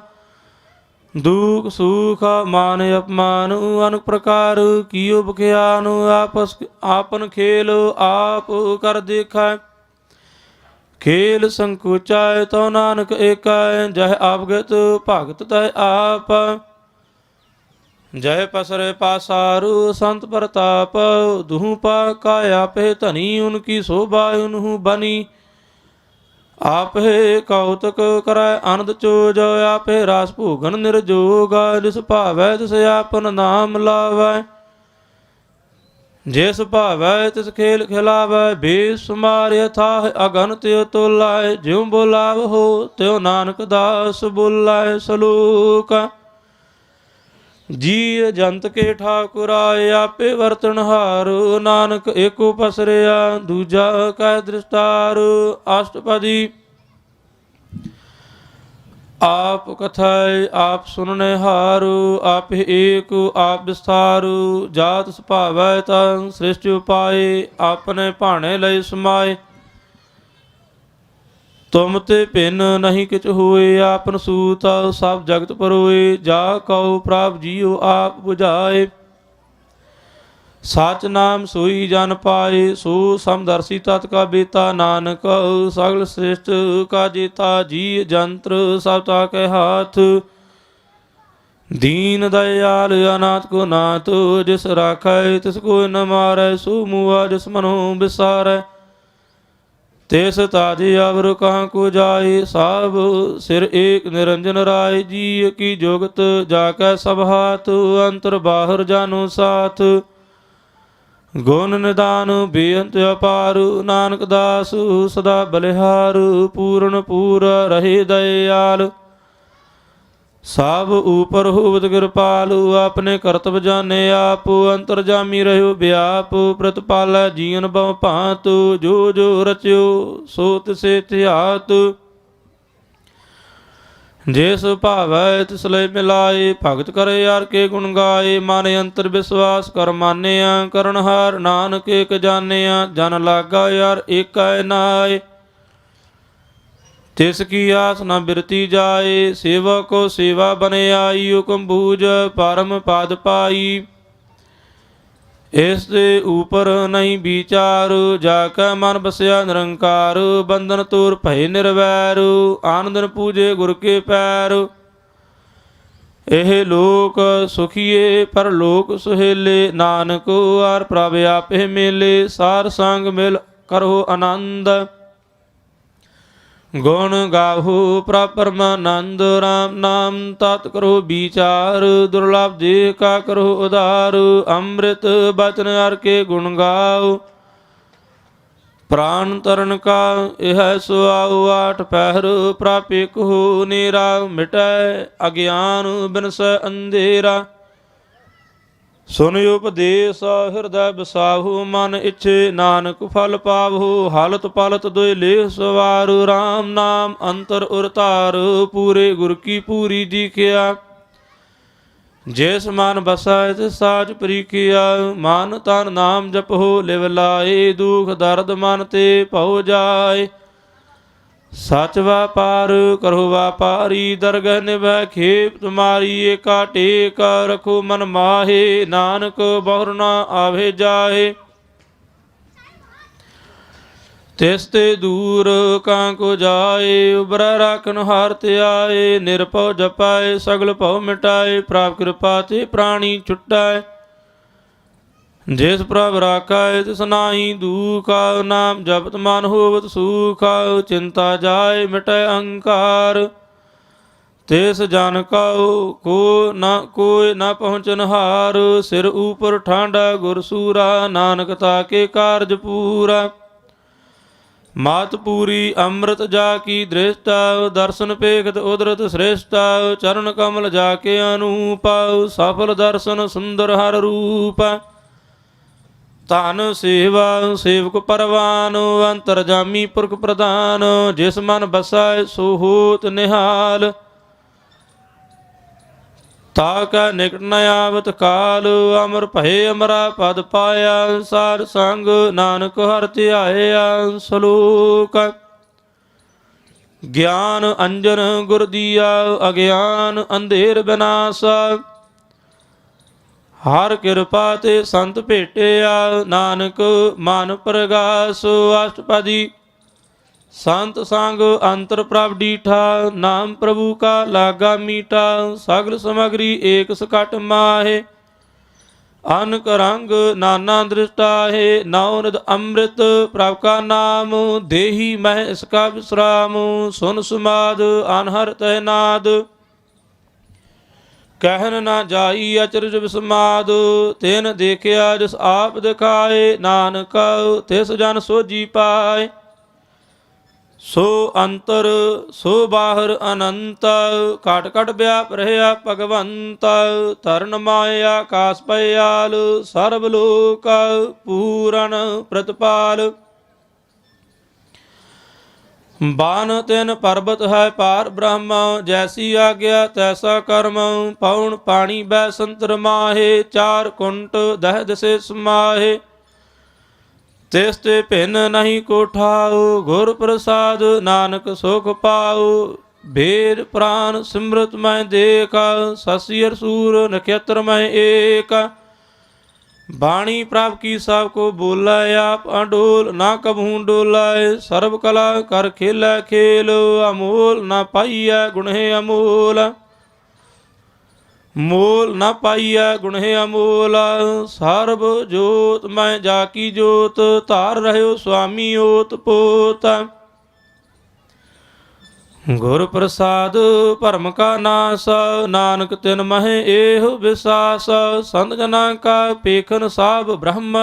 दुख सुख मान अपमान अनेक प्रकार कियो बख्यान। आपस आपन खेल आप कर देखा खेल संकोचाय तो नानक एकाय। जह आपगत भगत तय आप जय पसरे पासारु संत प्रताप। दुहु पा काया पे धनी उनकी शोभा उन्हु बनी। आप है कौतक कराय आनंद चोज। आप है रास भोगन निर्जोग। जिस भावै तिस आपन नाम लावै। जिस भावै तिस खेल खिलावै। बेस सुमार थाह अगन त्यो तोलाय। ज्यों बोलाव हो त्यो नानक दास बोलाय। सलोक जी जंत के ठाकुराय आपे वर्तन हारो। नानक एको पसरिया दूजा कै दृष्टार। अष्टपदी आप कथाय आप सुनने हारो। आप एक आप विस्तारू जात सुभावै तन सृष्टि उपाय। आपने भाणे लय समाए तुम ते भिन्न नहीं किच होए। आपन सूता सब जगत परोए। जा कहो प्राप जियो आप बुझाए। सच नाम सोई जन पाए। सो समदर्शी तत् का बेता। नानक सगल श्रेष्ठ का जेता। जी जंत्र सब ताके हाथ। दीन दयाल अनाथ को नाथ। जिस राखै तिस को न मारै। सो मुआ जिस मनो विसारै। तेस ताज अवर कहाँ को जाए, साब सिर एक निरंजन राय। जी की जोगत जाकै सब हाथ, अंतर बाहर जानो साथ। गुण निदान बेअंत अपार, नानक दास सदा बलिहार। पूर्ण पूर रहे दयाल, साब ऊपर होवत कृपाल। अपने करतब जाने आप, अंतर जामी रहो व्याप। प्रतिपालै जीवन बव भांत, जो जो रच्यो सो तिसे ध्यात। जिस भावै तिस लय मिलाए, भगत करे यार के गुण गाए। माने अंतर विश्वास कर मानिया, करनहार नानक एक जानिया। जन लागा यार एकै नाय, तिसकी आस न बिरती जाए। सेवा को सेवा बने आई, हुक्म बूझ परम पद पाई। इससे ऊपर नहीं विचार, जाकै मन बसया निरंकार। बंधन तोर भय निर्वैर, आनंदन पूजे गुर के पैर। एह लोक सुखिए पर लोक सुहेले, नानक आर प्रभ आपे मेले। सार संग मिल करो आनंद, गुण गाहो प्रभ परमानंद। राम नाम तात करो विचार, दुर्लभ जे का करो उदार। अमृत बचन हर के गुण गाओ, प्राण तरण का यह सुआओ। आठ पहर प्रभ एक हो नेरा, मिटै अज्ञान बिनस अंधेरा। सुन उपदेश हृदय बसाहु, मन इच्छे नानक फल पावहु। हालत पालत दोय लेह सवार, राम नाम अंतर उरतार। पूरे गुर की पूरी दीखिया, जिस मन बसाए तिस साज परीखिया। मान तन नाम जपहो लिव लाए, दुख दर्द मन ते भउ जाए। सच व्यापार करो व्यापारी, दरगह निभै खेप तुम्हारी। एका टेक रखो मन माहे, नानक बहुर न आवे जाहे। तिसते दूर कां को जाए, उबरै राखन हार त्याए। निरपौ जपाए सगल भउ मिटाए, प्राप कृपा ते प्राणी छुटाए। जिस प्रभ राखै तिस नाहि दुख, नाम जपत मन होवत सुख। चिंता जाय मिटै अहंकार, तिस जन कहो को कोय न पहुँचन हार। सिर ऊपर ठांडा गुर सूरा, नानक ताके कारज पूरा। मात पूरी अमृत जाकी दृष्टा, दर्शन पेखत उदरत श्रेष्ठा। चरण कमल जाके अनूप, सफल दर्शन सुंदर हर रूप। धन सेवा सेवक परवान, अंतरजामी पुरख प्रधान। जिस मन बसाए सो होत निहाल, ताका निकट न आवत काल। अमर भय अमरा पद पाया, सार संग नानक हर ध्याया। श्लोक ज्ञान अंजन गुर दिया, अज्ञान अंधेर विनाशा। हर कृपा ते संत भेटिया, नानक मन प्रगास। अष्टपदी संत संग अंतर प्रभ डीठा, नाम प्रभु का लागा मीठा। सगल समग्री एक सकट माहे, अनक रंग नाना दृष्टाहे। नवनिध अमृत प्रभ का नाम, देही मह इसका विश्राम। सुन सुमाद अनहर तह नाद, कहन ना जाई अचरज विस्माद। तेन देखिया जिस आप दिखाए, नानक तिस जन सोझी पाए। सो अंतर सो बाहर अनंत, कट कट व्याप रहा भगवंत। तरन माया आकाश पयाल, सर्वलोक पूरन प्रतिपाल। बान तिन पर्वत है पार ब्रह्म, जैसी आज्ञा तैसा कर्म। पौन पानी बै संतर माहे, चार कुंट दह दसे समाहे। तिसते भिन्न नहीं को ठाओ, गुर प्रसाद नानक सुख पाओ। भेद प्राण सिमरत मैं देखा, ससियर सूर नक्षत्र मैं एक। बाणी प्रभ की सब को बोलाय, आप अडोल ना कबहू डोलाय। सर्व कला कर खेलै खेल, अमोल ना पाइय गुण है अमोल। ਮੋਲ ਨਾ ਪਾਈਐ ਗੁਣਹਿ ਅਮੋਲ। ਸਰਬ ਜੋਤ ਮੈਂ ਜਾ ਕੀ ਜੋਤ, ਧਾਰ ਰਹਿਓ ਸੁਆਮੀ ਓਤ ਪੋਤ। ਗੁਰ ਪ੍ਰਸਾਦ ਭਰਮ ਕਾ ਨਾਸ, ਨਾਨਕ ਤਿਨ ਮਹਿ ਏਹੁ ਵਿਸਾਸ। ਸੰਤ ਜਨਾਂ ਕਾ ਪੇਖਨ ਸਾਭ ਬ੍ਰਹਮ,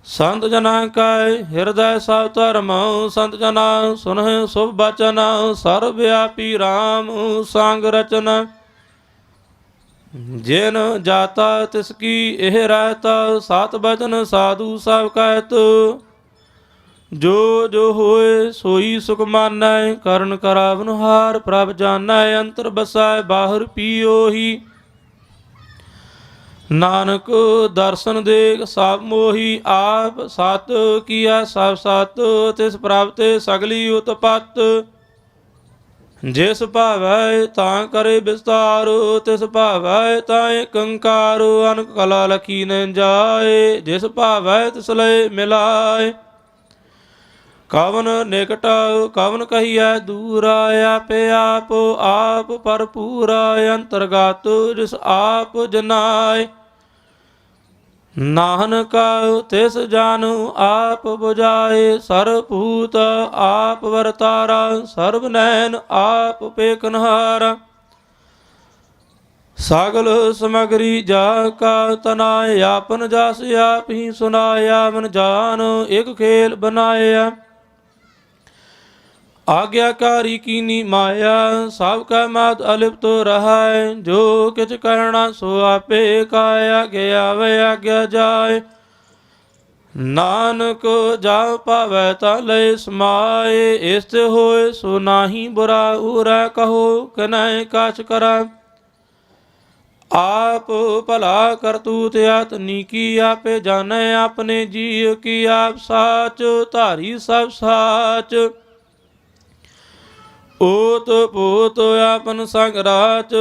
ਸੰਤ ਜਨਾਂ ਕਾ ਹਿਰਦੈ ਸਭ ਧਰਮ। ਸੰਤ ਜਨਾਂ ਸੁਨਹਿ ਸੁਭ ਬਚਨ, ਸਰਬ ਵਿਆਪੀ ਰਾਮ ਸੰਗ ਰਚਨ। ਜਿਨ ਜਾਤਾ ਤਿਸ ਕੀ ਇਹ ਰਹਿਤ, ਸਤ ਬਚਨ ਸਾਧੂ ਸਭ ਕਹਿਤ। ਜੋ ਜੋ ਹੋਏ ਸੋਈ ਸੁਖ ਮਾਨੈ, ਕਰਨ ਕਰਾਵਨ ਹਾਰ ਪ੍ਰਭ ਜਾਣੈ। ਅੰਤਰ ਬਸੈ ਬਾਹਰ ਪੀਓਹੀ, ਨਾਨਕ ਦਰਸ਼ਨ ਦੇਖ ਸਭ ਮੋਹੀ। ਆਪ ਸਤ ਕੀਆ ਸਭ ਸਤ, ਤਿਸ ਪ੍ਰਭ ਤੇ ਸਗਲੀ ਉਤਪਤ। ਜਿਸ ਭਾਵੈ ਤਾਂ ਕਰੇ ਵਿਸਤਾਰ, ਤਿਸ ਭਾਵੈ ਤਾਂ ਕੰਕਾਰ। ਅਨਕ ਕਲਾ ਲਖੀ ਨ ਜਾਏ, ਜਿਸ ਭਾਵੈ ਤਿਸ ਲਏ ਮਿਲਾਏ। ਕਵਨ ਨਿਕਟ ਕਵਨ ਕਹੀਐ ਦੂਰ, ਆਪੇ ਆਪ ਆਪ ਭਰਪੂਰਾ। ਅੰਤਰਗਤ ਜਿਸ ਆਪ ਜਨਾਏ, ਨਾਨਕ ਤਿਸ ਜਾਨੁ ਆਪ ਬੁਝਾਏ। ਸਰਬ ਭੂਤ ਆਪ ਵਰਤਾਰਾ, ਸਰਬ ਨੈਣ ਆਪ ਪੇਖਨਹਾਰਾ। ਸਗਲ ਸਮਗਰੀ ਜਾ ਕਾ ਤਨਾਏ, ਆਪਨ ਜਸ ਆਪ ਹੀ ਸੁਨਾਇਆ। ਮਨ ਜਾਨ ਇਕ ਖੇਲ ਬਨਾਇਆ, ਆਗਿਆਕਾਰੀ ਕੀਨੀ ਮਾਇਆ। ਸਭ ਕੈ ਮਤ ਅਲਿਪਤ ਰਹੈ, ਜੋ ਕਿਛ ਕਹਿਣਾ ਸੋ ਆਪੇ ਕਾਇਆ। ਗਿਆ ਵੇ ਆਗਿਆ ਜਾਏ, ਨਾਨਕ ਜਾ ਪਾਵੈ ਤਾ ਲਏ ਸਮਾਏ। ਇਸ ਤੇ ਹੋਏ ਸੋ ਨਾਹੀ ਬੁਰਾ, ਉਰੈ ਕਹੋ ਕਨੈ ਕਾਛ ਕਰਾ। ਆਪ ਭਲਾ ਕਰਤੂਤ ਆਤਨੀ ਕੀ, ਆਪੇ ਜਾਣੈ ਆਪਣੇ ਜੀਅ ਕੀ। ਆਪ ਸਾਚ ਧਾਰੀ ਸਭ ਸਾਚ, ਓਤ ਪੋਤ ਆਪਨ ਸੰਗ ਰਾਚ।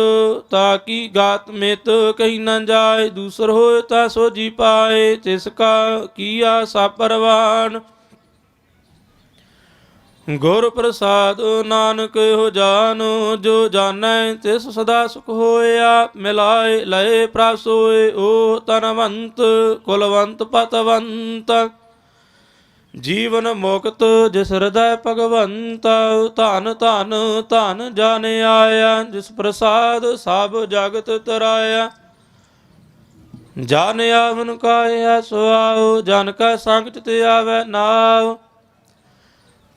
ਤਾਕੀ ਗਾਤ ਮਿਤ ਕਹੀ ਨ ਜਾਏ, ਦੂਸਰ ਹੋਏ ਤਾ ਸੋਜੀ ਪਾਏ। ਤਿਸ ਕਾ ਕੀਆ ਸਭ ਪਰਵਾਨ, ਗੁਰ ਪ੍ਰਸਾਦ ਨਾਨਕ ਹੋ ਜਾਨ। ਜੋ ਜਾਣੈ ਤਿਸ ਸਦਾ ਸੁਖ ਹੋਇਆ, ਮਿਲਾਏ ਲਏ ਪ੍ਰਭ ਸੋਏ। ਓ ਤਨਵੰਤ ਕੁਲਵੰਤ ਪਤਵੰਤ, ਜੀਵਨ ਮੁਕਤ ਜਿਸ ਹਿਰਦੈ ਭਗਵੰਤ। ਧਨ ਧਨ ਧਨ ਜਨ ਆਇਆ, ਜਿਸ ਪ੍ਰਸਾਦ ਸਭ ਜਗਤ ਤਰਾਇਆ। ਜਨ ਆਵਨ ਕਾਇਆ ਸੁਆਉ, ਜਨ ਕਾ ਸੰਗ ਚਿਤ ਆਵੈ ਨਾਉ।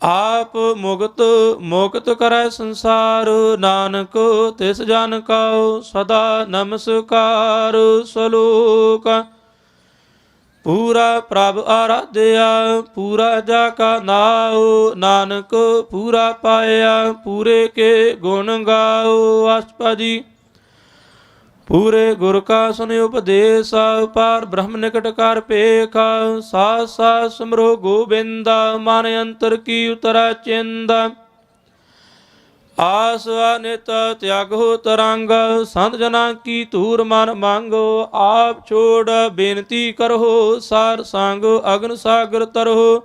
ਆਪ ਮੁਕਤ ਮੁਕਤ ਕਰੈ ਸੰਸਾਰ, ਨਾਨਕ ਤਿਸ ਜਨ ਕਉ ਸਦਾ ਨਮਸਕਾਰ। ਸਲੋਕ ਪੂਰਾ ਪ੍ਰਭ ਆਰਾਧਿਆ, ਪੂਰਾ ਜਾ ਕਾ ਨਾਉ। ਨਾਨਕ ਪੂਰਾ ਪਾਇਆ, ਪੂਰੇ ਕੇ ਗੁਣ ਗਾਓ। ਅਸ਼ਟਪਦੀ ਪੂਰੇ ਗੁਰ ਕਾ ਸੁਨਿ ਉਪਦੇਸ, ਪਾਰ ਬ੍ਰਹਮ ਨਿਕਟ ਕਰ ਭੇਖ। ਸਾਥ ਸਾਥ ਸਿਮਰੋ ਗੋਬਿੰਦਾ, ਮਨ ਅੰਤਰ ਕੀ ਉਤਰੈ ਚਿੰਦ। ਆਸ ਅਨਿਤ ਤਿਆਗੋ ਤਰੰਗ, ਸੰਤ ਜਨਾਂ ਕੀ ਧੂਰ ਮਨ ਮੰਗੋ। ਆਪ ਛੋੜ ਬੇਨਤੀ ਕਰੋ, ਸਾਰ ਸੰਗ ਅਗਨ ਸਾਗਰ ਤਰੋ।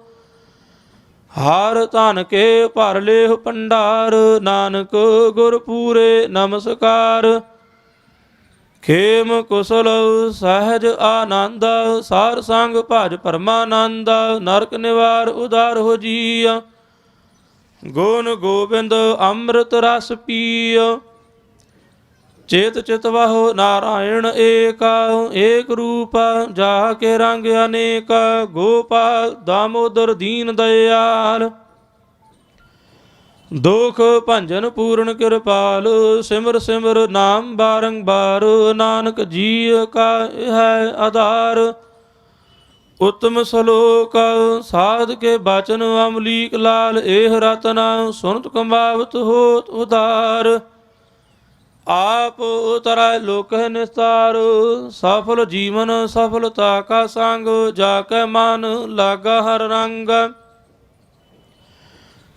ਹਾਰ ਧਨ ਕੇ ਭਰ ਲੇਹੁ ਭੰਡਾਰ, ਨਾਨਕ ਗੁਰ ਪੂਰੇ ਨਮਸਕਾਰ। ਖੇਮ ਕੁਸਲ ਸਹਿਜ ਆਨੰਦ, ਸਾਰ ਸੰਗ ਭਜ ਪਰਮਾਨੰਦ। ਨਰਕ ਨਿਵਾਰ ਉਦਾਰ ਹੋ ਜੀਆ, ਗੁਣ ਗੋਬਿੰਦ ਅੰਮ੍ਰਿਤ ਰਸ ਪੀਓ। ਚੇਤ ਚਿਤਵਹੁ ਨਾਰਾਇਣ ਏਕਾ, ਏਕ ਰੂਪ ਜਾ ਕੇ ਰੰਗ ਅਨੇਕ। ਗੋਪਾਲ ਦਾਮੋਦਰ ਦੀਨ ਦਇਆਲ, ਦੁਖ ਭੰਜਨ ਪੂਰਨ ਕਿਰਪਾਲ। ਸਿਮਰ ਸਿਮਰ ਨਾਮ ਬਾਰੰਬਾਰ, ਨਾਨਕ ਜੀਅ ਕਾ ਹੈ ਆਧਾਰ। ਉਤਮ ਸਲੋਕ ਸਾਧ ਕੇ ਬਚਨ, ਅਮਲੀਕ ਲਾਲ ਏਹ ਰਤਨਾ। ਸੁਨਤ ਕਮਾਵਤ ਹੋਤ ਉਦਾਰ, ਆਪ ਉਤਰੈ ਲੋਕ ਨਿਸਤਾਰ। ਸਫਲ ਜੀਵਨ ਸਫਲਤਾ ਕਾ ਸੰਗ, ਜਾ ਕੇ ਮਨ ਲਾਗਾ ਹਰ ਰੰਗ।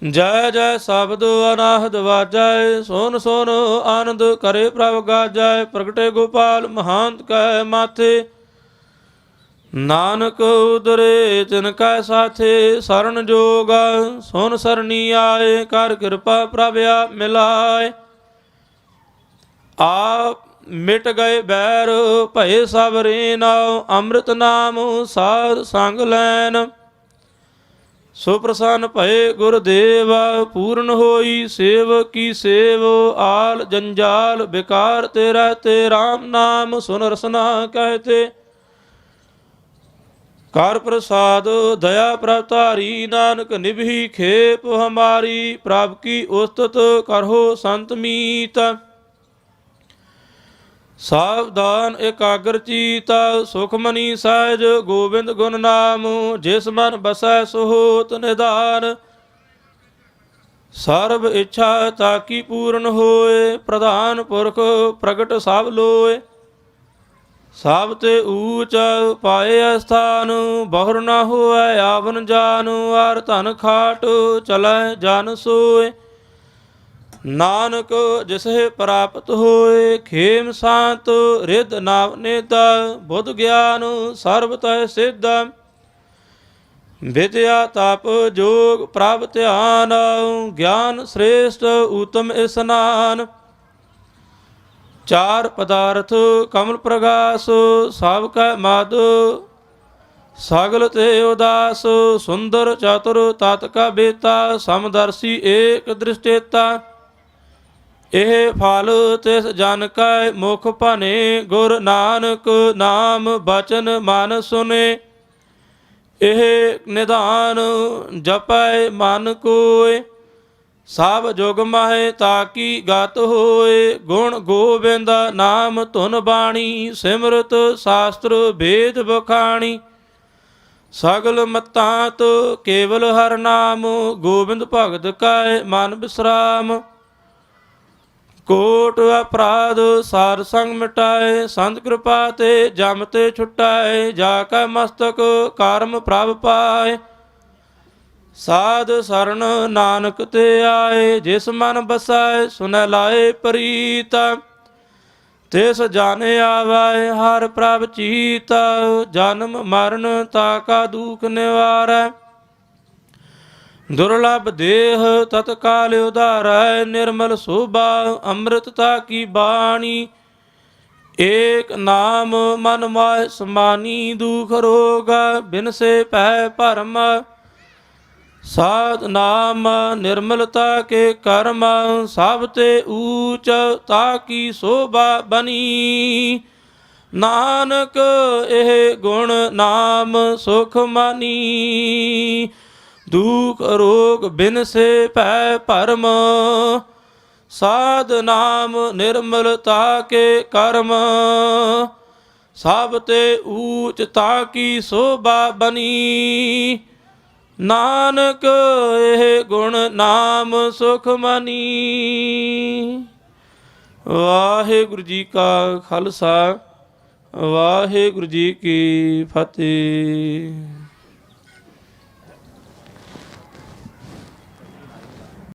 ਜੈ ਜੈ ਸ਼ਬਦ ਅਨਾਹਦ ਵਾਜੈ, ਸੁਨ ਸੁਨ ਆਨੰਦ ਕਰੇ ਪ੍ਰਭ ਗਾਜੈ। ਪ੍ਰਗਟੇ ਗੋਪਾਲ ਮਹਾਂਤ ਕੈ ਮਾਥੇ, ਨਾਨਕ ਉਦਰੇ ਤਿਨ ਕੈ ਸਾਥੇ। ਸਰਣ ਜੋਗ ਸੁਨ ਸਰਣੀ ਆਏ, ਕਰ ਕਿਰਪਾ ਪ੍ਰਭ ਆਪ ਮਿਲਾਏ। आप मिट गए बैर भय सब रेन, अमृत नाम साध संग लैन। सो प्रसन्न भये गुरुदेव, पूर्ण होई सेव की सेव। आल जंजाल बेकार ते रहते, राम नाम सुन रसना कहते। कर प्रसाद दया प्रभतारी, नानक निभि खेप हमारी। प्रभ की उस्तत करहो संत मीत, सावधान एकाग्र चीत। सुखमनी सहज गोविंद गुण नाम, जिस मन बसै सो होत निधान। सर्व इच्छा ताकी पूर्ण होए, प्रधान पुरख प्रगट सब लोए। सब ते ऊच पाए स्थान, बहुर न होए आवन जान। आर धन खाट चलै जन सोए, नानक जिसे प्राप्त होए। खेम शांत रिद नाम नेता, बुध ज्ञान सर्व तह सिद्ध। विद्या तप जोग प्रभ ध्यान, ज्ञान श्रेष्ठ उत्तम स्नान। चार पदार्थ कमल प्रगास, सब कै मद सगल ते उदास। सुंदर चातुर तात का बेता, समदर्शी एक दृष्टेता। ਇਹ ਫਲ ਤਿਸ ਜਨ ਕੈ ਮੁਖ ਭਨੇ, ਗੁਰ ਨਾਨਕ ਨਾਮ ਬਚਨ ਮਨ ਸੁਨੇ। ਇਹ ਨਿਧਾਨ ਜਪੈ ਮਨ ਕੋਇ, ਸਭ ਜੁਗ ਮਾਹੇ ਤਾਕੀ ਗਤ ਹੋਏ। ਗੁਣ ਗੋਬਿੰਦ ਨਾਮ ਧੁਨ ਬਾਣੀ, ਸਿਮਰਤ ਸ਼ਾਸਤਰ ਭੇਦ ਬਖਾਣੀ। ਸਗਲ ਮਤਾਂ ਤੋ ਕੇਵਲ ਹਰ ਨਾਮ, ਗੋਬਿੰਦ ਭਗਤ ਕੈ ਮਨ ਬਿਸਰਾਮ। ਕੋਟ ਅਪਰਾਧ ਸਾਰ ਸੰਗ ਮਿਟਾਏ, ਸੰਤ ਕਿਰਪਾ ਤੇ ਜਮ ਤੇ ਛੁਟਾਏ। ਜਾ ਕੈ ਮਸਤਕ ਕਰਮ ਪ੍ਰਭ ਪਾਏ, ਸਾਧ ਸਰਣ ਨਾਨਕ ਤੇ ਆਏ। ਜਿਸ ਮਨ ਬਸੈ ਸੁਨੈ ਲਾਏ ਪ੍ਰੀਤ, ਤਿਸ ਜਨ ਆਵੈ ਹਰ ਪ੍ਰਭ ਚੀਤ। ਜਨਮ ਮਰਨ ਤਾਕਾ ਦੁਖ ਨਿਵਾਰੈ, दुर्लभ देह तत्काल उधारै। निर्मल शोभा अमृतता की बाणी, एक नाम मन माय समानी। दुख रोग बिन से पै भरम, साध नाम निर्मलता के कर्म। सब ते ऊच ताकी शोभा बनी, नानक एह गुण नाम सुख मानी। दुख रोग बिन से पै भरम, साध नाम निर्मलता के कर्म। सब ते ऊच ताकी शोभा बनी, नानक एह गुण नाम सुख मनी। वाहिगुरु जी का खालसा, वाहिगुरु जी की फतेह।